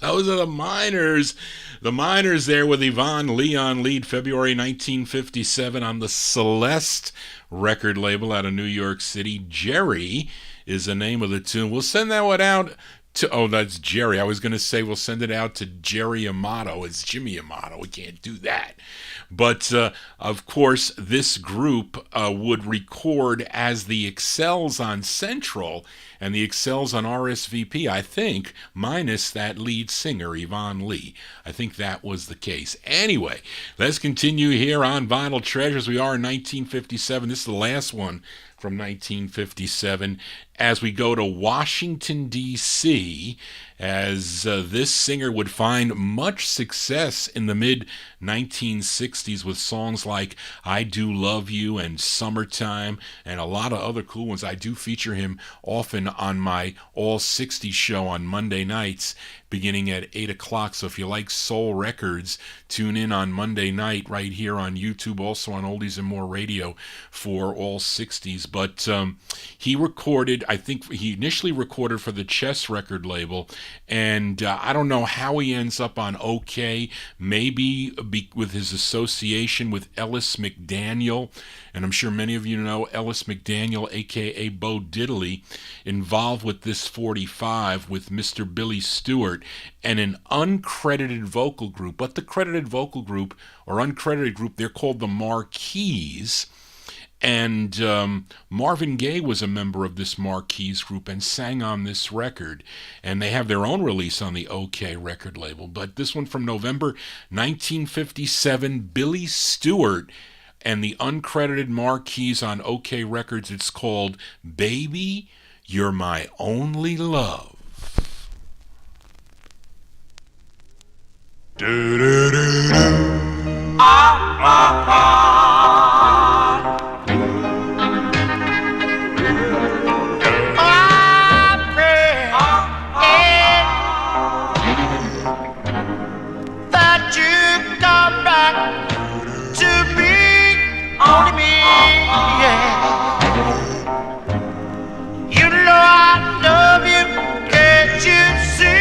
Those are the Miners. The Miners there with Yvonne Lee on lead, February 1957 on the Celeste record label out of New York City. Jerry is the name of the tune. We'll send that one out to, that's Jerry. I was going to say we'll send it out to Jerry Amato. It's Jimmy Amato. We can't do that. But, of course, this group would record as the Excels on Central and the Excels on RSVP, I think, minus that lead singer, Yvonne Lee. I think that was the case. Anyway, let's continue here on Vinyl Treasures. We are in 1957. This is the last one from 1957. as we go to Washington, D.C., as this singer would find much success in the mid-1960s with songs like I Do Love You and Summertime and a lot of other cool ones. I do feature him often on my All 60s show on Monday nights beginning at 8 o'clock. So if you like soul records, tune in on Monday night right here on YouTube, also on Oldies and More Radio for All 60s. But he recorded, I think he initially recorded for the Chess record label, and I don't know how he ends up on OK, maybe with his association with Ellis McDaniel. And I'm sure many of you know Ellis McDaniel, a.k.a. Bo Diddley, involved with this 45 with Mr. Billy Stewart and an uncredited vocal group. But the credited vocal group, or uncredited group, they're called the Marquees. And Marvin Gaye was a member of this Marquees group and sang on this record. And they have their own release on the OK record label. But this one from November 1957, Billy Stewart and the uncredited Marquees on OK Records. It's called Baby, You're My Only Love. That you come back to me, only me, yeah. You know I love you, can't you see?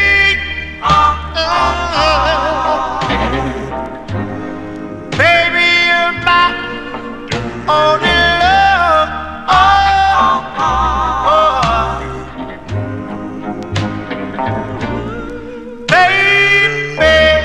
Baby, you're my only love. Baby, yeah.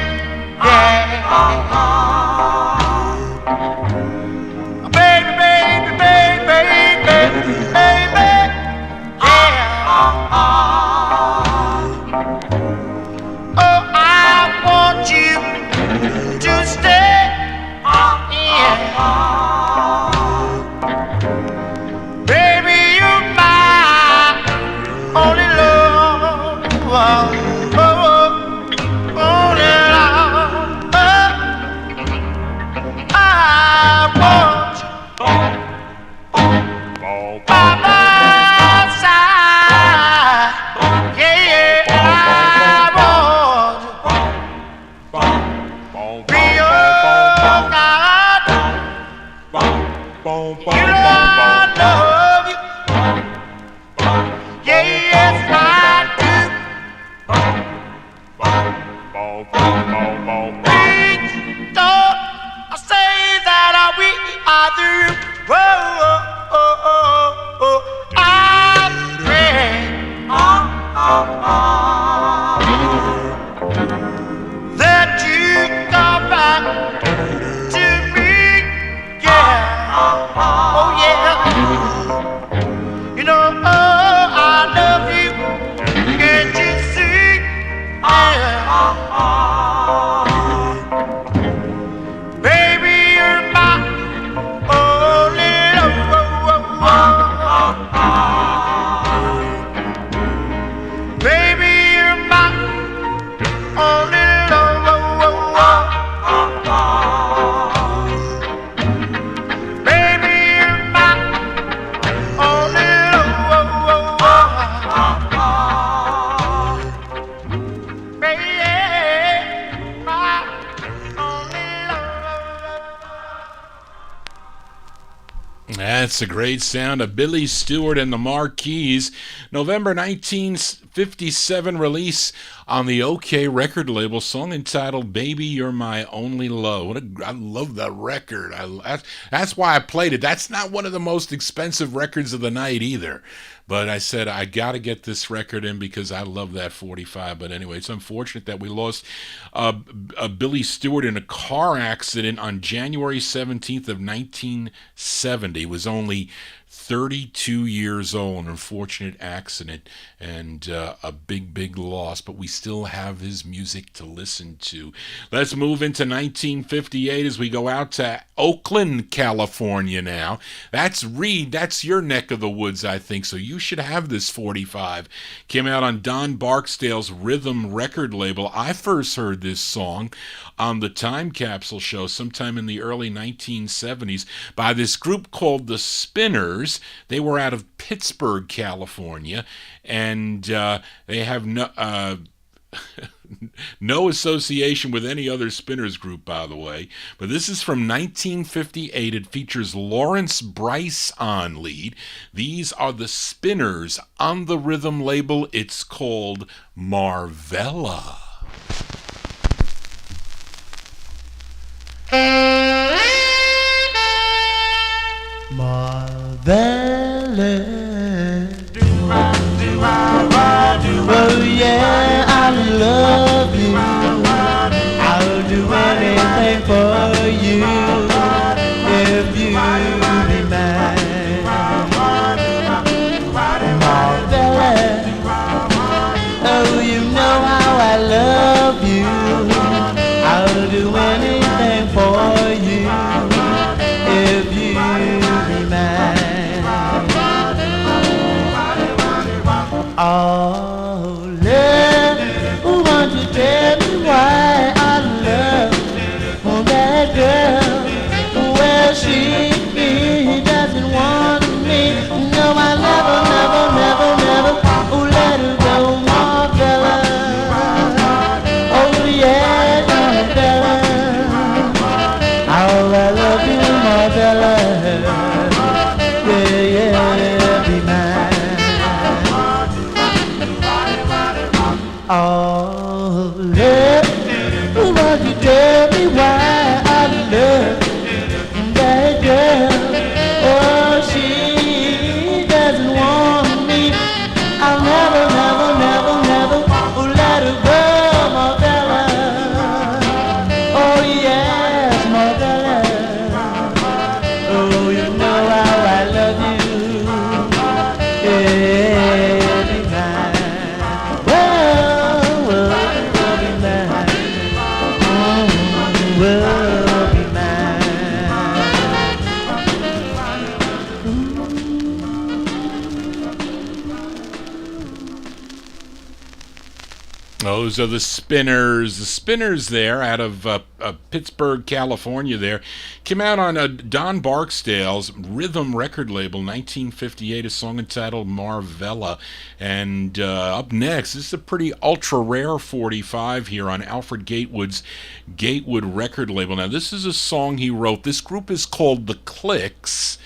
That's a great sound of Billy Stewart and the Marquees. November 1957 release on the OK record label, song entitled Baby, You're My Only Love. I love that record. That's why I played it. That's not one of the most expensive records of the night either. But I said, I got to get this record in because I love that 45. But anyway, it's unfortunate that we lost Billy Stewart in a car accident on January 17th of 1970. He was only 32 years old, an unfortunate accident, and a big loss, but we still have his music to listen to. Let's move into 1958 as we go out to Oakland, California now. That's Reed, that's your neck of the woods, I think, so you should have this 45. Came out on Don Barksdale's Rhythm record label. I first heard this song on the Time Capsule show sometime in the early 1970s by this group called the Spinners. They were out of Pittsburgh, California, and they have no association with any other Spinners group, by the way. But this is from 1958. It features Lawrence Bryce on lead. These are the Spinners on the Rhythm label. It's called Marvella. Marvella, oh yeah, I love you. I'll do anything for you if you be mine. Marvella, oh you know how I love you. I'll do anything for you if you be mine. Oh, love, won't you tell me why I love that girl? Well, she doesn't want me. No, I never, oh, let her go, Marvella. Oh, yeah, Marvella. Oh, I love you, Marvella. Yeah, be mine. Oh, love, won't you tell me why I love that girl? Oh, she doesn't want me. I'll never, oh, let her go, Marvella. Oh, yes, Marvella. Oh, you know how I love you. Yeah, be mine. Well, be mine. Will be mine. Those are the Spinners. The Spinners there out of Pittsburgh, California there. Came out on Don Barksdale's Rhythm record label, 1958, a song entitled Marvella. And up next, this is a pretty ultra-rare 45 here on Alfred Gatewood's Gatewood record label. Now, this is a song he wrote. This group is called The Clicks.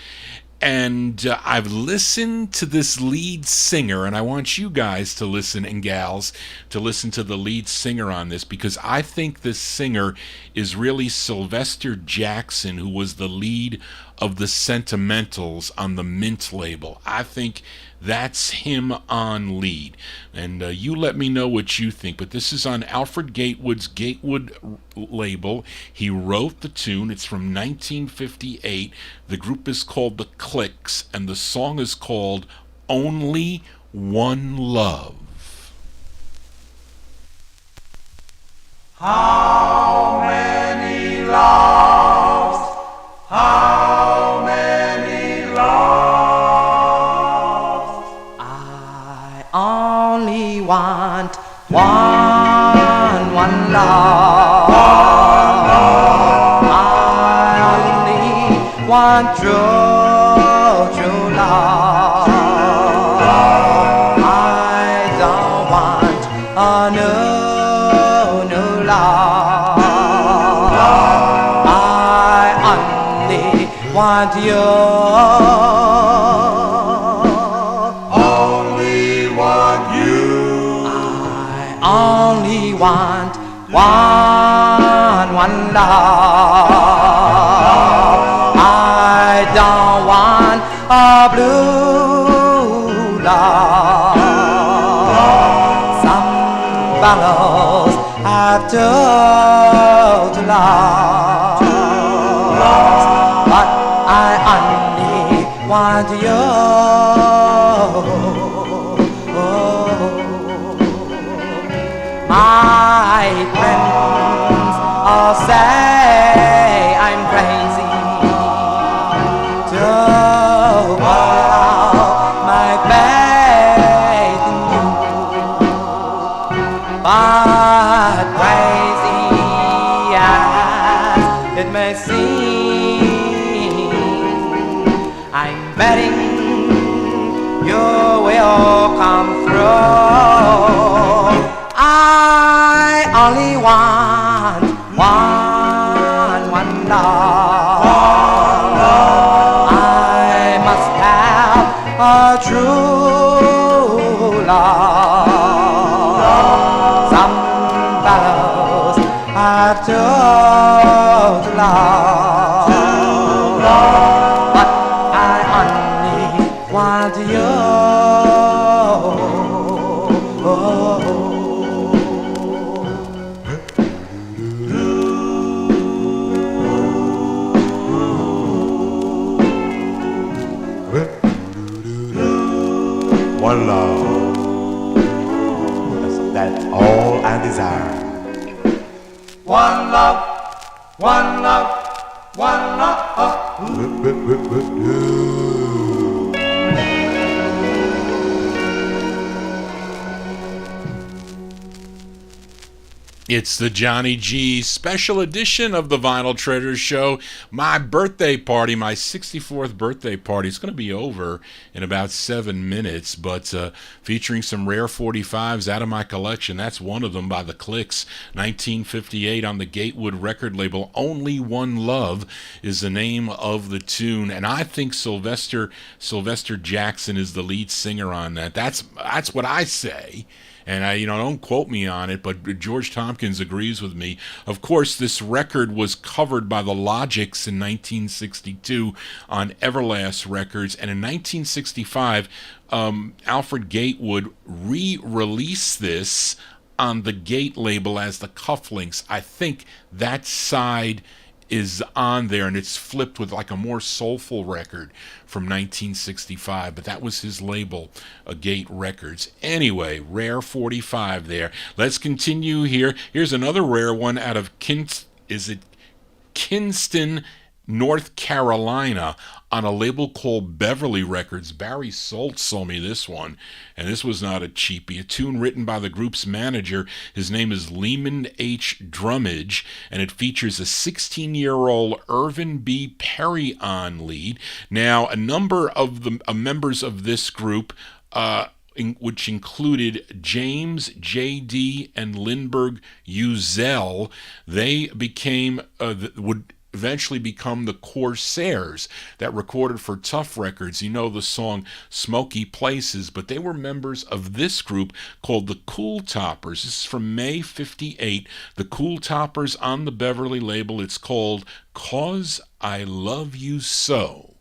And I've listened to this lead singer, and I want you guys to listen, and gals, to listen to the lead singer on this, because I think this singer is really Sylvester Jackson, who was the lead of the Sentimentals on the Mint label. I think that's him on lead. And you let me know what you think. But this is on Alfred Gatewood's Gatewood label. He wrote the tune. It's from 1958. The group is called The Clicks, and the song is called Only One Love. How many loves? How many loves? I only want one love. I only want true love. I don't want a new love. I only want you. Only want you. I only want one love. I don't want a blue love. Some fellows have total love, but I only want want you. My friends all say I'm crazy to allow my faith in you, but crazy as it may seem, I'm betting you will come through. I only want one love. I must have a true love. Some fellows are too love, but I only want you. One love. That's all I desire. One love, one love, one love. It's the Johnny G special edition of the Vinyl Treasure Show. My birthday party, my 64th birthday party. It's going to be over in about 7 minutes, but featuring some rare 45's out of my collection. That's one of them by the Clicks, 1958 on the Gatewood record label. Only One Love is the name of the tune, and I think Sylvester Jackson is the lead singer on that. That's what I say. And don't quote me on it, but George Tompkins agrees with me. Of course, this record was covered by the Logics in 1962 on Everlast Records, and in 1965, Alfred Gatewood re-released this on the Gate label as the Cufflinks. I think that side is on there, and it's flipped with like a more soulful record from 1965, but that was his label, Gate Records. Anyway, rare 45 there. Let's continue here. Here's another rare one out of Kinston, North Carolina, on a label called Beverly Records. Barry Soltz sold me this one, and this was not a cheapie. A tune written by the group's manager. His name is Lehman H. Drummage, and it features a 16-year-old Irvin B. Perry on lead. Now, a number of the members of this group, which included James J.D. and Lindbergh Uzel, they would eventually become the Corsairs that recorded for Tough Records. You know the song Smoky Places, but they were members of this group called the Cool Toppers. This is from May 58. The Cool Toppers on the Beverly label. It's called 'Cause I Love You So.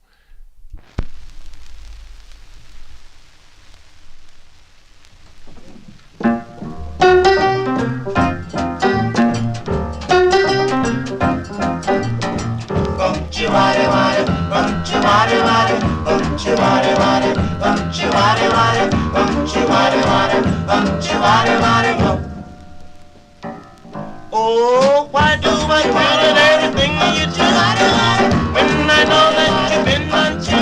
Oh, why do I credit everything you do? When I know that you've been untrue,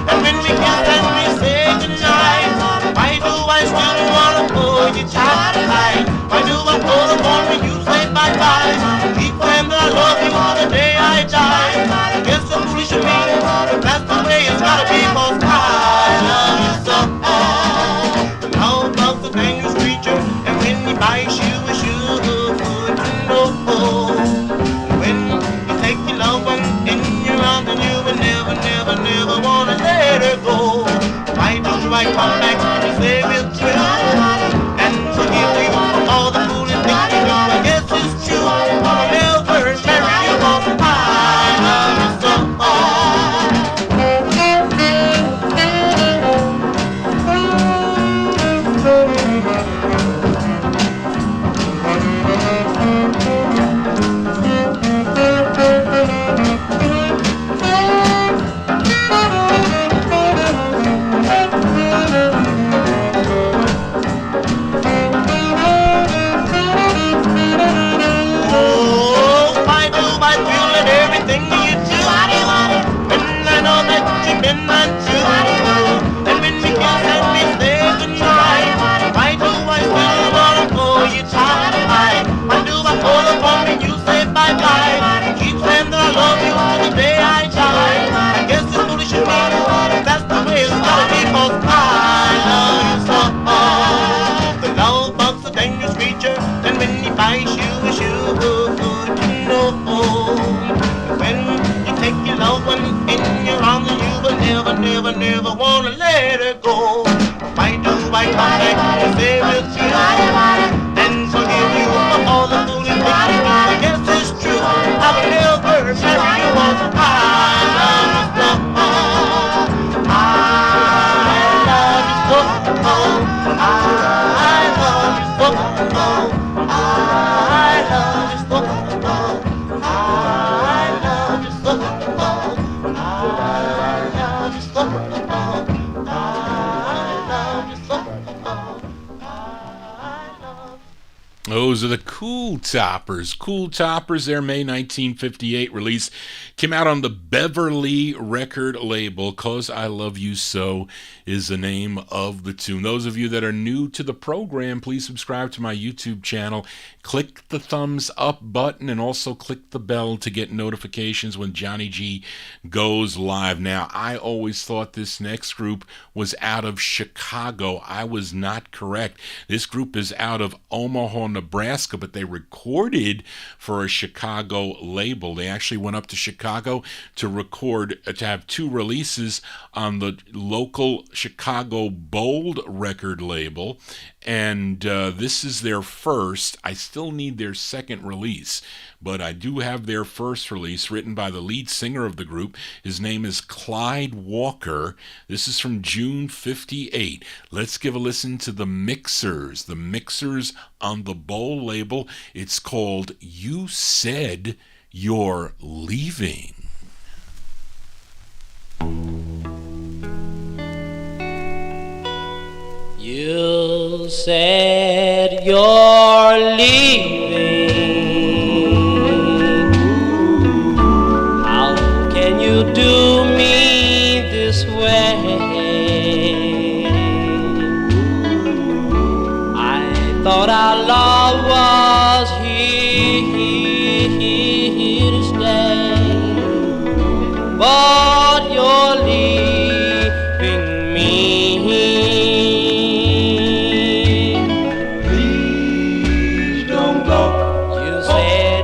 and when we kiss and we say goodnight, why do I still wanna pull you tight? Why do I pull the phone when you say bye-bye? Keep saying that I love you the day I die. Guess I'm foolish of me, that's the way it's gotta be, 'cause I love you so. And how about the dangerous creature, and when he bites you a shoe, when you take your loved one in your arms and you will never, never, never wanna let her go. Why don't you come back and say we're through and forgive you for all the foolish things you do? I guess it's true, I'll never marry you, 'cause I love you so. one in your arms and you will never, never, never wanna let her go. Why do I come back to stay with you and forgive you for all the foolish things you do? Yes, it's true. I will never marry you on I love you so. I love you so. I love you so. I love you so. I love you so. Those are the Cool Toppers. Cool Toppers, their May 1958 release, came out on the Beverly record label. 'Cause I Love You So is the name of the tune. Those of you that are new to the program, please subscribe to my YouTube channel. Click the thumbs up button and also click the bell to get notifications when Johnny G goes live. Now, I always thought this next group was out of Chicago. I was not correct. This group is out of Omaha, Nebraska, but they recorded for a Chicago label. They actually went up to Chicago to record, to have two releases on the local Chicago Bold record label, and this is their first. I still need their second release, but I do have their first release, written by the lead singer of the group. His name is Clyde Walker. This is from June 58. Let's give a listen to the Mixers. The Mixers on the Bowl label. It's called You Said You're Leaving. You said you're leaving. How can you do me this way? I thought our love was here to stay, but you're leaving me.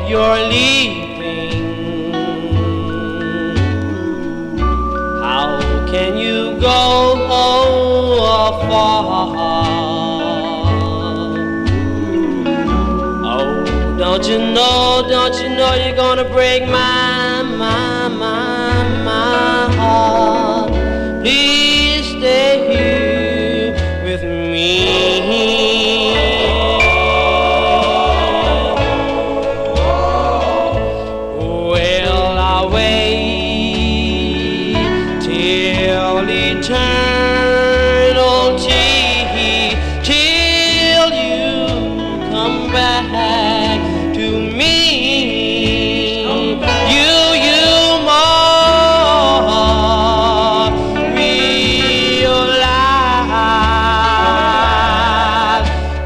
You're leaving. How can you go far? Oh, don't you know you're gonna break my heart? Please stay here with me. Till you come back to me. You must realize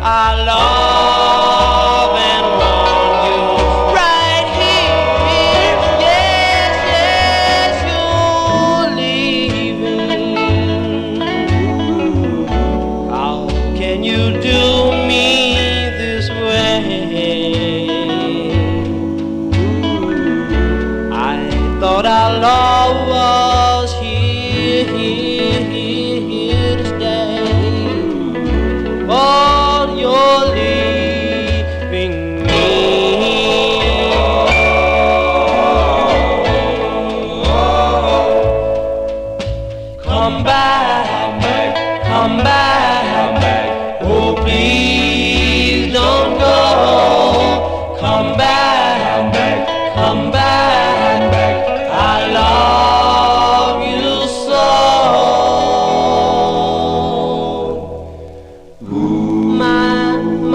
I love and want you right here. Yes, yes, you're leaving. How can you do me this way? I thought our love was here to stay, but you're leaving me. Come back, come back. Oh, please don't go. Come back, come back. I love you so.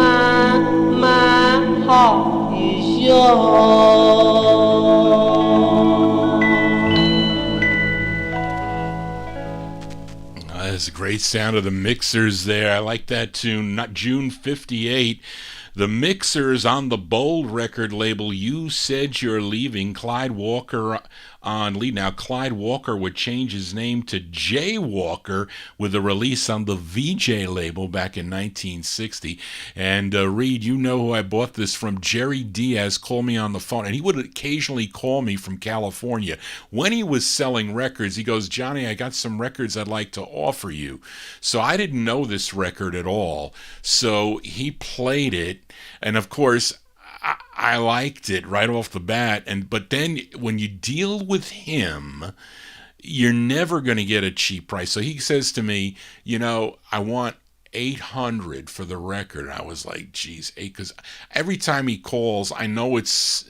My heart is yours. That's a great sound of the Mixers there. I like that tune. Not June 58. The Mixers on the Bold record label. You Said You're Leaving. Clyde Walker on lead. Now, Clyde Walker would change his name to Jay Walker with a release on the VJ label back in 1960. And Reed, you know who I bought this from. Jerry Diaz called me on the phone, and he would occasionally call me from California. When he was selling records, he goes, Johnny, I got some records I'd like to offer you. So I didn't know this record at all. So he played it, and of course, I liked it right off the bat. But then when you deal with him, you're never going to get a cheap price. So he says to me, I want $800 for the record. I was like, geez, because every time he calls, I know it's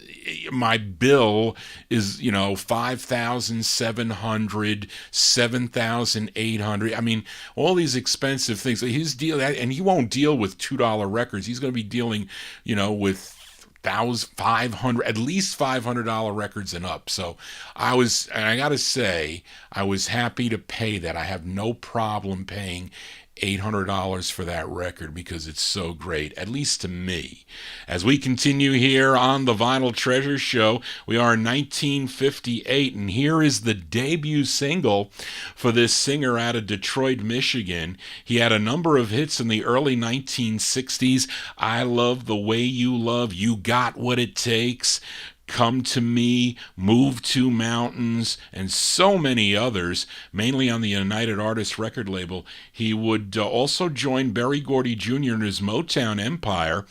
my bill is $5,700, $7,800. I mean, all these expensive things. His deal, and he won't deal with $2 records. He's going to be dealing, with $500, at least $500 records and up. So I gotta say, I was happy to pay that. I have no problem paying $800 for that record because it's so great, at least to me. As we continue here on the Vinyl Treasure Show, we are in 1958, and here is the debut single for this singer out of Detroit, Michigan. He had a number of hits in the early 1960s. I Love the Way You Love, You Got What It Takes, Come to Me, Move to Mountains, and so many others, mainly on the United Artists record label. He would also join Berry Gordy Jr. in his Motown empire,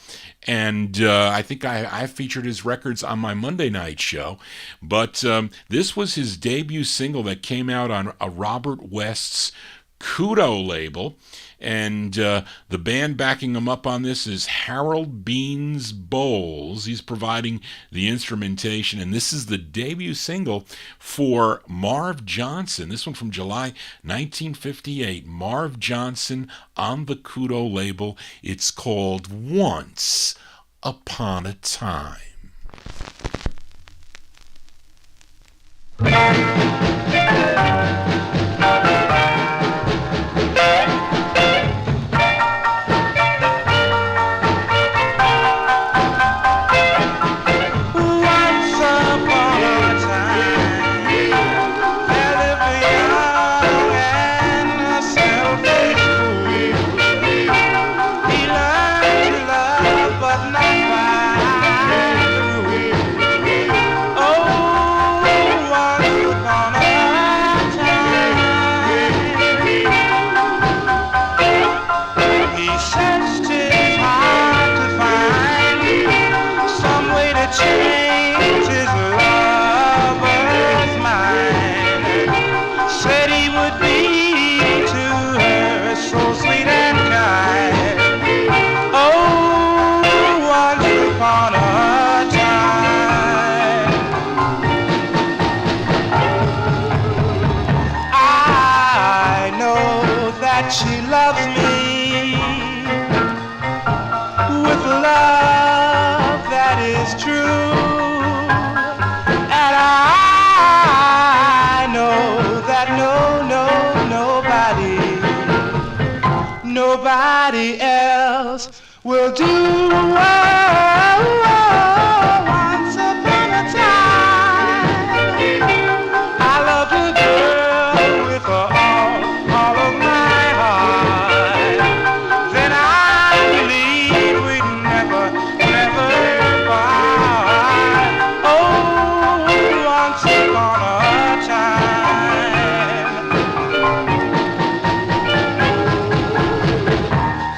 and I think I featured his records on my Monday night show. But this was his debut single that came out on a Robert West's Kudo label, and the band backing him up on this is Harold Beans Bowles. He's providing the instrumentation, and this is the debut single for Marv Johnson. This one from July 1958. Marv Johnson on the Kudo label. It's called Once Upon a Time. She loves me with love that is true, and I know that nobody else will do. Once upon a time, I loved a girl with all of my heart. Then I believed we'd never part. Oh, once upon a time,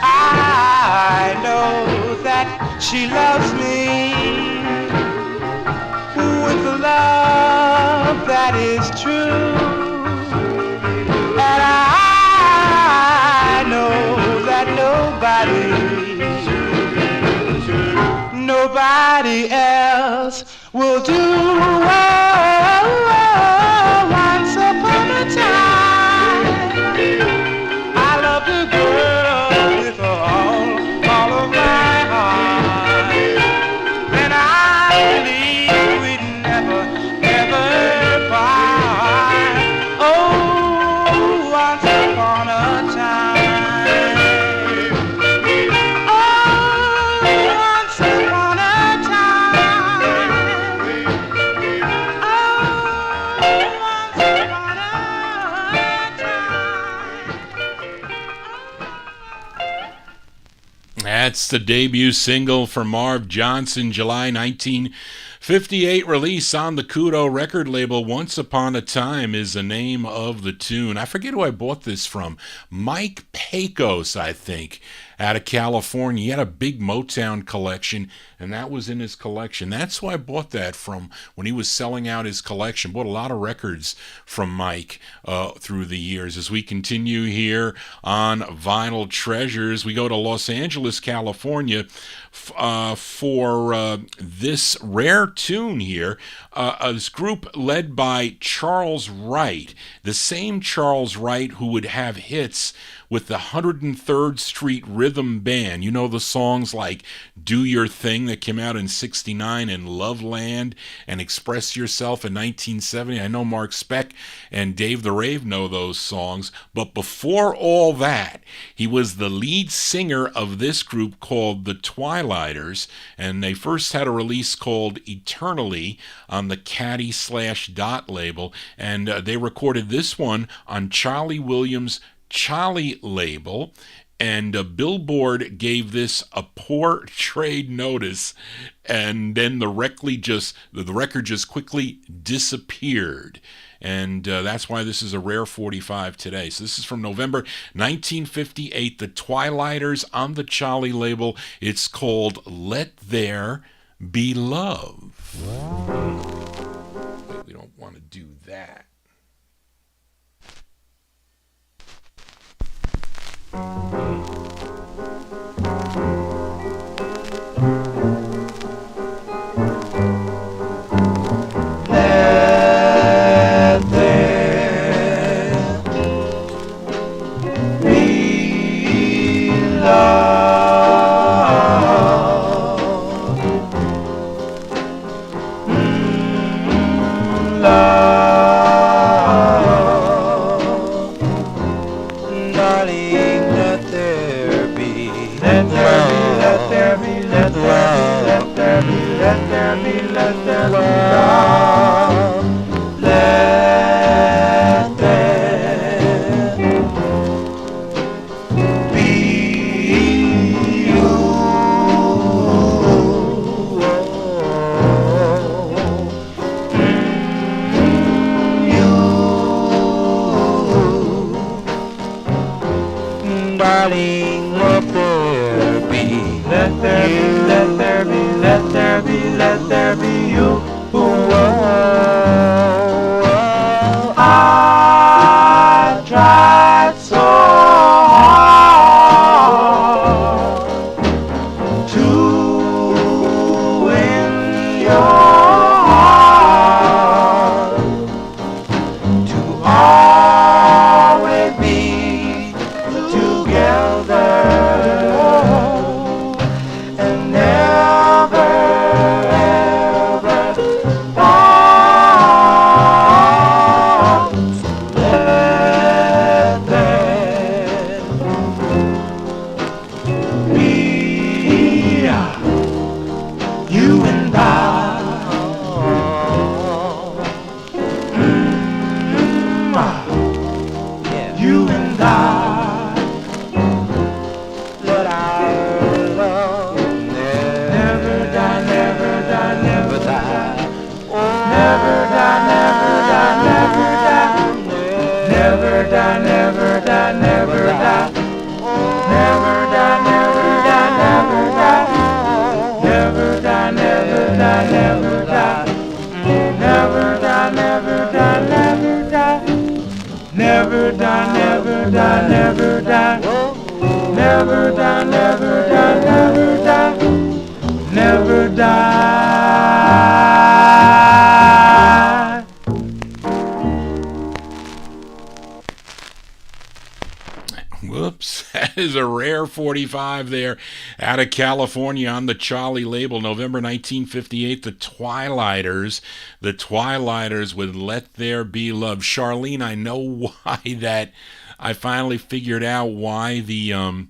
I know that she loves me with love that is true. And I know that nobody else will do. Once upon a time, I loved a girl with all of my heart. Then I believed we'd never part. Oh, once upon a time. Oh, once upon a time. That's the debut single for Marv Johnson, July 1958 release on the Kudo record label. Once Upon a Time is the name of the tune. I forget who I bought this from. Mike Pecos, I think, out of California. He had a big Motown collection, and that was in his collection. That's who I bought that from when he was selling out his collection. Bought a lot of records from Mike through the years. As we continue here on Vinyl Treasures, we go to Los Angeles, California for this rare tune here. This group led by Charles Wright, the same Charles Wright who would have hits with the 103rd Street Rhythm Band. You know the songs like Do Your Thing that came out in 69 and Loveland and Express Yourself in 1970. I know Mark Speck and Dave the Rave know those songs. But before all that, he was the lead singer of this group called the Twilighters, and they first had a release called Eternally on the Caddy/Dot label, and they recorded this one on Charlie Williams' Charlie label, and Billboard gave this a poor trade notice, and then the record just quickly disappeared. And that's why this is a rare 45 today. So this is from November 1958, the Twilighters on the Charlie label. It's called Let There Be Love. Wait, we don't want to do that. Let there be love, love, darling, let there be, let there be, let there be, let there be, let there be love. Let there be you. Darling, let there be, let there be, let there be, let there be, let there be you. I tried so hard to win your heart, to always be together and never ever part. Let there be you and I. You and I. Let our love never die, never die, never die. Never die, never die, never die. Never die, never die, never die. Never die, never die, never die. Never die, never die, never die. Never die, never die, never die. Never die, never die, never die. Never die, never die, never die. Never die. Whoops, that is a rare 45 there out of California on the Charlie label, November 1958, the Twilighters with Let There Be Love. Charlene, I know why that, I finally figured out why the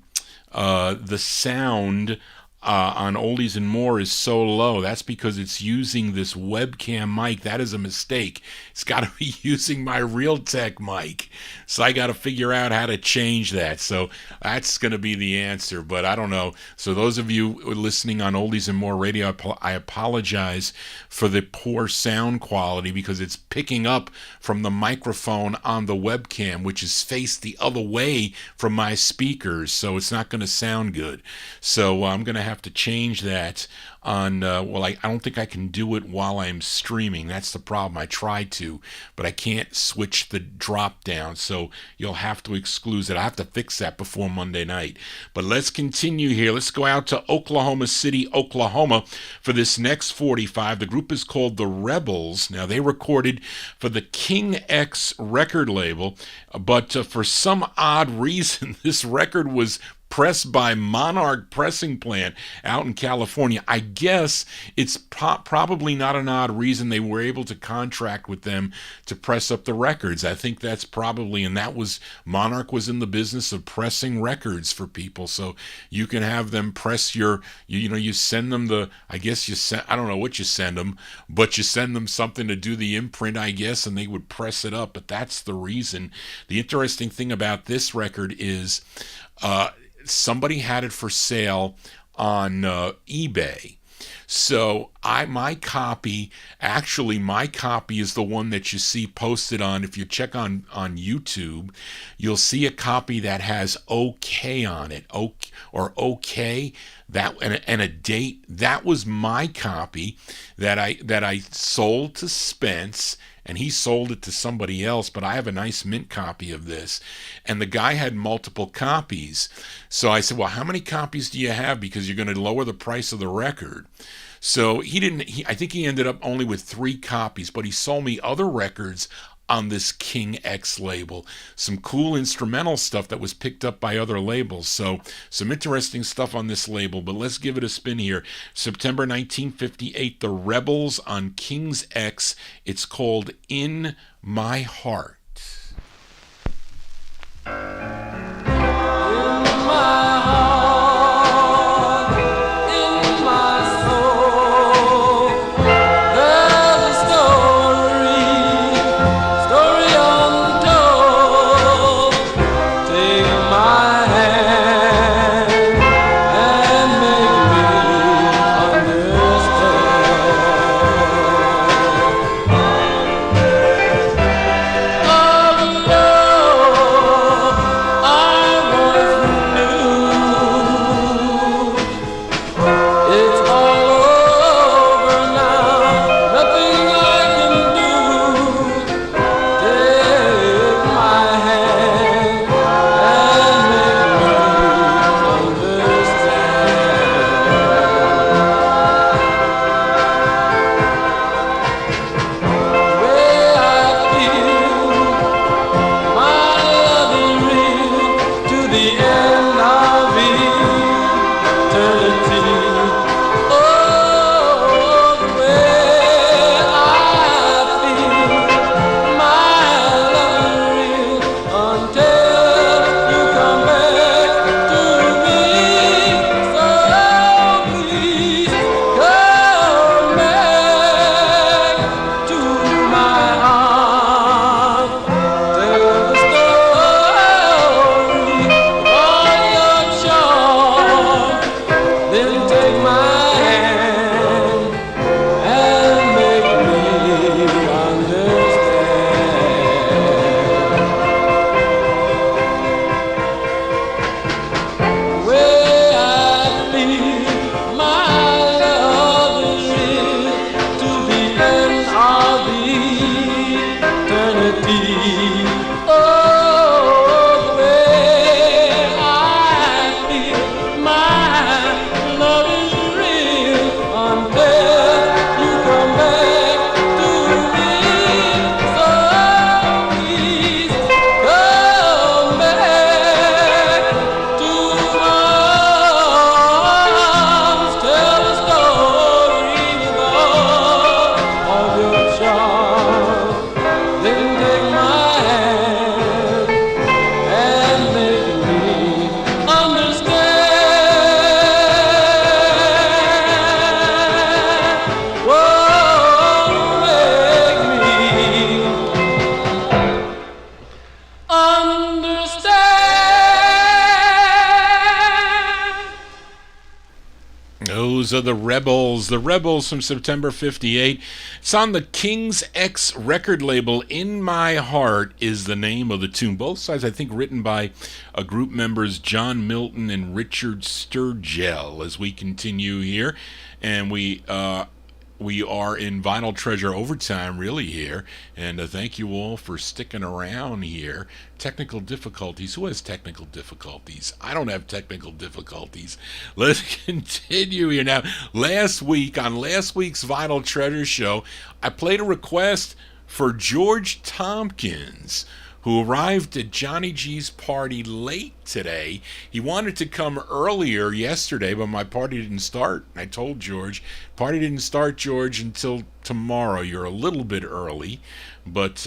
sound on Oldies and More is so low. That's because it's using this webcam mic. That is a mistake. It's got to be using my Realtek mic. So I got to figure out how to change that. So that's going to be the answer, but I don't know. So those of you listening on Oldies and More radio, I apologize for the poor sound quality because it's picking up from the microphone on the webcam, which is faced the other way from my speakers. So it's not going to sound good. So I'm going to have to change that on, I don't think I can do it while I'm streaming. That's the problem. I tried to, but I can't switch the drop down, so you'll have to exclude it. I have to fix that before Monday night. But let's continue here. Let's go out to Oklahoma City, Oklahoma for this next 45. The group is called The Rebels. Now, they recorded for the King X record label, but for some odd reason, this record was pressed by Monarch Pressing Plant out in California. I guess it's probably not an odd reason they were able to contract with them to press up the records. I think that's probably, and that was, Monarch was in the business of pressing records for people. So you can have them press you send them I don't know what you send them, but you send them something to do the imprint, I guess, and they would press it up. But that's the reason. The interesting thing about this record is, somebody had it for sale on eBay. So my copy is the one that you see posted on. If you check on YouTube, you'll see a copy that has OK on it, or OK, that and a date. That was my copy that I sold to Spence, and he sold it to somebody else, but I have a nice mint copy of this. And the guy had multiple copies. So I said, well, how many copies do you have? Because you're going to lower the price of the record. So I think he ended up only with 3 copies, but he sold me other records on this King X label. Some cool instrumental stuff that was picked up by other labels. So some interesting stuff on this label, but let's give it a spin here. September 1958, The Rebels on King's X. It's called In My Heart. Oh, Those are the Rebels from September 58. It's on the King's X record label. In My Heart is the name of the tune. Both sides, I think, written by group members John Milton and Richard Sturgill. As we continue here, and we are in Vinyl Treasure Overtime, really, here. And thank you all for sticking around here. Technical difficulties. Who has technical difficulties? I don't have technical difficulties. Let's continue here. Now, last week, on last week's Vinyl Treasure show, I played a request for George Tompkins, who arrived at Johnny G's party late today. He wanted to come earlier yesterday, but my party didn't start. I told George, party didn't start, George, until tomorrow. You're a little bit early. But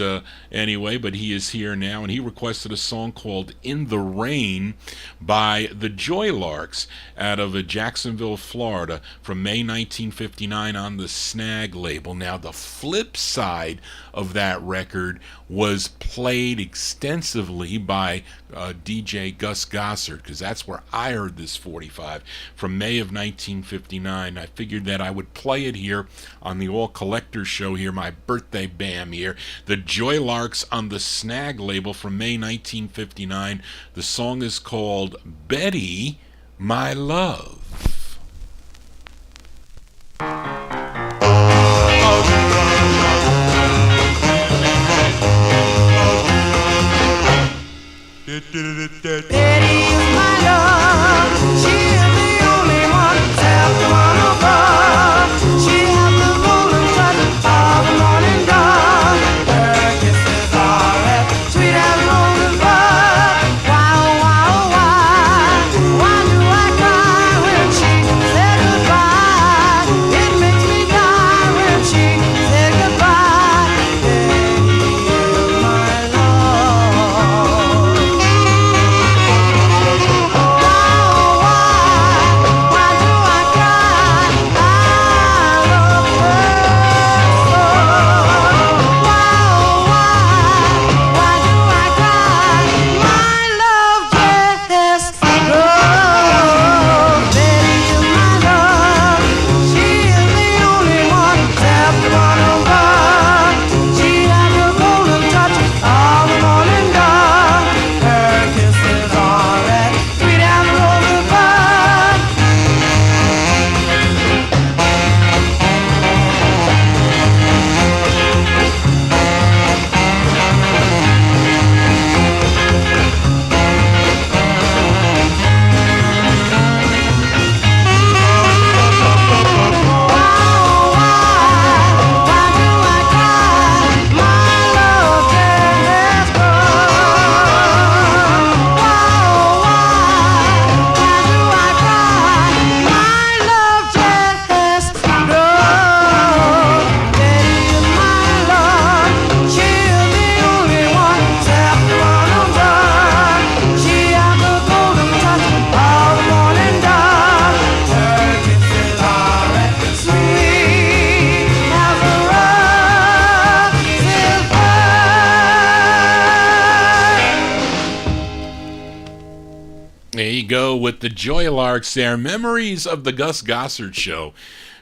anyway, but he is here now, and he requested a song called In the Rain by the Joylarks out of Jacksonville, Florida, from May 1959 on the Snag label. Now, the flip side of that record was played extensively by DJ Gus Gossard, because that's where I heard this 45, from May of 1959. I figured that I would play it here on the All Collectors show here, my birthday bam here. The Joylarks on the Snag label from May 1959. The song is called Betty, My Love. Betty is my love. She is the only one except the one above. She has the golden touch of the morning dawn. Her kisses are as sweet as roses bud. Why, oh, why, oh, why do I cry when she said goodbye? It makes me die when she said goodbye. Betty is my love. With the Joylarks there, memories of the Gus Gossard show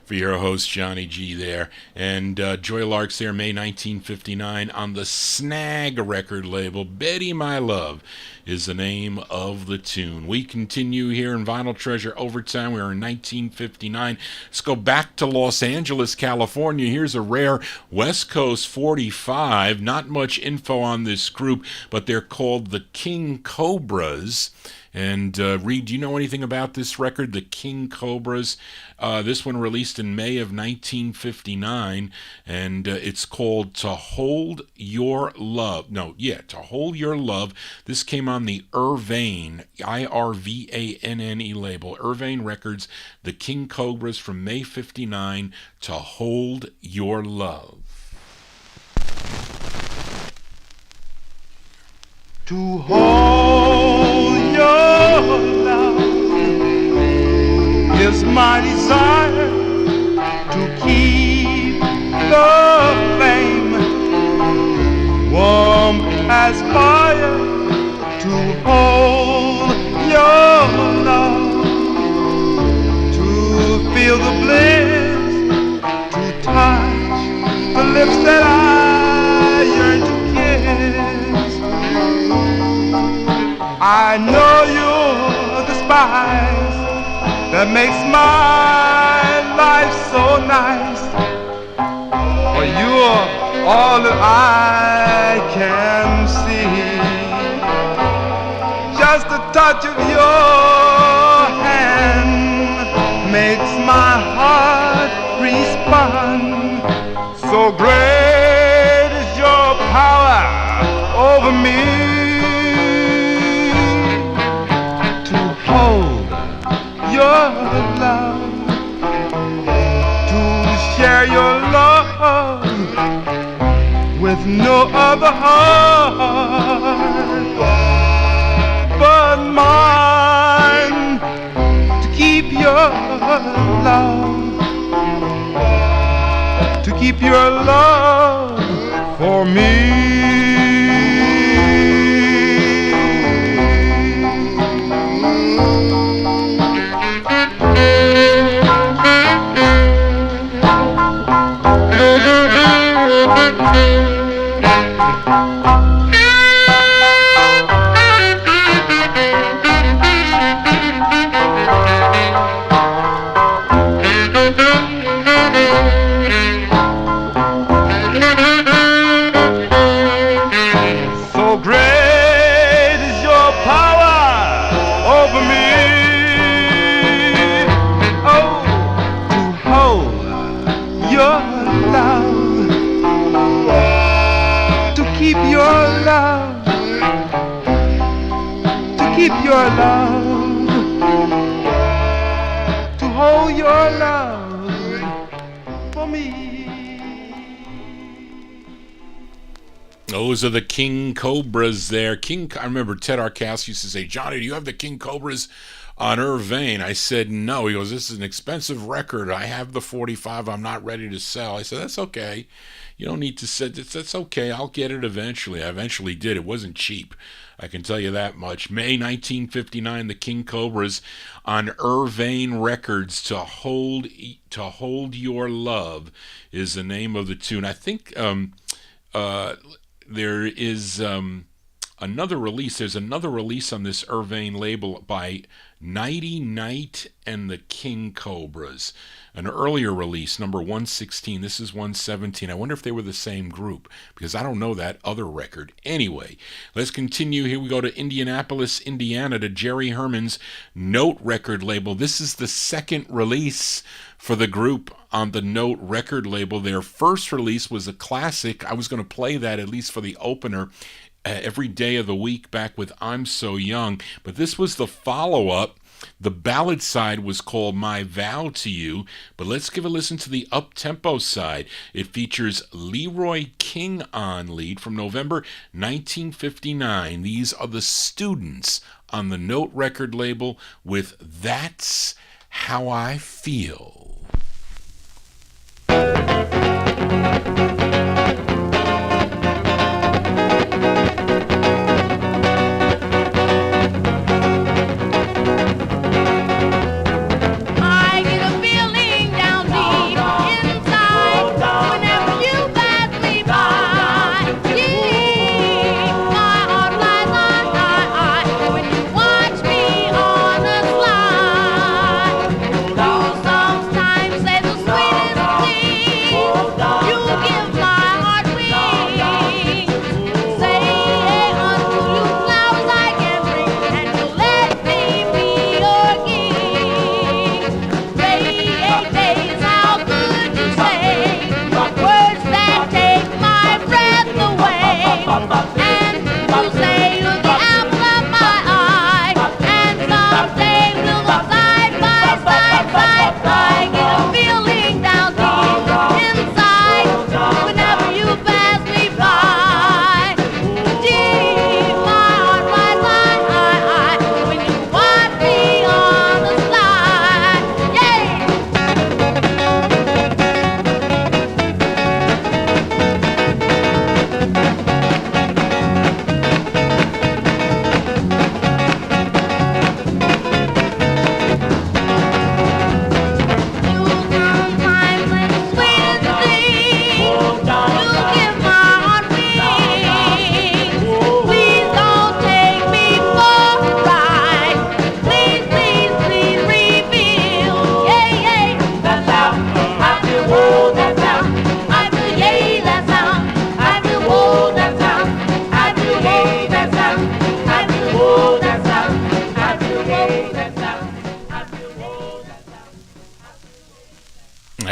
for your host Johnny G there, and Joylarks there, May 1959 on the Snag record label. Betty, My Love is the name of the tune. We continue here in Vinyl Treasure Overtime. We're in 1959. Let's go back to Los Angeles, California. Here's a rare West Coast 45. Not much info on this group, but they're called the King Cobras. And Reed, do you know anything about this record, the King Cobras? This one released in May of 1959, and it's called To Hold Your Love. To Hold Your Love. This came on the Irvane, Irvanne label. Irvane Records, the King Cobras from May 59, To Hold Your Love. To hold your love is my desire, to keep the flame warm as fire, to hold your love, to feel the I know you're the spice that makes my life so nice. For you're all that I can see. Just a touch of your hand makes my heart respond. So great is your power over me. To hold your love, to share your love with no other heart but mine. To keep your love, to keep your love for me. So great is your power over me. Oh, to hold your love, to keep your love, to keep your love, to hold your love for me. Those are the King Cobras there. I remember Ted Arcas used to say, Johnny, do you have the King Cobras on Irvine? I said, no. He goes, this is an expensive record. I have the 45 I'm not ready to sell. I said, that's okay. You don't need to say that's okay. I'll get it eventually. I eventually did. It wasn't cheap. I can tell you that much. May 1959, the King Cobras on Irvine Records. To hold your love is the name of the tune. I think there is another release. There's another release on this Irvine label by Nighty Night and the King Cobras. An earlier release, number 116. This is 117. I wonder if they were the same group, because I don't know that other record. Anyway, let's continue. Here we go to Indianapolis, Indiana, to Jerry Herman's Note record label. This is the second release for the group on the Note record label. Their first release was a classic. I was going to play that at least for the opener every day of the week back with I'm So Young, but this was the follow-up. The ballad side was called My Vow to You, but let's give a listen to the up-tempo side. It features Leroy King on lead from November 1959. These are the Students on the Note record label with That's How I Feel. Sometimes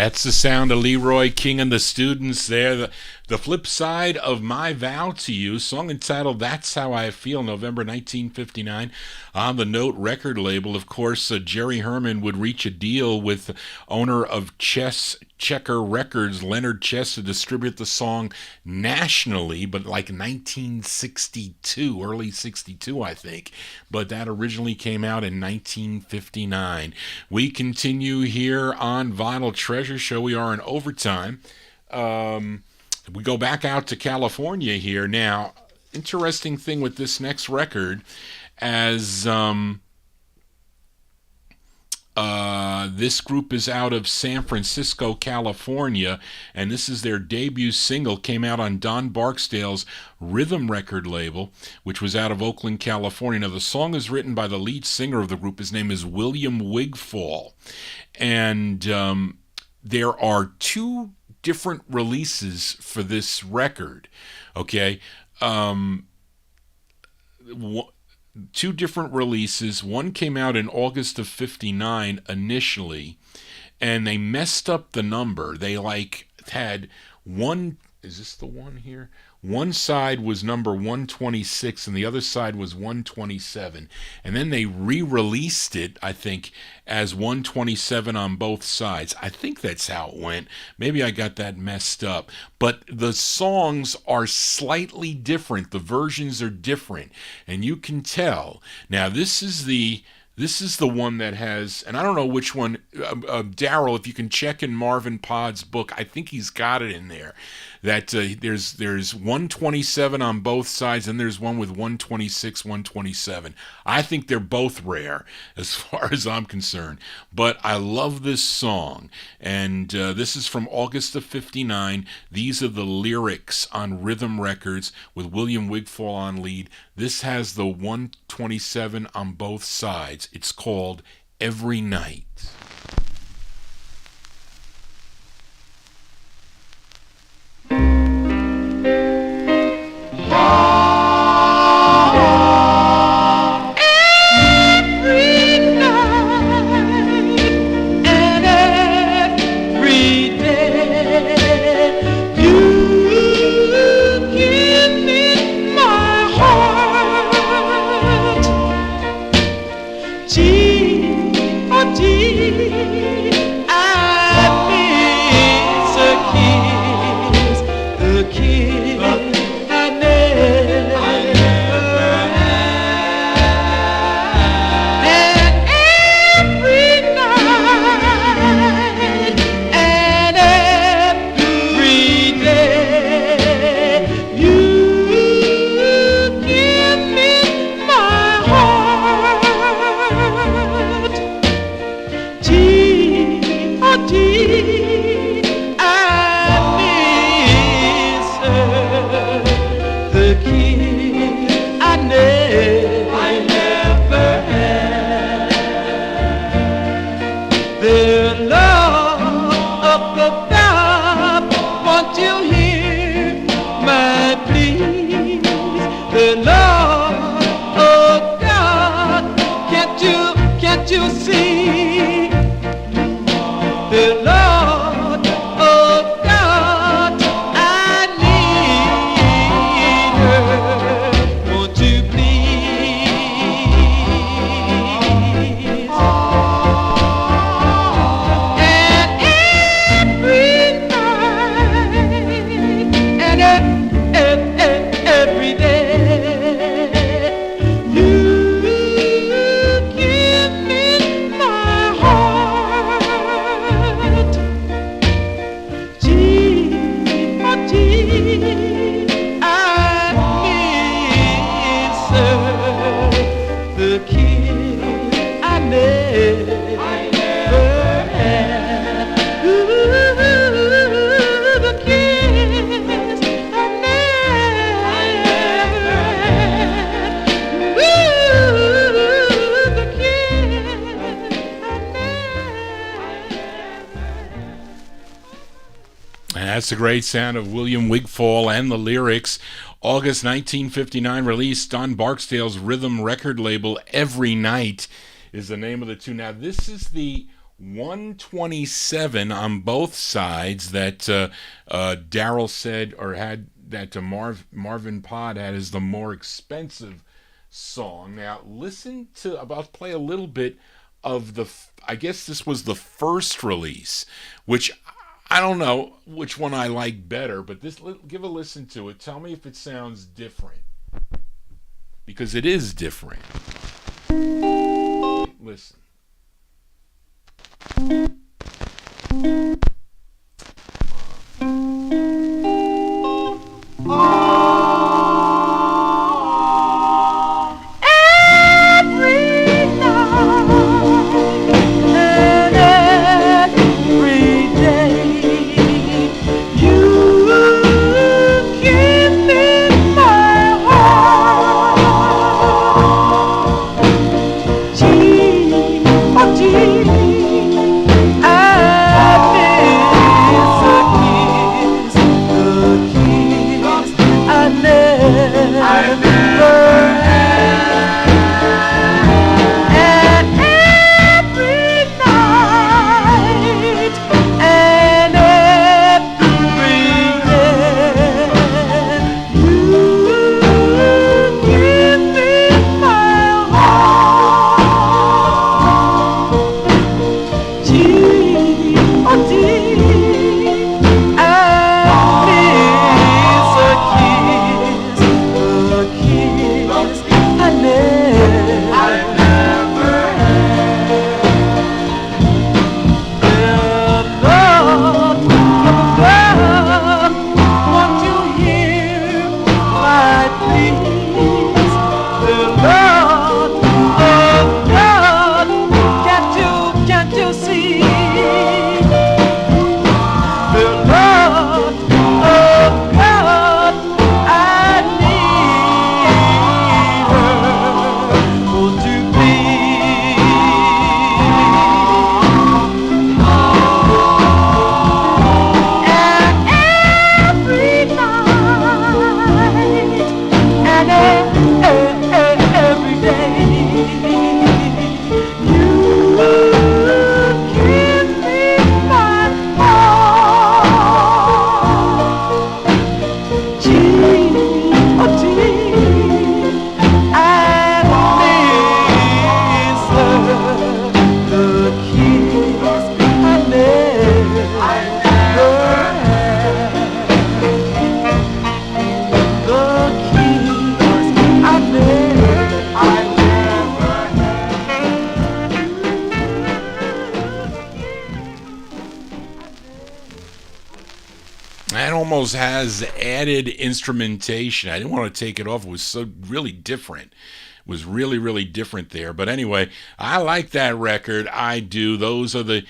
That's the sound of Leroy King and the Students there. The flip side of My Vow to You, song entitled That's How I Feel, November 1959, on the Note record label. Of course, Jerry Herman would reach a deal with owner of Chess Checker Records, Leonard Chess, to distribute the song nationally, but like 1962, early 62, I think. But that originally came out in 1959. We continue here on Vinyl Treasure Show. We are in overtime. We go back out to California here. Now, interesting thing with this next record, as this group is out of San Francisco, California, and this is their debut single, came out on Don Barksdale's Rhythm record label, which was out of Oakland, California. Now, the song is written by the lead singer of the group. His name is William Wigfall, and there are two different releases for this record, okay? Two different releases. One came out in August of 59 initially, and they messed up the number. They had one, is this the one here? One side was number 126 and the other side was 127. And then they re-released it, I think, as 127 on both sides. I think that's how it went. Maybe I got that messed up. But the songs are slightly different. The versions are different. And you can tell. Now, this is the one that has, and I don't know which one, Daryl, if you can check in Marvin Podd's book, I think he's got it in there, that there's 127 on both sides, and there's one with 126, 127. I think they're both rare, as far as I'm concerned. But I love this song, and this is from August of 59. These are the lyrics on Rhythm Records with William Wigfall on lead. This has the 127 on both sides. It's called Every Night. That's the great sound of William Wigfall and the lyrics. August 1959, released on Barksdale's Rhythm record label. Every Night is the name of the tune. Now, this is the 127 on both sides that Daryl said, or had, that Marvin Pod had as the more expensive song. Now listen to, I'll play a little bit of the, I guess this was the first release, which I don't know which one I like better, but this, give a listen to it. Tell me if it sounds different, because it is different. Listen. Almost has added instrumentation. I didn't want to take it off. It was so really different. It was really, really different there. But anyway, I like that record. I do. Those are the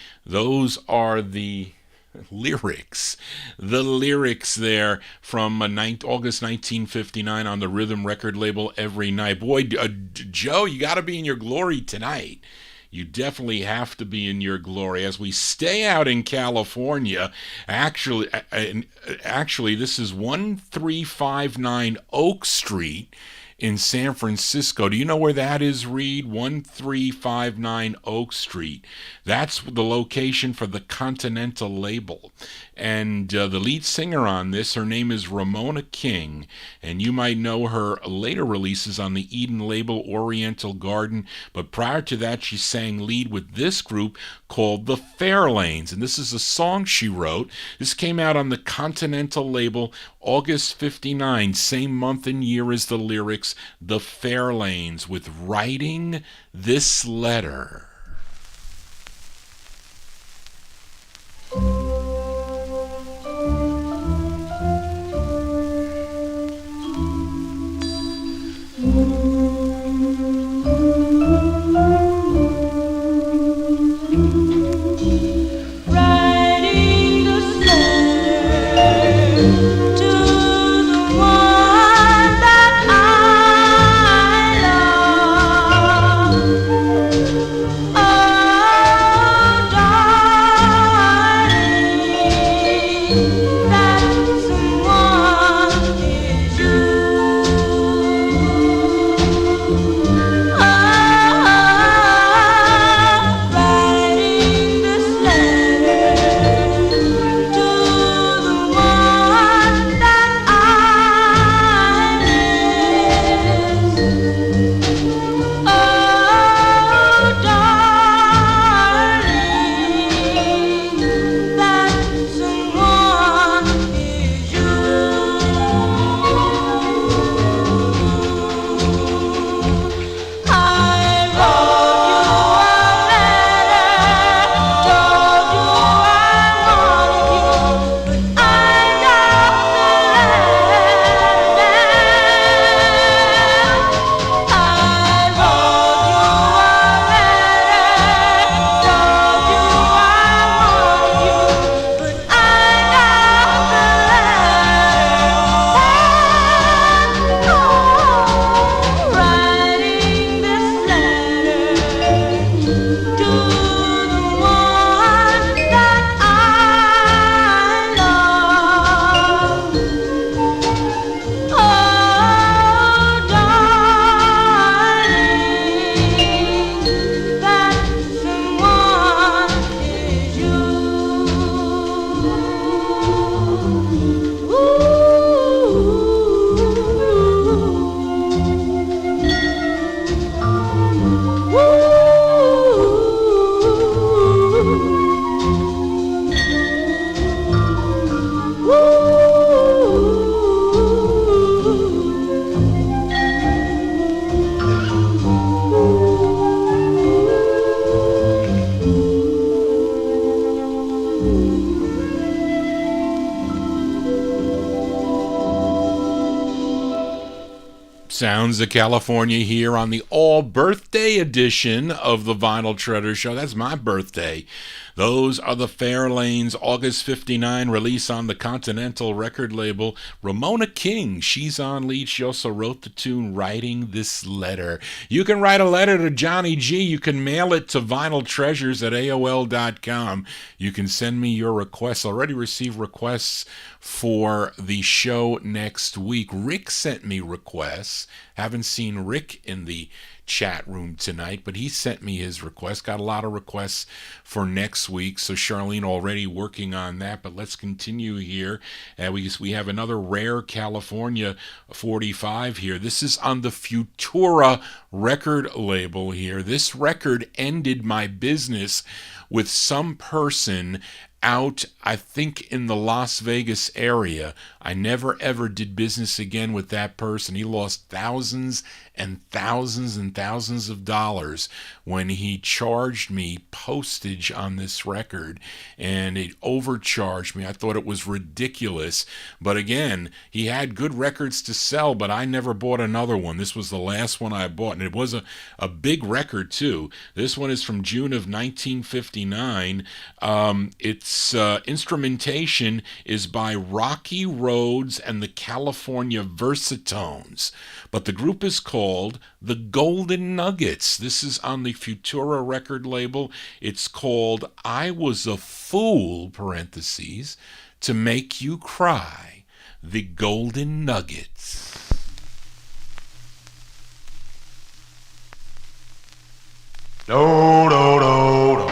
lyrics. The lyrics there from August 1959 on the Rhythm record label Every Night. Boy, Joe, you got to be in your glory tonight. You definitely have to be in your glory. As we stay out in California, actually, this is 1359 Oak Street in San Francisco. Do you know where that is, Reed? 1359 Oak Street. That's the location for the Continental label. And the lead singer on this, her name is Ramona King. And you might know her later releases on the Eden label, Oriental Garden. But prior to that, she sang lead with this group called the Fairlanes. And this is a song she wrote. This came out on the Continental label, August 59, same month and year as the lyrics, the Fairlanes, with Writing This Letter. Sounds of California here on the all-birthday edition of the Vinyl Treasure Show. That's my birthday. Those are the Fairlanes August 59 release on the Continental record label. Ramona King, she's on lead. She also wrote the tune Writing This Letter. You can write a letter to Johnny G. You can mail it to vinyltreasures@aol.com. You can send me your requests. Already received requests for the show next week. Rick sent me requests. Haven't seen Rick in the chat room tonight, but he sent me his request. Got a lot of requests for next week, so Charlene already working on that. But let's continue here. We have another rare California 45 here. This is on the Futura record label here. This record ended my business with some person out, I think, in the Las Vegas area. I never ever did business again with that person. He lost thousands and thousands and thousands of dollars when he charged me postage on this record, and it overcharged me. I thought it was ridiculous, but again, he had good records to sell, but I never bought another one. This was the last one I bought, and it was a big record too. This one is from June of 1959. Its instrumentation is by Rocky Rhodes and the California Versatones, but the group is called the Golden Nuggets. This is on the Futura record label. It's called I Was a Fool, parentheses, to Make You Cry. The Golden Nuggets. No, no, no, no.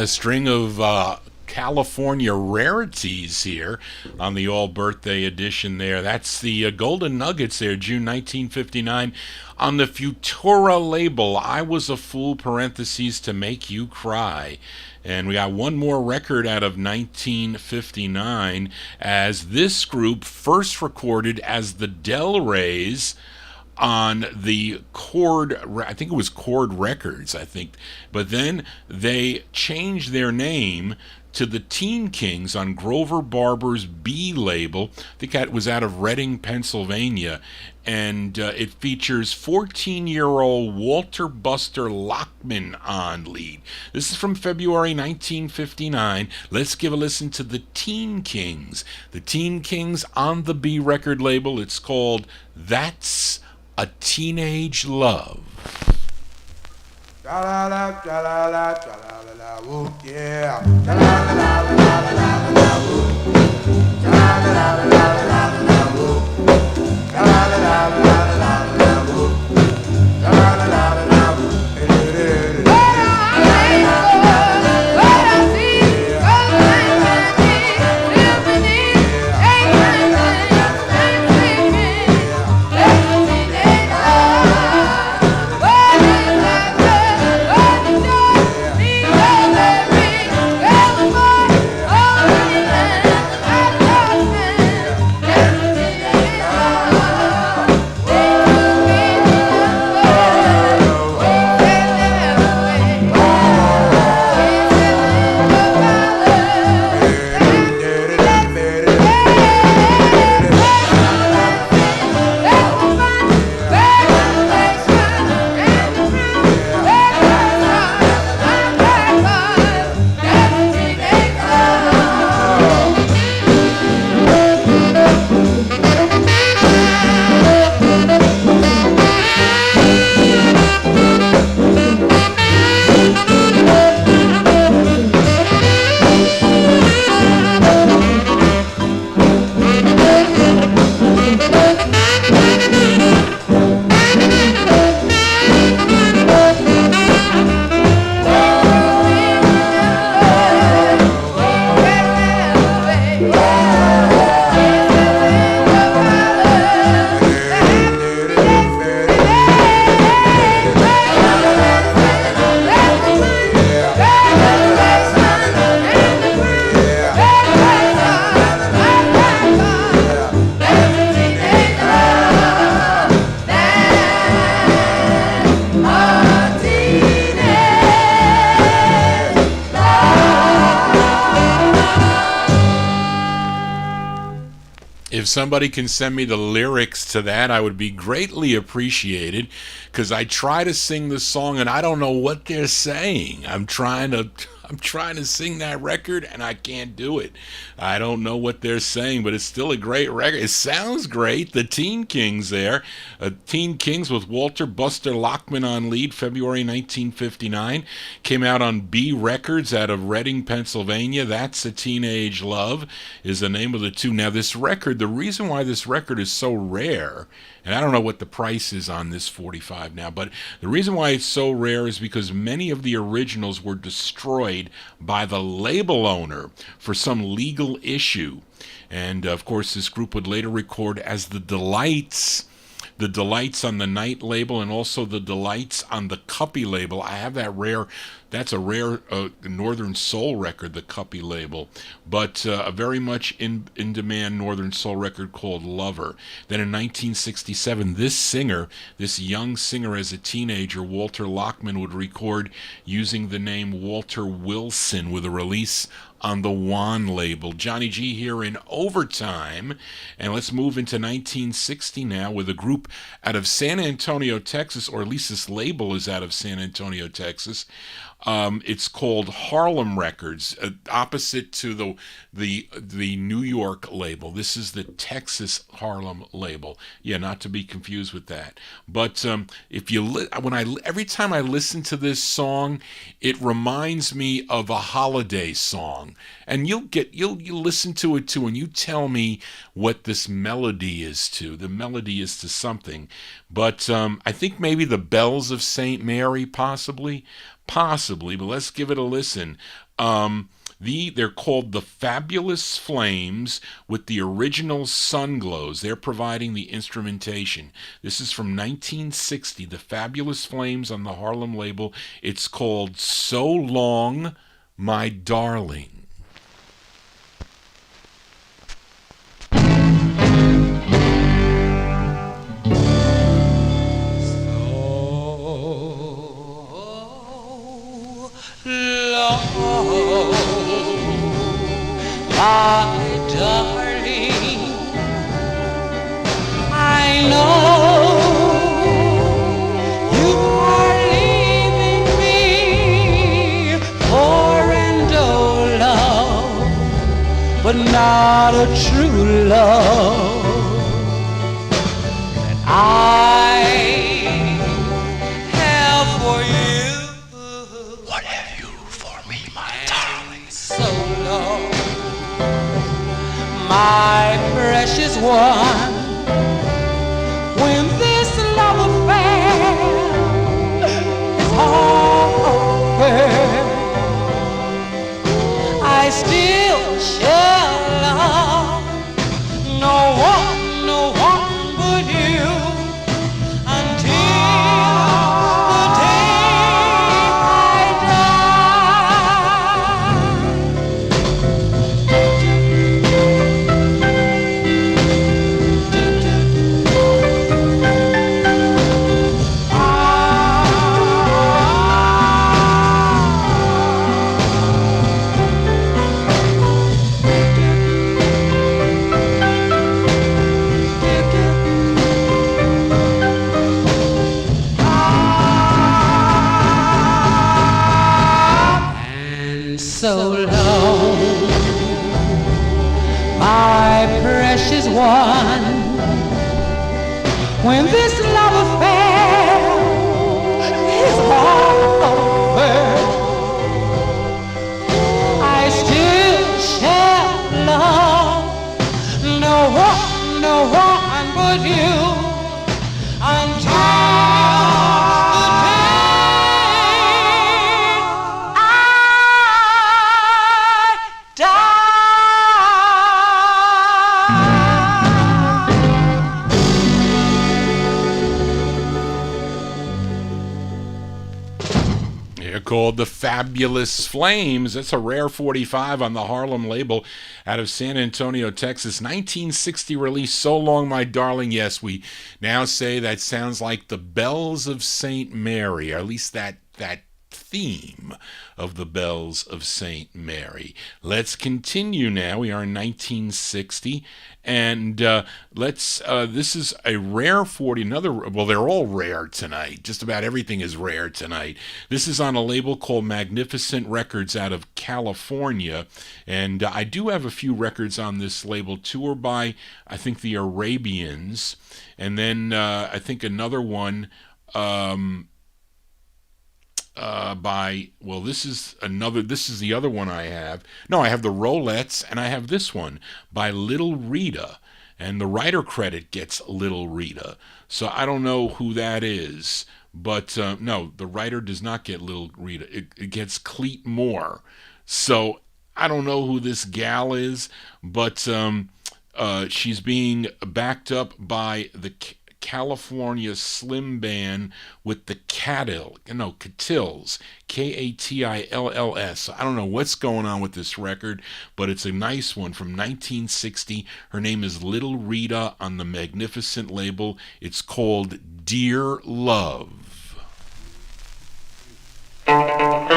String of California rarities here on the all-birthday edition there. That's the Golden Nuggets there, June 1959, on the Futura label. I Was a Fool, parentheses, to Make You Cry. And we got one more record out of 1959, as this group first recorded as the Del Reys on the Chord, I think it was Chord Records, I think. But then they changed their name to the Teen Kings on Grover Barber's B label. I think that was out of Reading, Pennsylvania. And it features 14-year-old Walter Buster Lockman on lead. This is from February 1959. Let's give a listen to the Teen Kings. The Teen Kings on the B record label. It's called That's a Teenage Love. Tra-la-la, tra-la-la, tra-la-la-la, whoop, yeah. Tra-la-la-la-la-la-la-la, whoop. Tra-la-la-la-la-la-la-la, whoop. Tra-la-la-la-la-la-la-la, whoop. Tra-la-la-la-la, whoop. If somebody can send me the lyrics to that, I would be greatly appreciated, because I try to sing the song and I don't know what they're saying. I'm trying to sing that record and I can't do it. I don't know what they're saying, but it's still a great record. It sounds great. The Teen Kings there. Teen Kings with Walter Buster Lockman on lead, February 1959. Came out on B Records out of Reading, Pennsylvania. That's a Teenage Love is the name of the two. Now this record, the reason why this record is so rare, and I don't know what the price is on this 45 now, but the reason why it's so rare is because many of the originals were destroyed by the label owner for some legal issue. And of course this group would later record as the Delights on the Night label, and also the Delights on the Cuppy label. I have that rare, that's a rare Northern Soul record, the Cuppy label, but a very much in demand Northern Soul record called Lover. Then in 1967, this young singer as a teenager, Walter Lockman, would record using the name Walter Wilson with a release on the Juan label. Johnny G here in Overtime, and let's move into 1960 now with a group out of San Antonio, Texas, or at least this label is out of San Antonio, Texas. It's called Harlem Records, opposite to the New York label. This is the Texas Harlem label. Yeah, not to be confused with that. But if you every time I listen to this song, it reminds me of a holiday song. And you'll listen to it too, and you tell me what this melody is to. The melody is to something. But I think maybe the Bells of St. Mary, possibly, but let's give it a listen. They're called the Fabulous Flames with the original Sunglows. They're providing the instrumentation. This is from 1960, the Fabulous Flames on the Harlem label. It's called So Long, My Darling. Lord, my darling, I know you are leaving me for and oh love, but not a true love that I have for you. What have you for me, my darling? So long, my precious one, when this love affair is all over, I still shall love no one but you until the day I so long, my precious one, when this love affair is all over, I still shall love no one but you until called The Fabulous Flames. That's a rare 45 on the Harlem label out of San Antonio, Texas. 1960 release, So Long My Darling. Yes, we now say that sounds like the Bells of St. Mary, or at least that theme of the Bells of St. Mary. Let's continue now. We are in 1960, and this is a rare 40, well, they're all rare tonight. Just about everything is rare tonight. This is on a label called Magnificent Records out of California, and I do have a few records on this label. Two are by, I think, the Arabians, and then I think another one this is the other one I have. No, I have the Rolettes, and I have this one by Little Rita, and the writer credit gets Little Rita, so I don't know who that is, but no, the writer does not get Little Rita. It gets Cleet Moore, so I don't know who this gal is, but she's being backed up by the California Slim Band with the Catills, Katills. I don't know what's going on with this record, but it's a nice one from 1960. Her name is Little Rita on the Magnificent label. It's called Dear Love. oh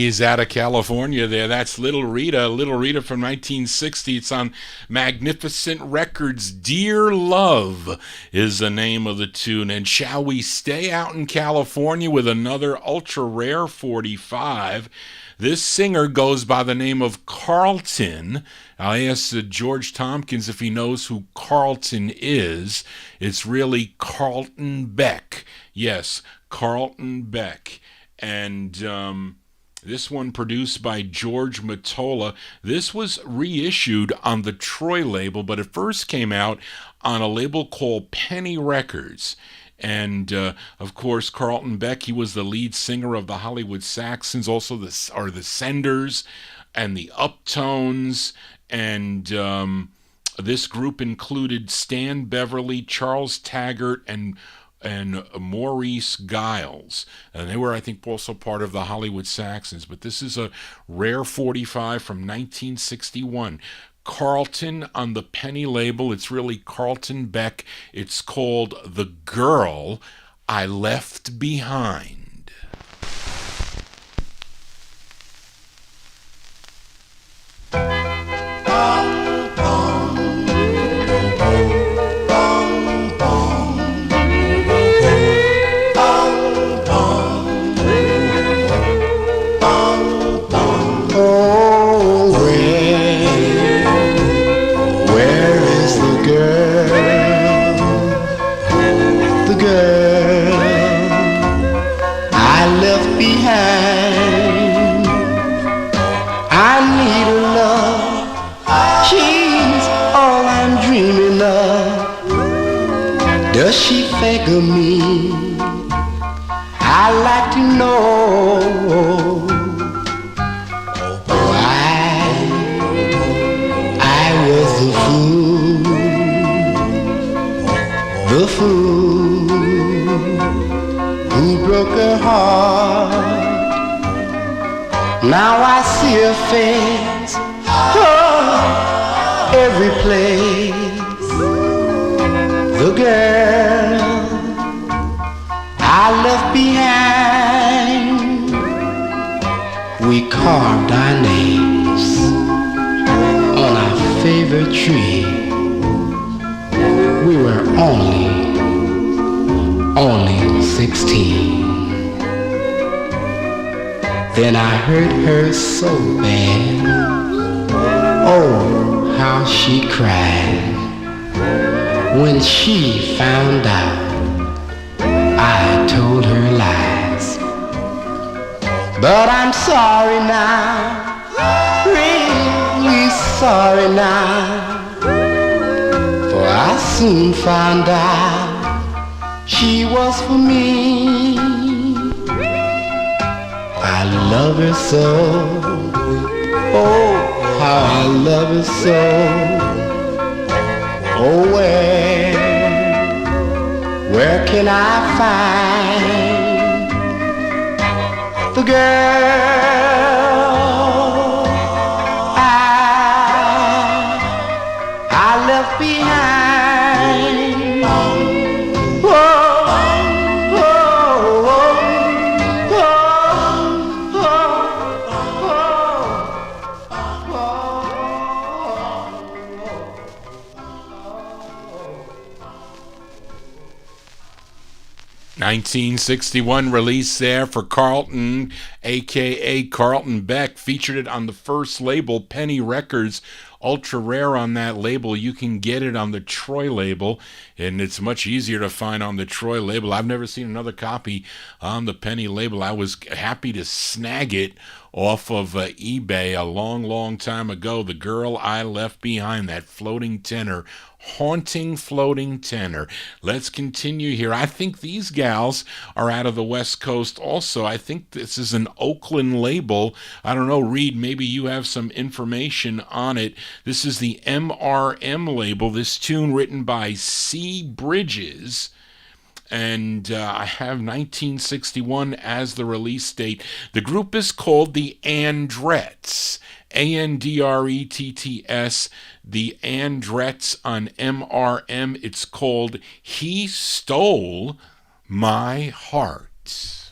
60s out of California there. That's Little Rita from 1960. It's on Magnificent Records. Dear Love is the name of the tune. And shall we stay out in California with another ultra rare 45? This singer goes by the name of Carlton. I asked George Tompkins if he knows who Carlton is. It's really Carlton Beck. Yes, Carlton Beck. And this one produced by George Mottola. This was reissued on the Troy label, but it first came out on a label called Penny Records. And, of course, Carlton Beck, he was the lead singer of the Hollywood Saxons, also the Senders and the Uptones. And this group included Stan Beverly, Charles Taggart, and Maurice Giles. And they were, I think, also part of the Hollywood Saxons. But this is a rare 45 from 1961. Carlton on the Penny label. It's really Carlton Beck. It's called The Girl I Left Behind. Does she think of me? I'd like to know. Oh, I was the fool who broke her heart. Now I see her face, oh, every place. The girl I left behind, we carved our names on our favorite tree. We were only 16. Then I hurt her so bad, oh, how she cried when she found out I told her lies. But I'm sorry now, really sorry now, for I soon found out she was for me. I love her so, oh, how I love her so. Oh, where can I find the girl I left behind? Whoa, whoa, whoa, whoa, whoa. 1961 release there for Carlton, a.k.a. Carlton Beck. Featured it on the first label, Penny Records. Ultra rare on that label. You can get it on the Troy label, and it's much easier to find on the Troy label. I've never seen another copy on the Penny label. I was happy to snag it off of eBay a long time ago. The Girl I Left Behind, that floating tenor, haunting floating tenor. Let's continue here. I think these gals are out of the West Coast also. I think this is an Oakland label. I don't know, Reed, maybe you have some information on it. This is the MRM label. This tune written by C. Bridges. And I have 1961 as the release date. The group is called the Andrettes. Andretts. The Andrettes on MRM. It's called He Stole My Heart.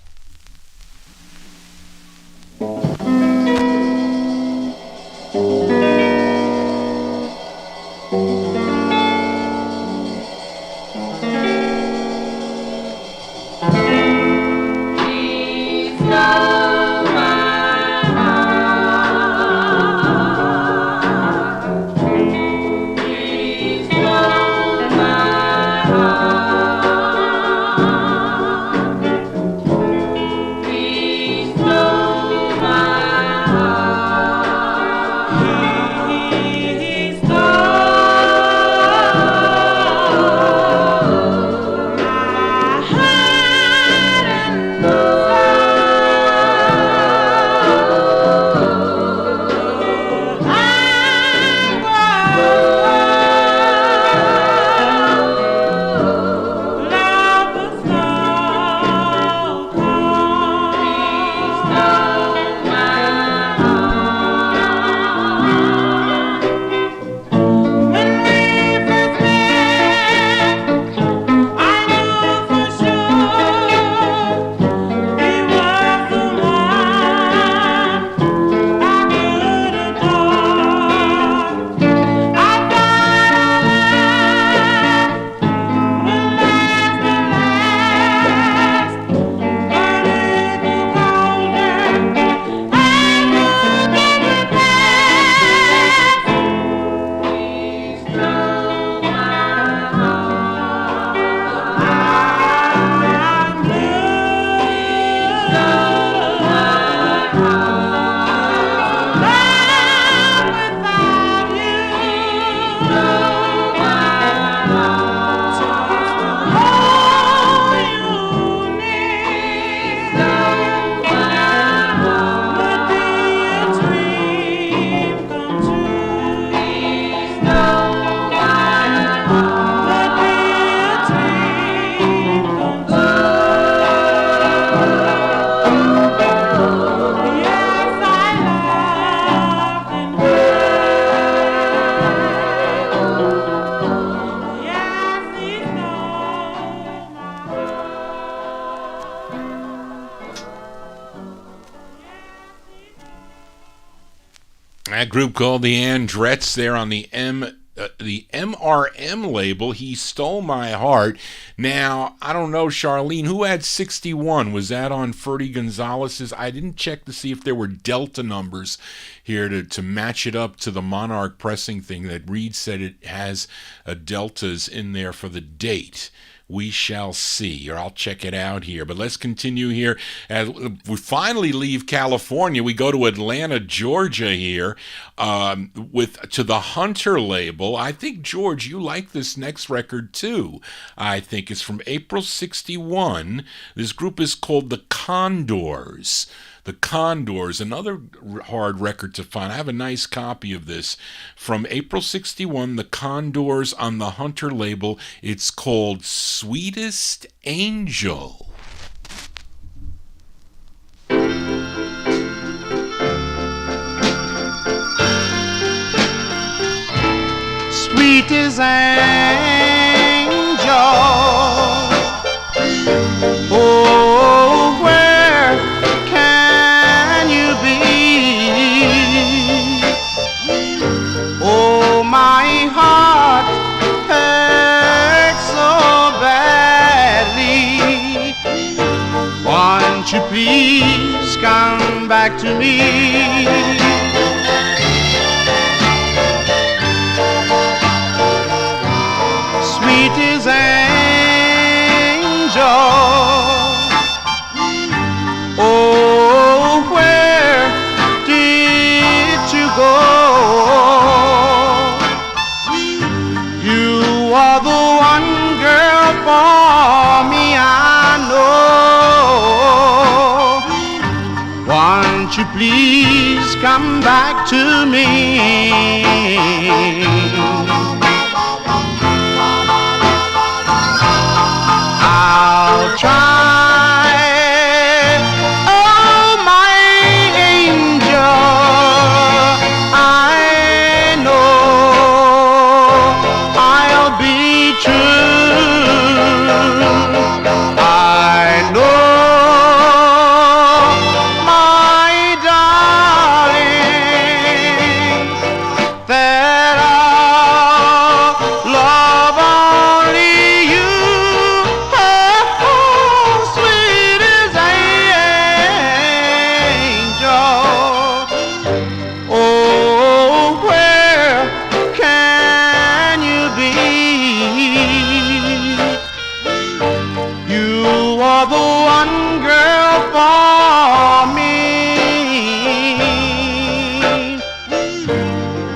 That group called the Andrettes there on the MRM label. He Stole My Heart. Now, I don't know, Charlene, who had 61? Was that on Ferdy Gonzalez's? I didn't check to see if there were Delta numbers here to match it up to the Monarch pressing thing that Reed said it has deltas in there for the date. We shall see, or I'll check it out here. But let's continue here. As we finally leave California, we go to Atlanta, Georgia here, to the Hunter label. I think, George, you like this next record too. I think it's from April 61. This group is called the Condors. The Condors, another hard record to find. I have a nice copy of this from April 61, the Condors on the Hunter label. It's called Sweetest Angel. Sweetest angel, oh, where can you be? Oh, my heart hurts so badly. Won't you please come back to me? Sweetest angel, oh, where did you go? You are the one girl for me, I know. Won't you please come back to me? I'll try, oh, my angel, I know I'll be true. I know, my darling,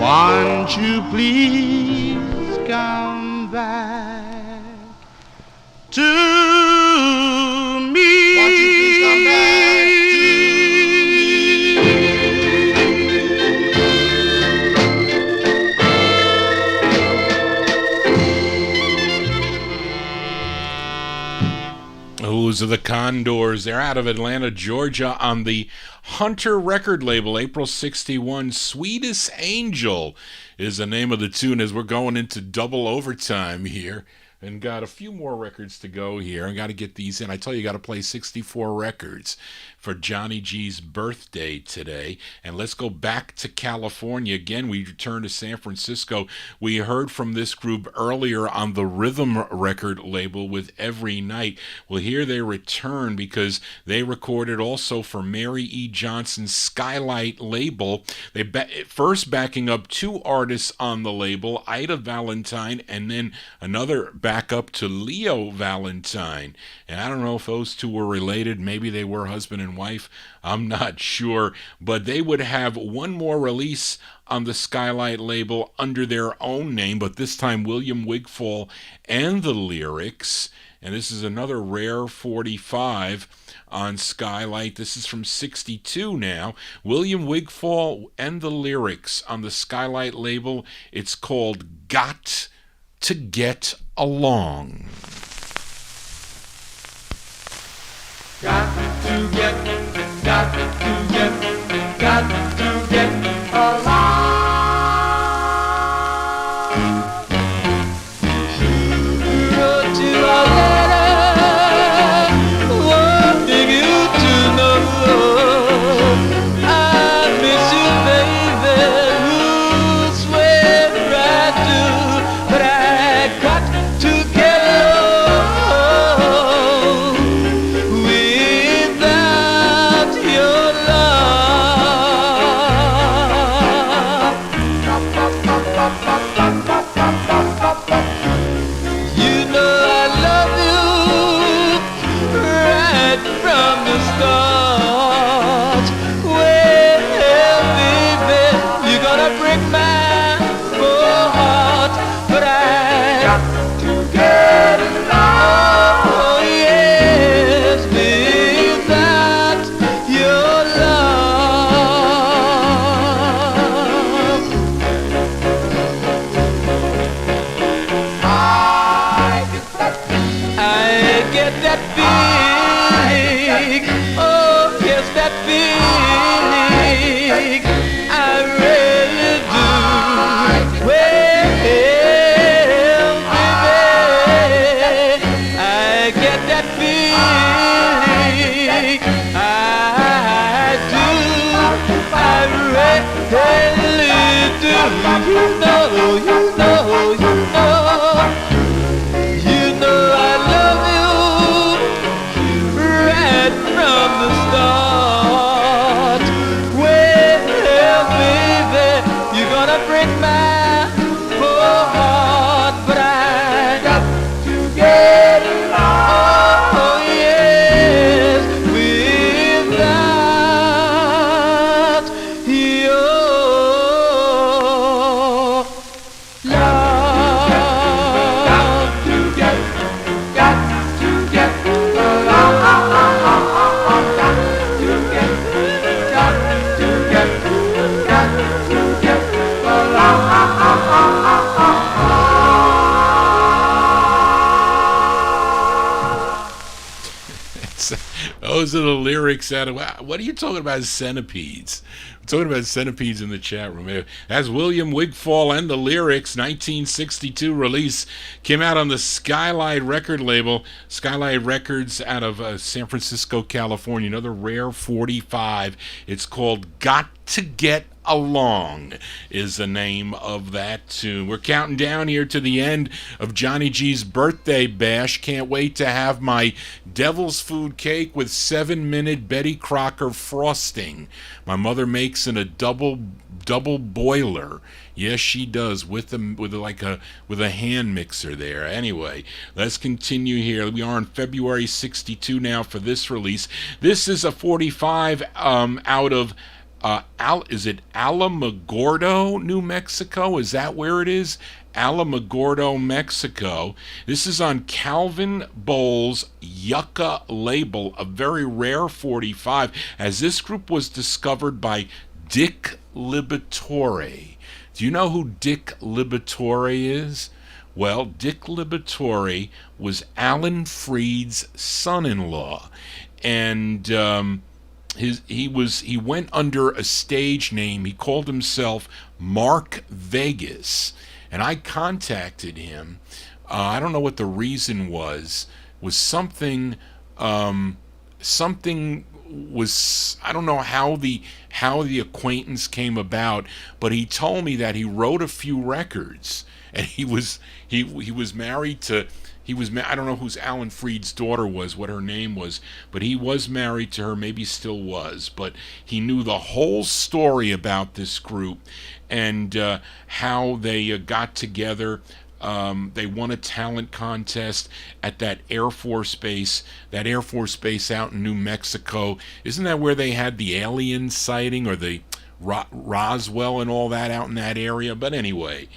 Won't you please come back to me? Won't you please come back to Those are the Condors. They're out of Atlanta, Georgia on the Hunter record label, April 61. Sweetest Angel is the name of the tune as we're going into double overtime here. And got a few more records to go here. I got to get these in. I tell you, got to play 64 records for Johnny G's birthday today. And let's go back to California. Again, we return to San Francisco. We heard from this group earlier on the Rhythm record label with Every Night. Well, here they return because they recorded also for Mary E. Johnson's Skylight label. They first backing up two artists on the label, Ida Valentine, and then another back up to Leo Valentine. And I don't know if those two were related. Maybe they were husband and wife. I'm not sure. But they would have one more release on the Skylight label under their own name, but this time William Wigfall and the Lyrics. And this is another rare 45 on Skylight. This is from 62 now. William Wigfall and the Lyrics on the Skylight label. It's called Got to Get Along. Got to get along. Wrote you a letter, wanting you to know I miss you, baby. Swear I do, but I got to get along without your Those are the lyrics out of, what are you talking about, centipedes? I'm talking about centipedes in the chat room. That's William Wigfall and the Lyrics, 1962 release. Came out on the Skylight record label. Skylight Records out of San Francisco, California. Another rare 45. It's called Got to Get Along is the name of that tune. We're counting down here to the end of Johnny G's birthday bash. Can't wait to have my devil's food cake with 7-minute Betty Crocker frosting. My mother makes in a double boiler. Yes, she does, with a hand mixer there. Anyway, let's continue here. We are on February 62 now for this release. This is a 45 out of Is it Alamogordo, New Mexico? Is that where it is? Alamogordo, Mexico. This is on Calvin Bowles' Yucca label, a very rare 45, as this group was discovered by Dick Liberatore. Do you know who Dick Liberatore is? Well, Dick Liberatore was Alan Freed's son-in-law, and he went under a stage name. He called himself Mark Vegas, and I contacted him. I don't know what the reason was. Something was, I don't know how the acquaintance came about, but he told me that he wrote a few records, and he was married to. I don't know who's Alan Freed's daughter was, what her name was, but he was married to her, maybe still was, but he knew the whole story about this group and how they got together. They won a talent contest at that Air Force Base out in New Mexico. Isn't that where they had the alien sighting, or the Roswell and all that out in that area? But anyway,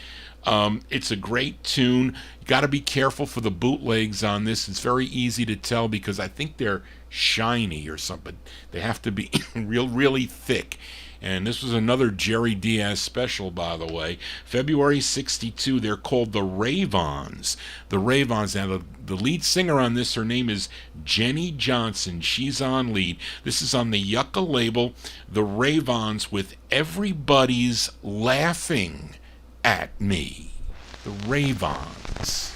it's a great tune. You got to be careful for the bootlegs on this. It's very easy to tell because I think they're shiny or something. They have to be really thick. And this was another Jerry Diaz special, by the way. February 62, they're called the Ravons. The Ravons. Now, the lead singer on this, her name is Jenny Johnson. She's on lead. This is on the Yucca label, the Ravons, with Everybody's Laughing at Me. The Ravons.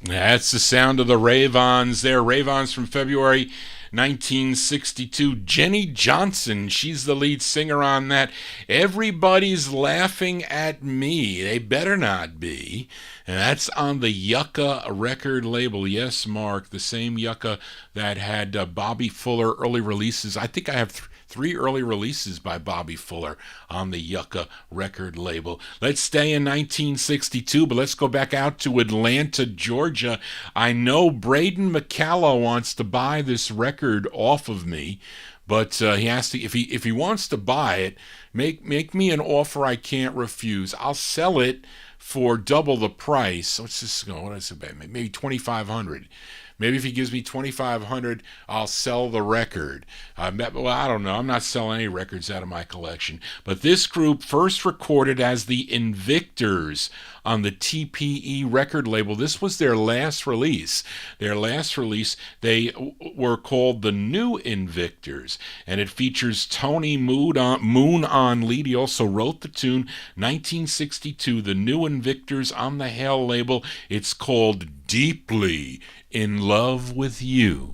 That's the sound of the Ravons there. Ravons from February 1962. Jenny Johnson, she's the lead singer on that. Everybody's Laughing at Me. They better not be. And that's on the Yucca record label. Yes, Mark, the same Yucca that had Bobby Fuller early releases. I think I have three early releases by Bobby Fuller on the Yucca record label. Let's stay in 1962, but let's go back out to Atlanta, Georgia. I know Braden McCallow wants to buy this record off of me, but he has to. If he wants to buy it, make me an offer I can't refuse. I'll sell it for double the price. What's this going? What is it? Maybe $2,500. Maybe if he gives me $2,500, I'll sell the record. Well, I don't know. I'm not selling any records out of my collection. But this group first recorded as the Invictors on the TPE record label. This was their last release. They were called the New Invictors, and it features Tony Moon on lead. He also wrote the tune. 1962, the New Invictors on the Hell label. It's called Deeply in Love with You.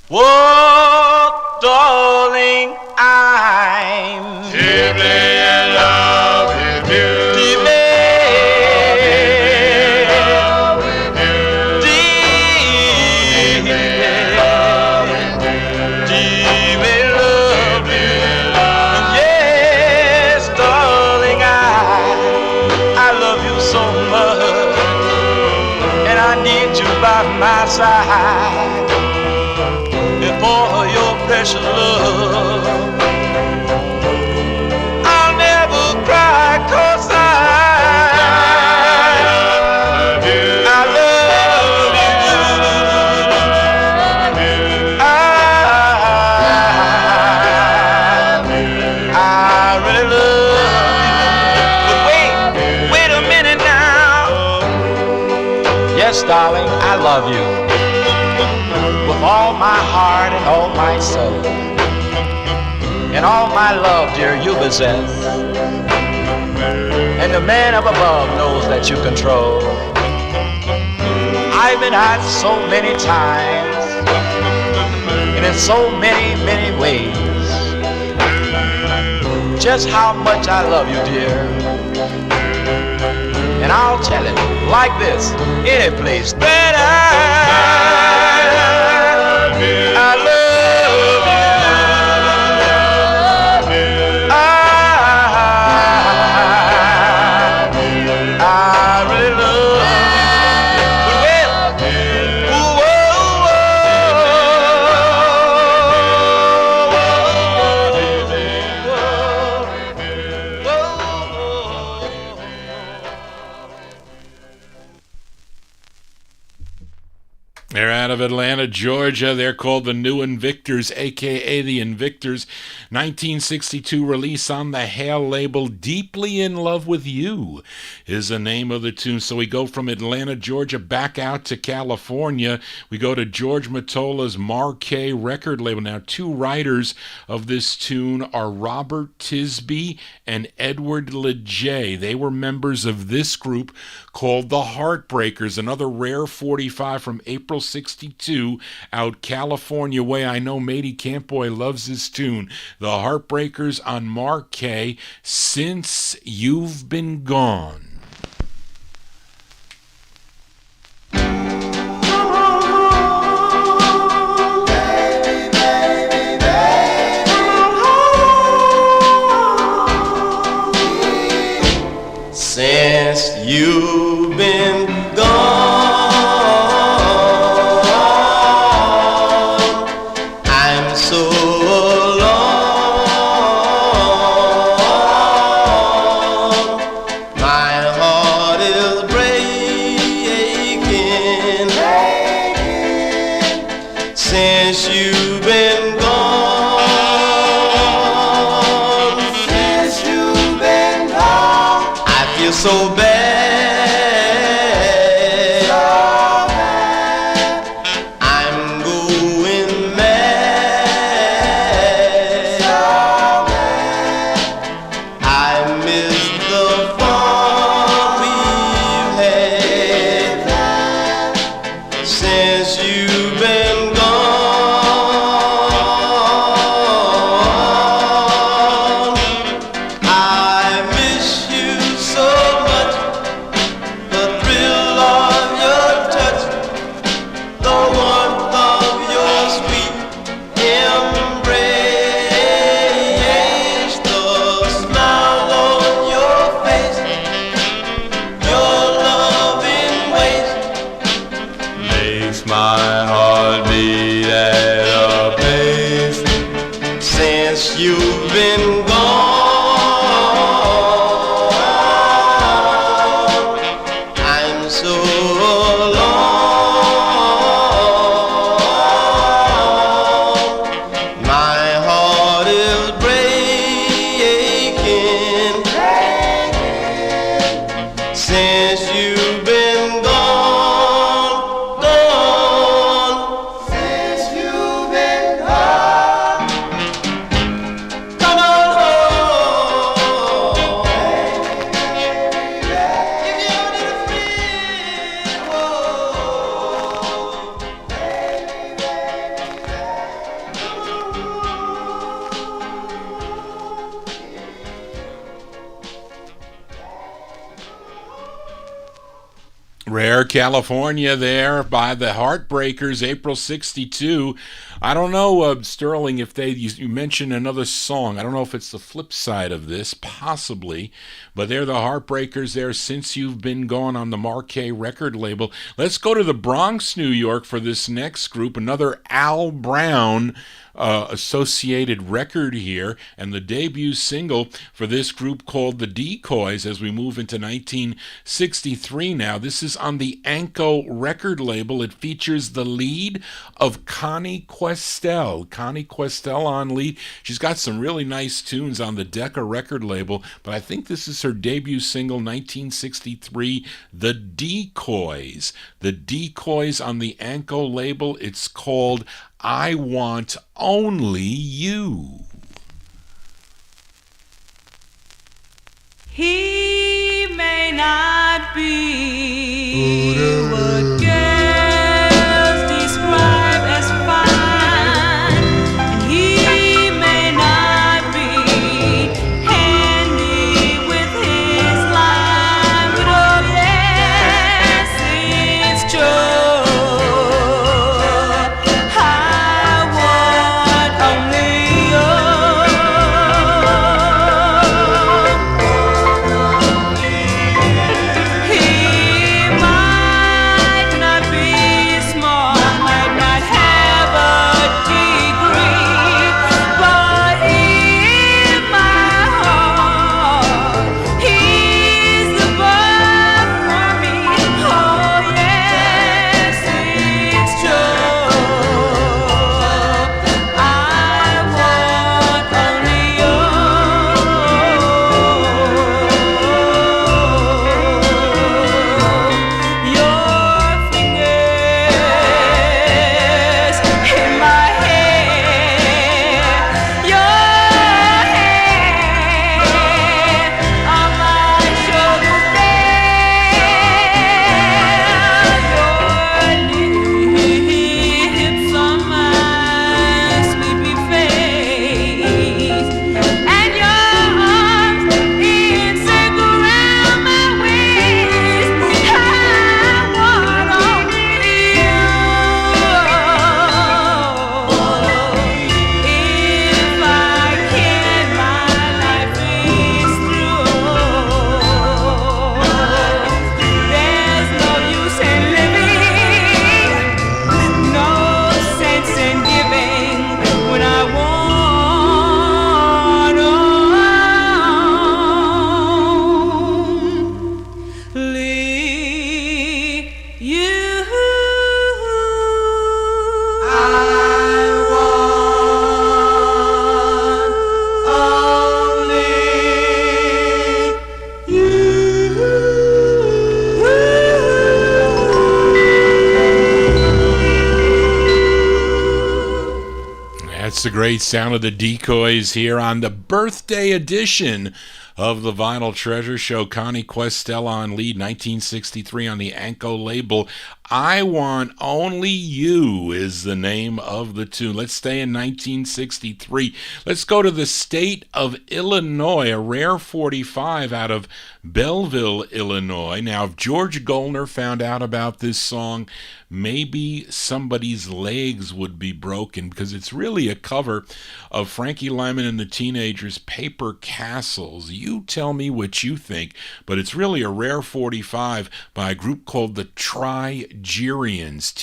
Whoa, darling, I'm deeply in love with you. Deeply in love with you. Deeply in love with you. Deeply in love with you. Yes, darling, I love you so much, and I need you by my side. For your precious love, I'll never cry, 'cause I love you. I love you. I really love you. But wait a minute now. Yes, darling, I love you. With all my heart and all my soul, and all my love, dear, you possess, and the man up above knows that you control. I've been asked so many times, and in so many, many ways, just how much I love you, dear. And I'll tell it like this, any place that I love you. I really love you. They're out of Atlanta, Georgia. They're called the New Invictors, a.k.a. the Invictors. 1962 release on the Hale label. Deeply in Love with You is the name of the tune. So we go from Atlanta, Georgia, back out to California. We go to George Mottola's Marquee record label. Now, two writers of this tune are Robert Tisby and Edward LeJay. They were members of this group called the Heartbreakers, another rare 45 from April 62 out California way. I know Matey Campboy loves this tune. The Heartbreakers on Marquee, Since You've Been Gone. Since you've been gone, I'm so alone. My heart is breaking since you've been gone. Since you've been gone, I feel so bad. I'm going mad. I miss the fun we've had since you've been since you've been gone, gone. Since you've been gone, come on home. If you need a friend, whoa, Rare California there by the Heartbreakers, April 62. I don't know, Sterling, if you mentioned another song. I don't know if it's the flip side of this, possibly. But they're the Heartbreakers there, Since You've Been Gone, on the Marquee record label. Let's go to the Bronx, New York for this next group. Another Al Brown associated record here, and the debut single for this group called The Decoys as we move into 1963 now. This is on the Anko record label. It features the lead of Connie Questel. Connie Questel on lead. She's got some really nice tunes on the Decca record label, but I think this is her debut single, 1963, The Decoys. The Decoys on the Anko label. It's called I Want Only You. He may not be what girls describe as fine, and he may not be handy with his line, but oh yes, it's true. I want only you. He might not be smart, might not have a degree, but in my heart, he's the boy for me. Oh yes, it's true. I want only you. Your fingers in my hair, your hand on my shoulder there, your lips on my sleepy face, and your arms encircle around my waist. I want only you. If I can, my life is through. There's no use in living, no sense in giving when I want only you. I want only That's the great sound of the Decoys here on the birthday edition of the Vinyl Treasure Show. Connie Questel on lead, 1963 on the Anko label. I Want Only You is the name of the tune. Let's stay in 1963. Let's go to the state of Illinois, a rare 45 out of Belleville, Illinois. Now, if George Goldner found out about this song, maybe somebody's legs would be broken, because it's really a cover of Frankie Lyman and the Teenagers' Paper Castles. You tell me what you think, but it's really a rare 45 by a group called the Trigerians, Trigerians.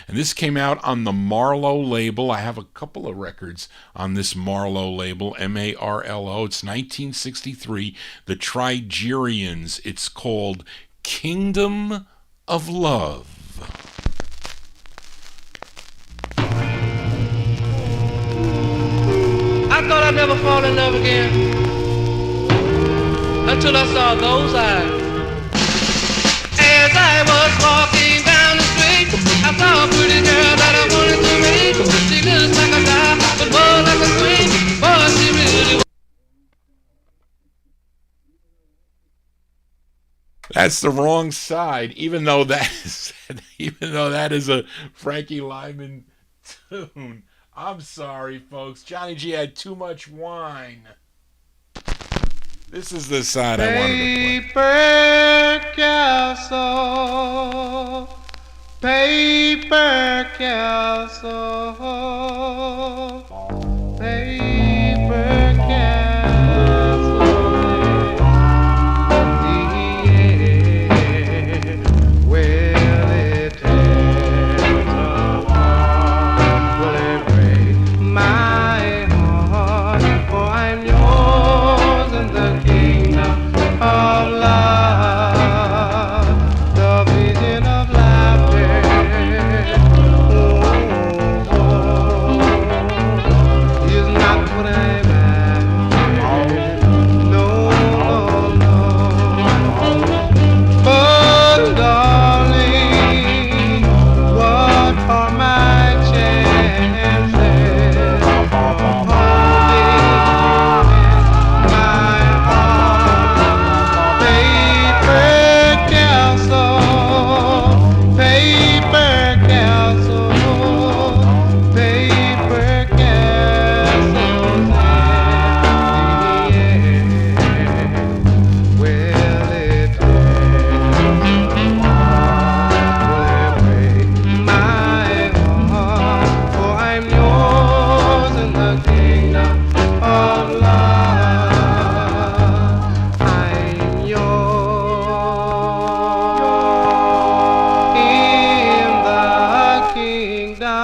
And this came out on the Marlowe label. I have a couple of records on this Marlowe label, Marlo. It's 1963, the Trigerians. It's called Kingdom of Love. I thought I'd never fall in love again. until I saw those eyes. As I was walking down the street, I saw a pretty girl that I wanted to meet. She looks like a doll, but more like a queen. Boy, she really was. That's the wrong side, even though that is a Frankie Lyman tune. I'm sorry, folks. Johnny G had too much wine. This is the side I wanted to play. Paper castle, paper castle, paper castle. Yeah, will it tear apart? Will it break my heart? For I'm yours in the kingdom of love, the vision of laughter. Is not what I'm after. No, no, no. But darling, what are my chances of holding my heart? Paper castle, paper castle, paper castles in the air. Will it break my heart? For I'm yours in the kingdom of love. I'm yours in the kingdom of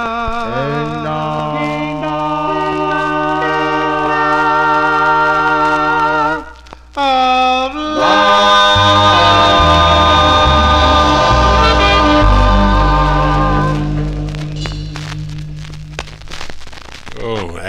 Oh,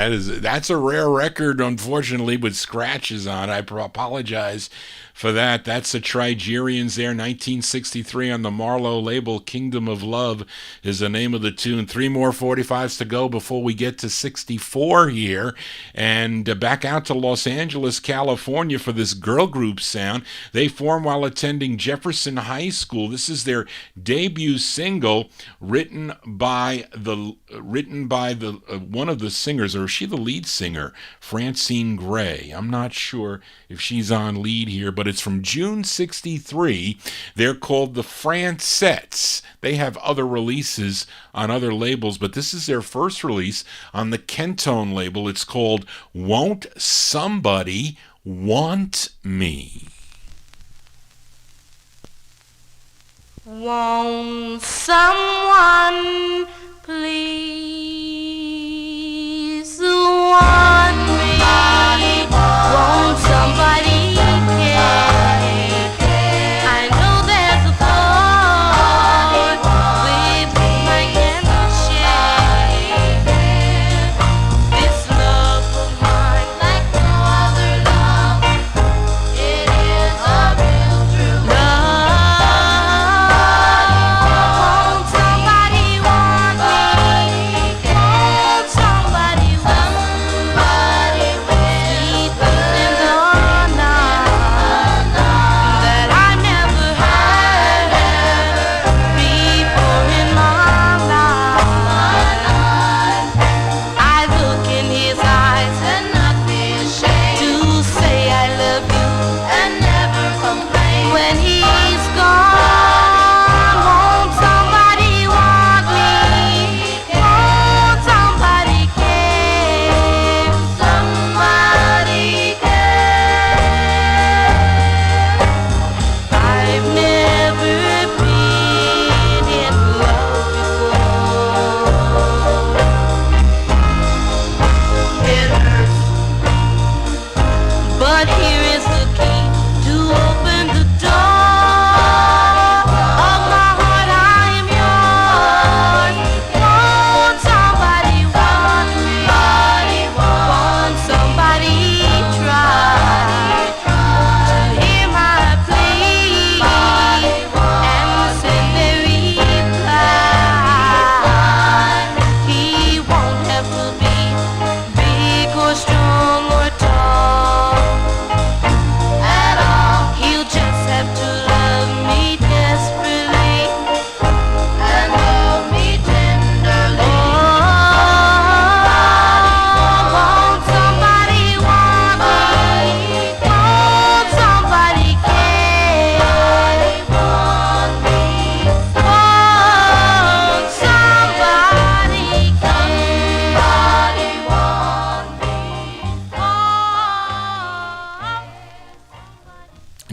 that's a rare record, unfortunately, with scratches on it. I apologize for that. That's the Trigerians there, 1963 on the Marlowe label. Kingdom of Love is the name of the tune. 3 more 45s to go before we get to 64 here. And back out to Los Angeles, California for this girl group sound. They formed while attending Jefferson High School. This is their debut single, written by one of the singers, or is she the lead singer? Francine Gray. I'm not sure if she's on lead here, but it's from June 63. They're called the Francettes. They have other releases on other labels, but this is their first release on the Kentone label. It's called Won't Somebody Want Me? Won't someone please want me? Won't somebody care? I know there's a thought with my candle share. This love of mine, like no other love, it is a real true love. Won't somebody want me? Won't somebody want me? Deep in the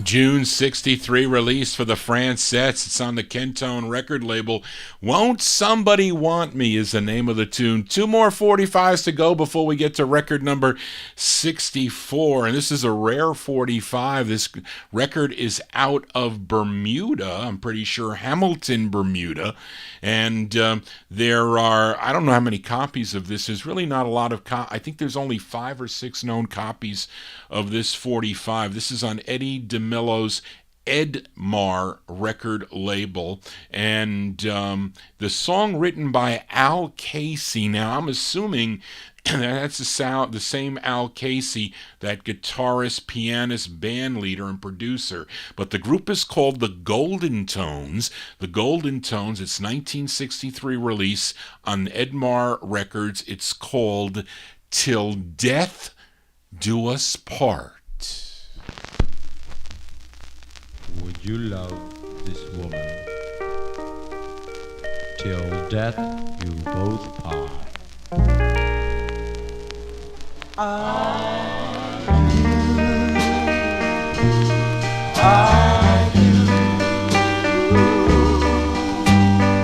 June 63 release for the Francettes. It's on the Kentone record label. Won't Somebody Want Me is the name of the tune. Two more 45s to go before we get to record number 64. And this is a rare 45. This record is out of Bermuda. I'm pretty sure Hamilton, Bermuda. And there are, I don't know how many copies of this. There's really not a lot of, I think there's only 5 or 6 known copies of this 45. This is on Eddie DeMello's Edmar record label, and the song written by Al Casey. Now I'm assuming that's the same Al Casey, that guitarist, pianist, band leader, and producer. But the group is called the Golden Tones. The Golden Tones, it's 1963 release on Edmar Records. It's called Till Death Do Us Part. Would you love this woman till death you both part? I do.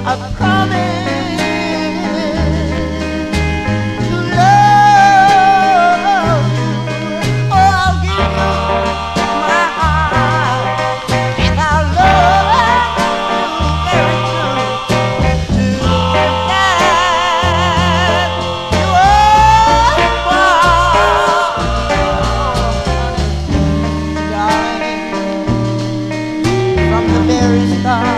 I promise to love you. Oh, I'll give you my heart, and I'll love you very true. To death you darling, from the very start.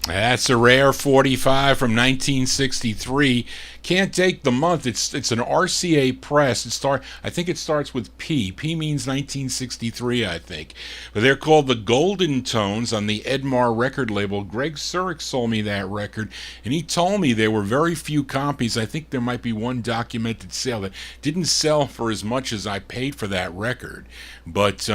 That's a rare 45 from 1963. Can't take the month. It's an RCA press. I think it starts with P. P means 1963, I think. But they're called the Golden Tones on the Edmar record label. Greg Surik sold me that record, and he told me there were very few copies. I think there might be one documented sale that didn't sell for as much as I paid for that record. But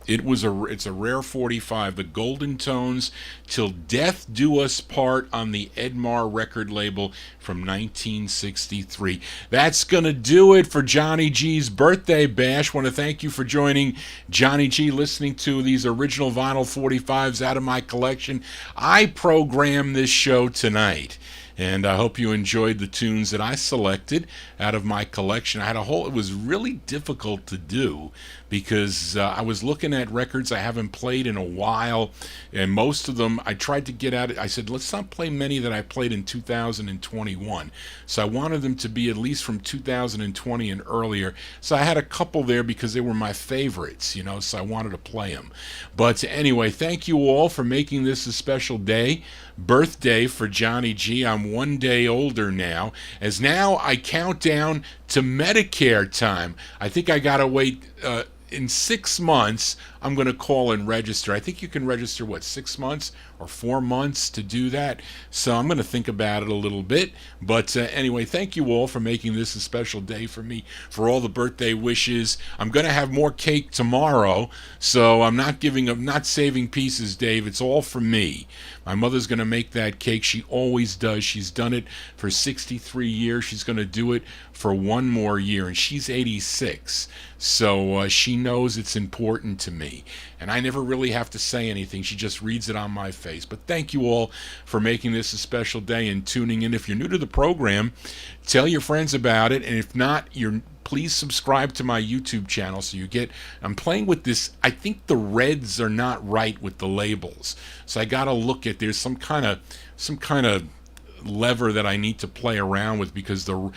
it's a rare 45. The Golden Tones, Till Death Do Us Part on the Edmar record label from 1963. That's going to do it for Johnny G's birthday bash. Want to thank you for joining Johnny G, listening to these original vinyl 45s out of my collection. I programmed this show tonight, and I hope you enjoyed the tunes that I selected out of my collection. It was really difficult to do because I was looking at records I haven't played in a while, and most of them I tried to get at it. I said, let's not play many that I played in 2021. So I wanted them to be at least from 2020 and earlier. So I had a couple there because they were my favorites, so I wanted to play them. But anyway, thank you all for making this a special day birthday for Johnny G. I'm 1 day older now, as now I count down to Medicare time. I think I gotta wait in 6 months. I'm going to call and register. I think you can register, 6 months or 4 months to do that. So I'm going to think about it a little bit. But anyway, thank you all for making this a special day for me, for all the birthday wishes. I'm going to have more cake tomorrow, so I'm not saving pieces, Dave. It's all for me. My mother's going to make that cake. She always does. She's done it for 63 years. She's going to do it for 1 more year, and she's 86. So she knows it's important to me. And I never really have to say anything. She just reads it on my face. But thank you all for making this a special day and tuning in. If you're new to the program, tell your friends about it. And if not, please subscribe to my YouTube channel so you get... I'm playing with this. I think the reds are not right with the labels. So I got to look at... There's some kind of lever that I need to play around with, because a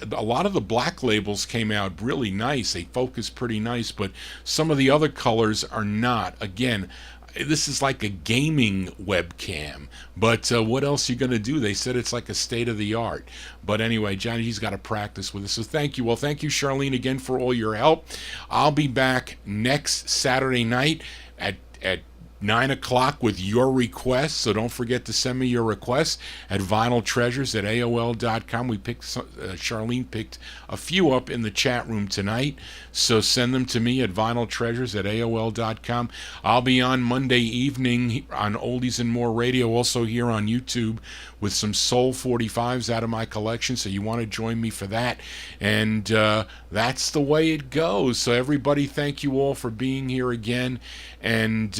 lot of the black labels came out really nice. They focus pretty nice, but some of the other colors are not. Again, this is like a gaming webcam, but what else are you going to do? They said it's like a state-of-the-art. But anyway, Johnny G's got to practice with it, so thank you. Well, thank you, Charlene, again for all your help. I'll be back next Saturday night at 9 o'clock with your requests, so don't forget to send me your requests at vinyltreasures@aol.com. Charlene picked a few up in the chat room tonight, so send them to me at vinyltreasures@aol.com. I'll be on Monday evening on Oldies and More Radio, also here on YouTube, with some Soul 45's out of my collection, so you want to join me for that. And that's the way it goes. So everybody, thank you all for being here again, and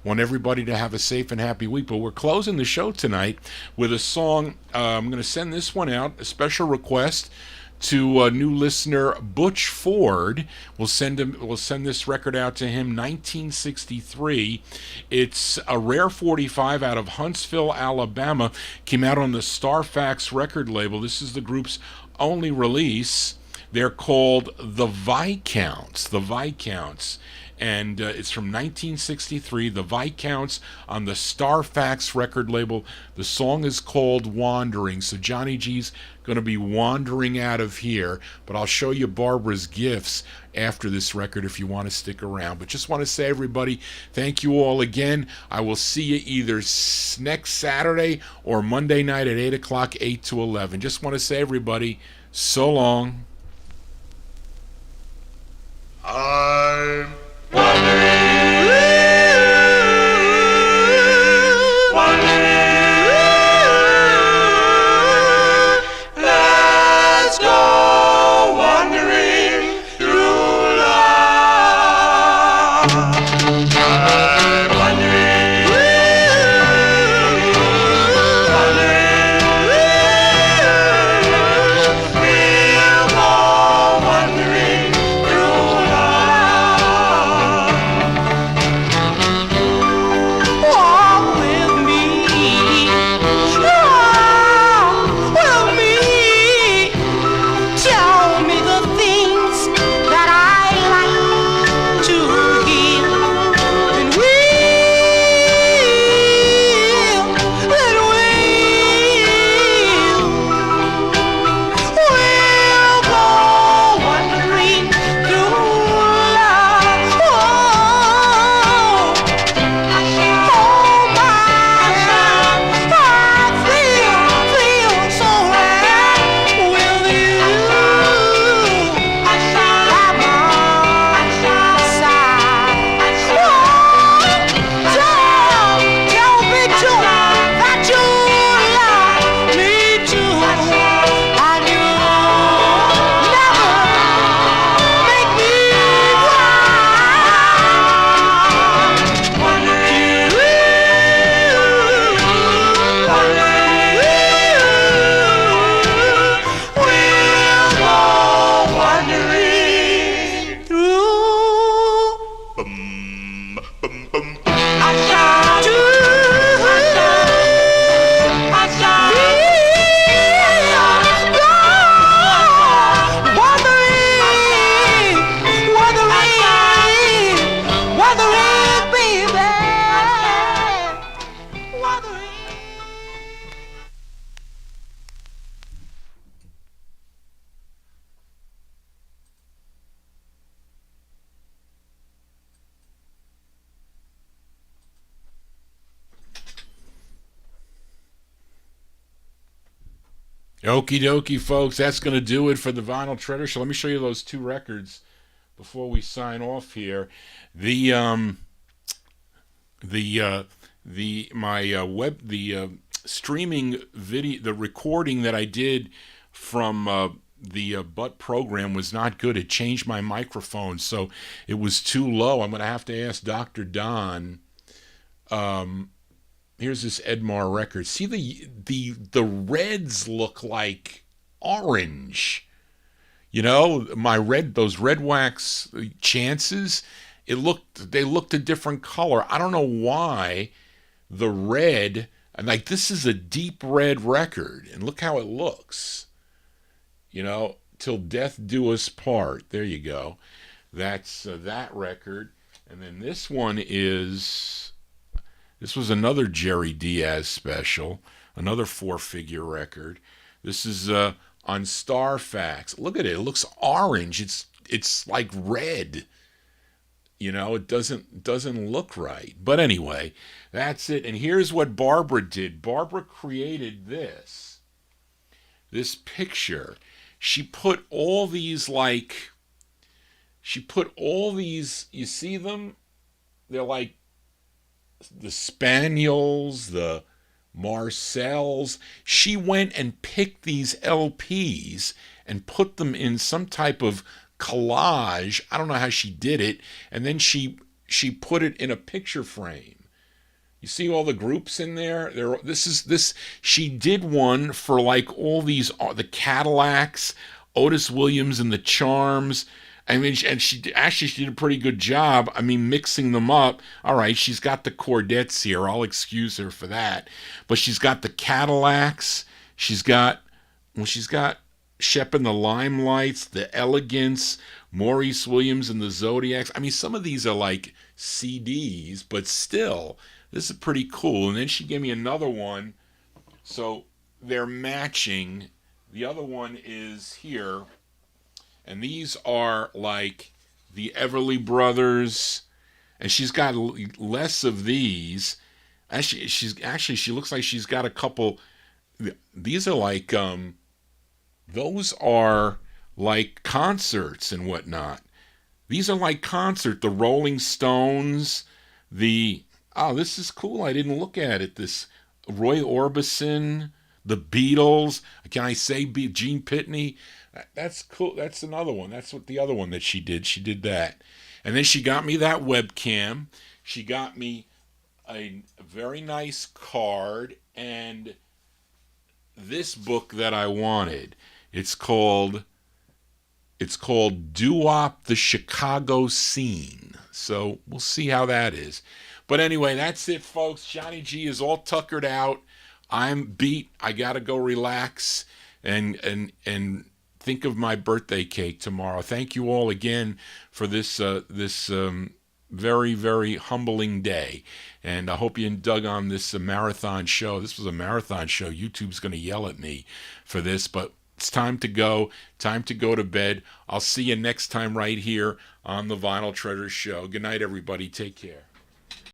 want everybody to have a safe and happy week. But we're closing the show tonight with a song. I'm going to send this one out, a special request to a new listener, Butch Ford. We'll send this record out to him, 1963. It's a rare 45 out of Huntsville, Alabama. Came out on the Starfax record label. This is the group's only release. They're called the Viscounts. The Viscounts. And it's from 1963, the Viscounts on the Starfax record label. The song is called Wandering. So Johnny G's going to be wandering out of here, but I'll show you Barbara's gifts after this record if you want to stick around. But just want to say, everybody, thank you all again. I will see you either next Saturday or Monday night at 8 o'clock, 8 to 11. Just want to say, everybody, so long. I'm Let's go wandering through love. I'm wandering, we'll go Okie dokie, folks. That's going to do it for the Vinyl Treasure Show. Let me show you those two records before we sign off here. Streaming video, the recording that I did from the butt program was not good. It changed my microphone, so it was too low. I'm going to have to ask Dr. Don. Here's this Edmar record. See, the reds look like orange. You know, those red wax chances, they looked a different color. I don't know why the red, and like this is a deep red record, and look how it looks. You know, Till Death Do Us Part. There you go. That's that record. And then this one was another Jerry Diaz special, another 4-figure record. This is on Starfax. Look at it. It looks orange. It's like red. You know, it doesn't look right. But anyway, that's it. And here's what Barbara did. Barbara created this picture. She put all these, you see them? They're like the Spaniels, the Marcells. She went and picked these LPs and put them in some type of collage. I don't know how she did it. And then she put it in a picture frame. You see all the groups in there? She did one for like all these, the Cadillacs, Otis Williams and the Charms. I mean, and she did a pretty good job. I mean, mixing them up. All right, she's got the Cordettes here. I'll excuse her for that. But she's got the Cadillacs. She's got Shep and the Limelights, the Elegance, Maurice Williams and the Zodiacs. I mean, some of these are like CDs, but still, this is pretty cool. And then she gave me another one. So they're matching. The other one is here. And these are like the Everly Brothers. And she's got less of these. She looks like she's got a couple. These are like, those are like concerts and whatnot. These are like concert. The Rolling Stones, this is cool. I didn't look at it. This Roy Orbison, the Beatles. Can I say Gene Pitney? That's cool. That's another one. That's what the other one that she did. She did that. And then she got me that webcam. She got me a very nice card and this book that I wanted. It's called Doowop, the Chicago Scene. So we'll see how that is. But anyway, that's it, folks. Johnny G is all tuckered out. I'm beat. I gotta go relax and think of my birthday cake tomorrow. Thank you all again for this very, very humbling day. And I hope you dug on this marathon show. This was a marathon show. YouTube's going to yell at me for this, but it's time to go. Time to go to bed. I'll see you next time right here on the Vinyl Treasure Show. Good night, everybody. Take care.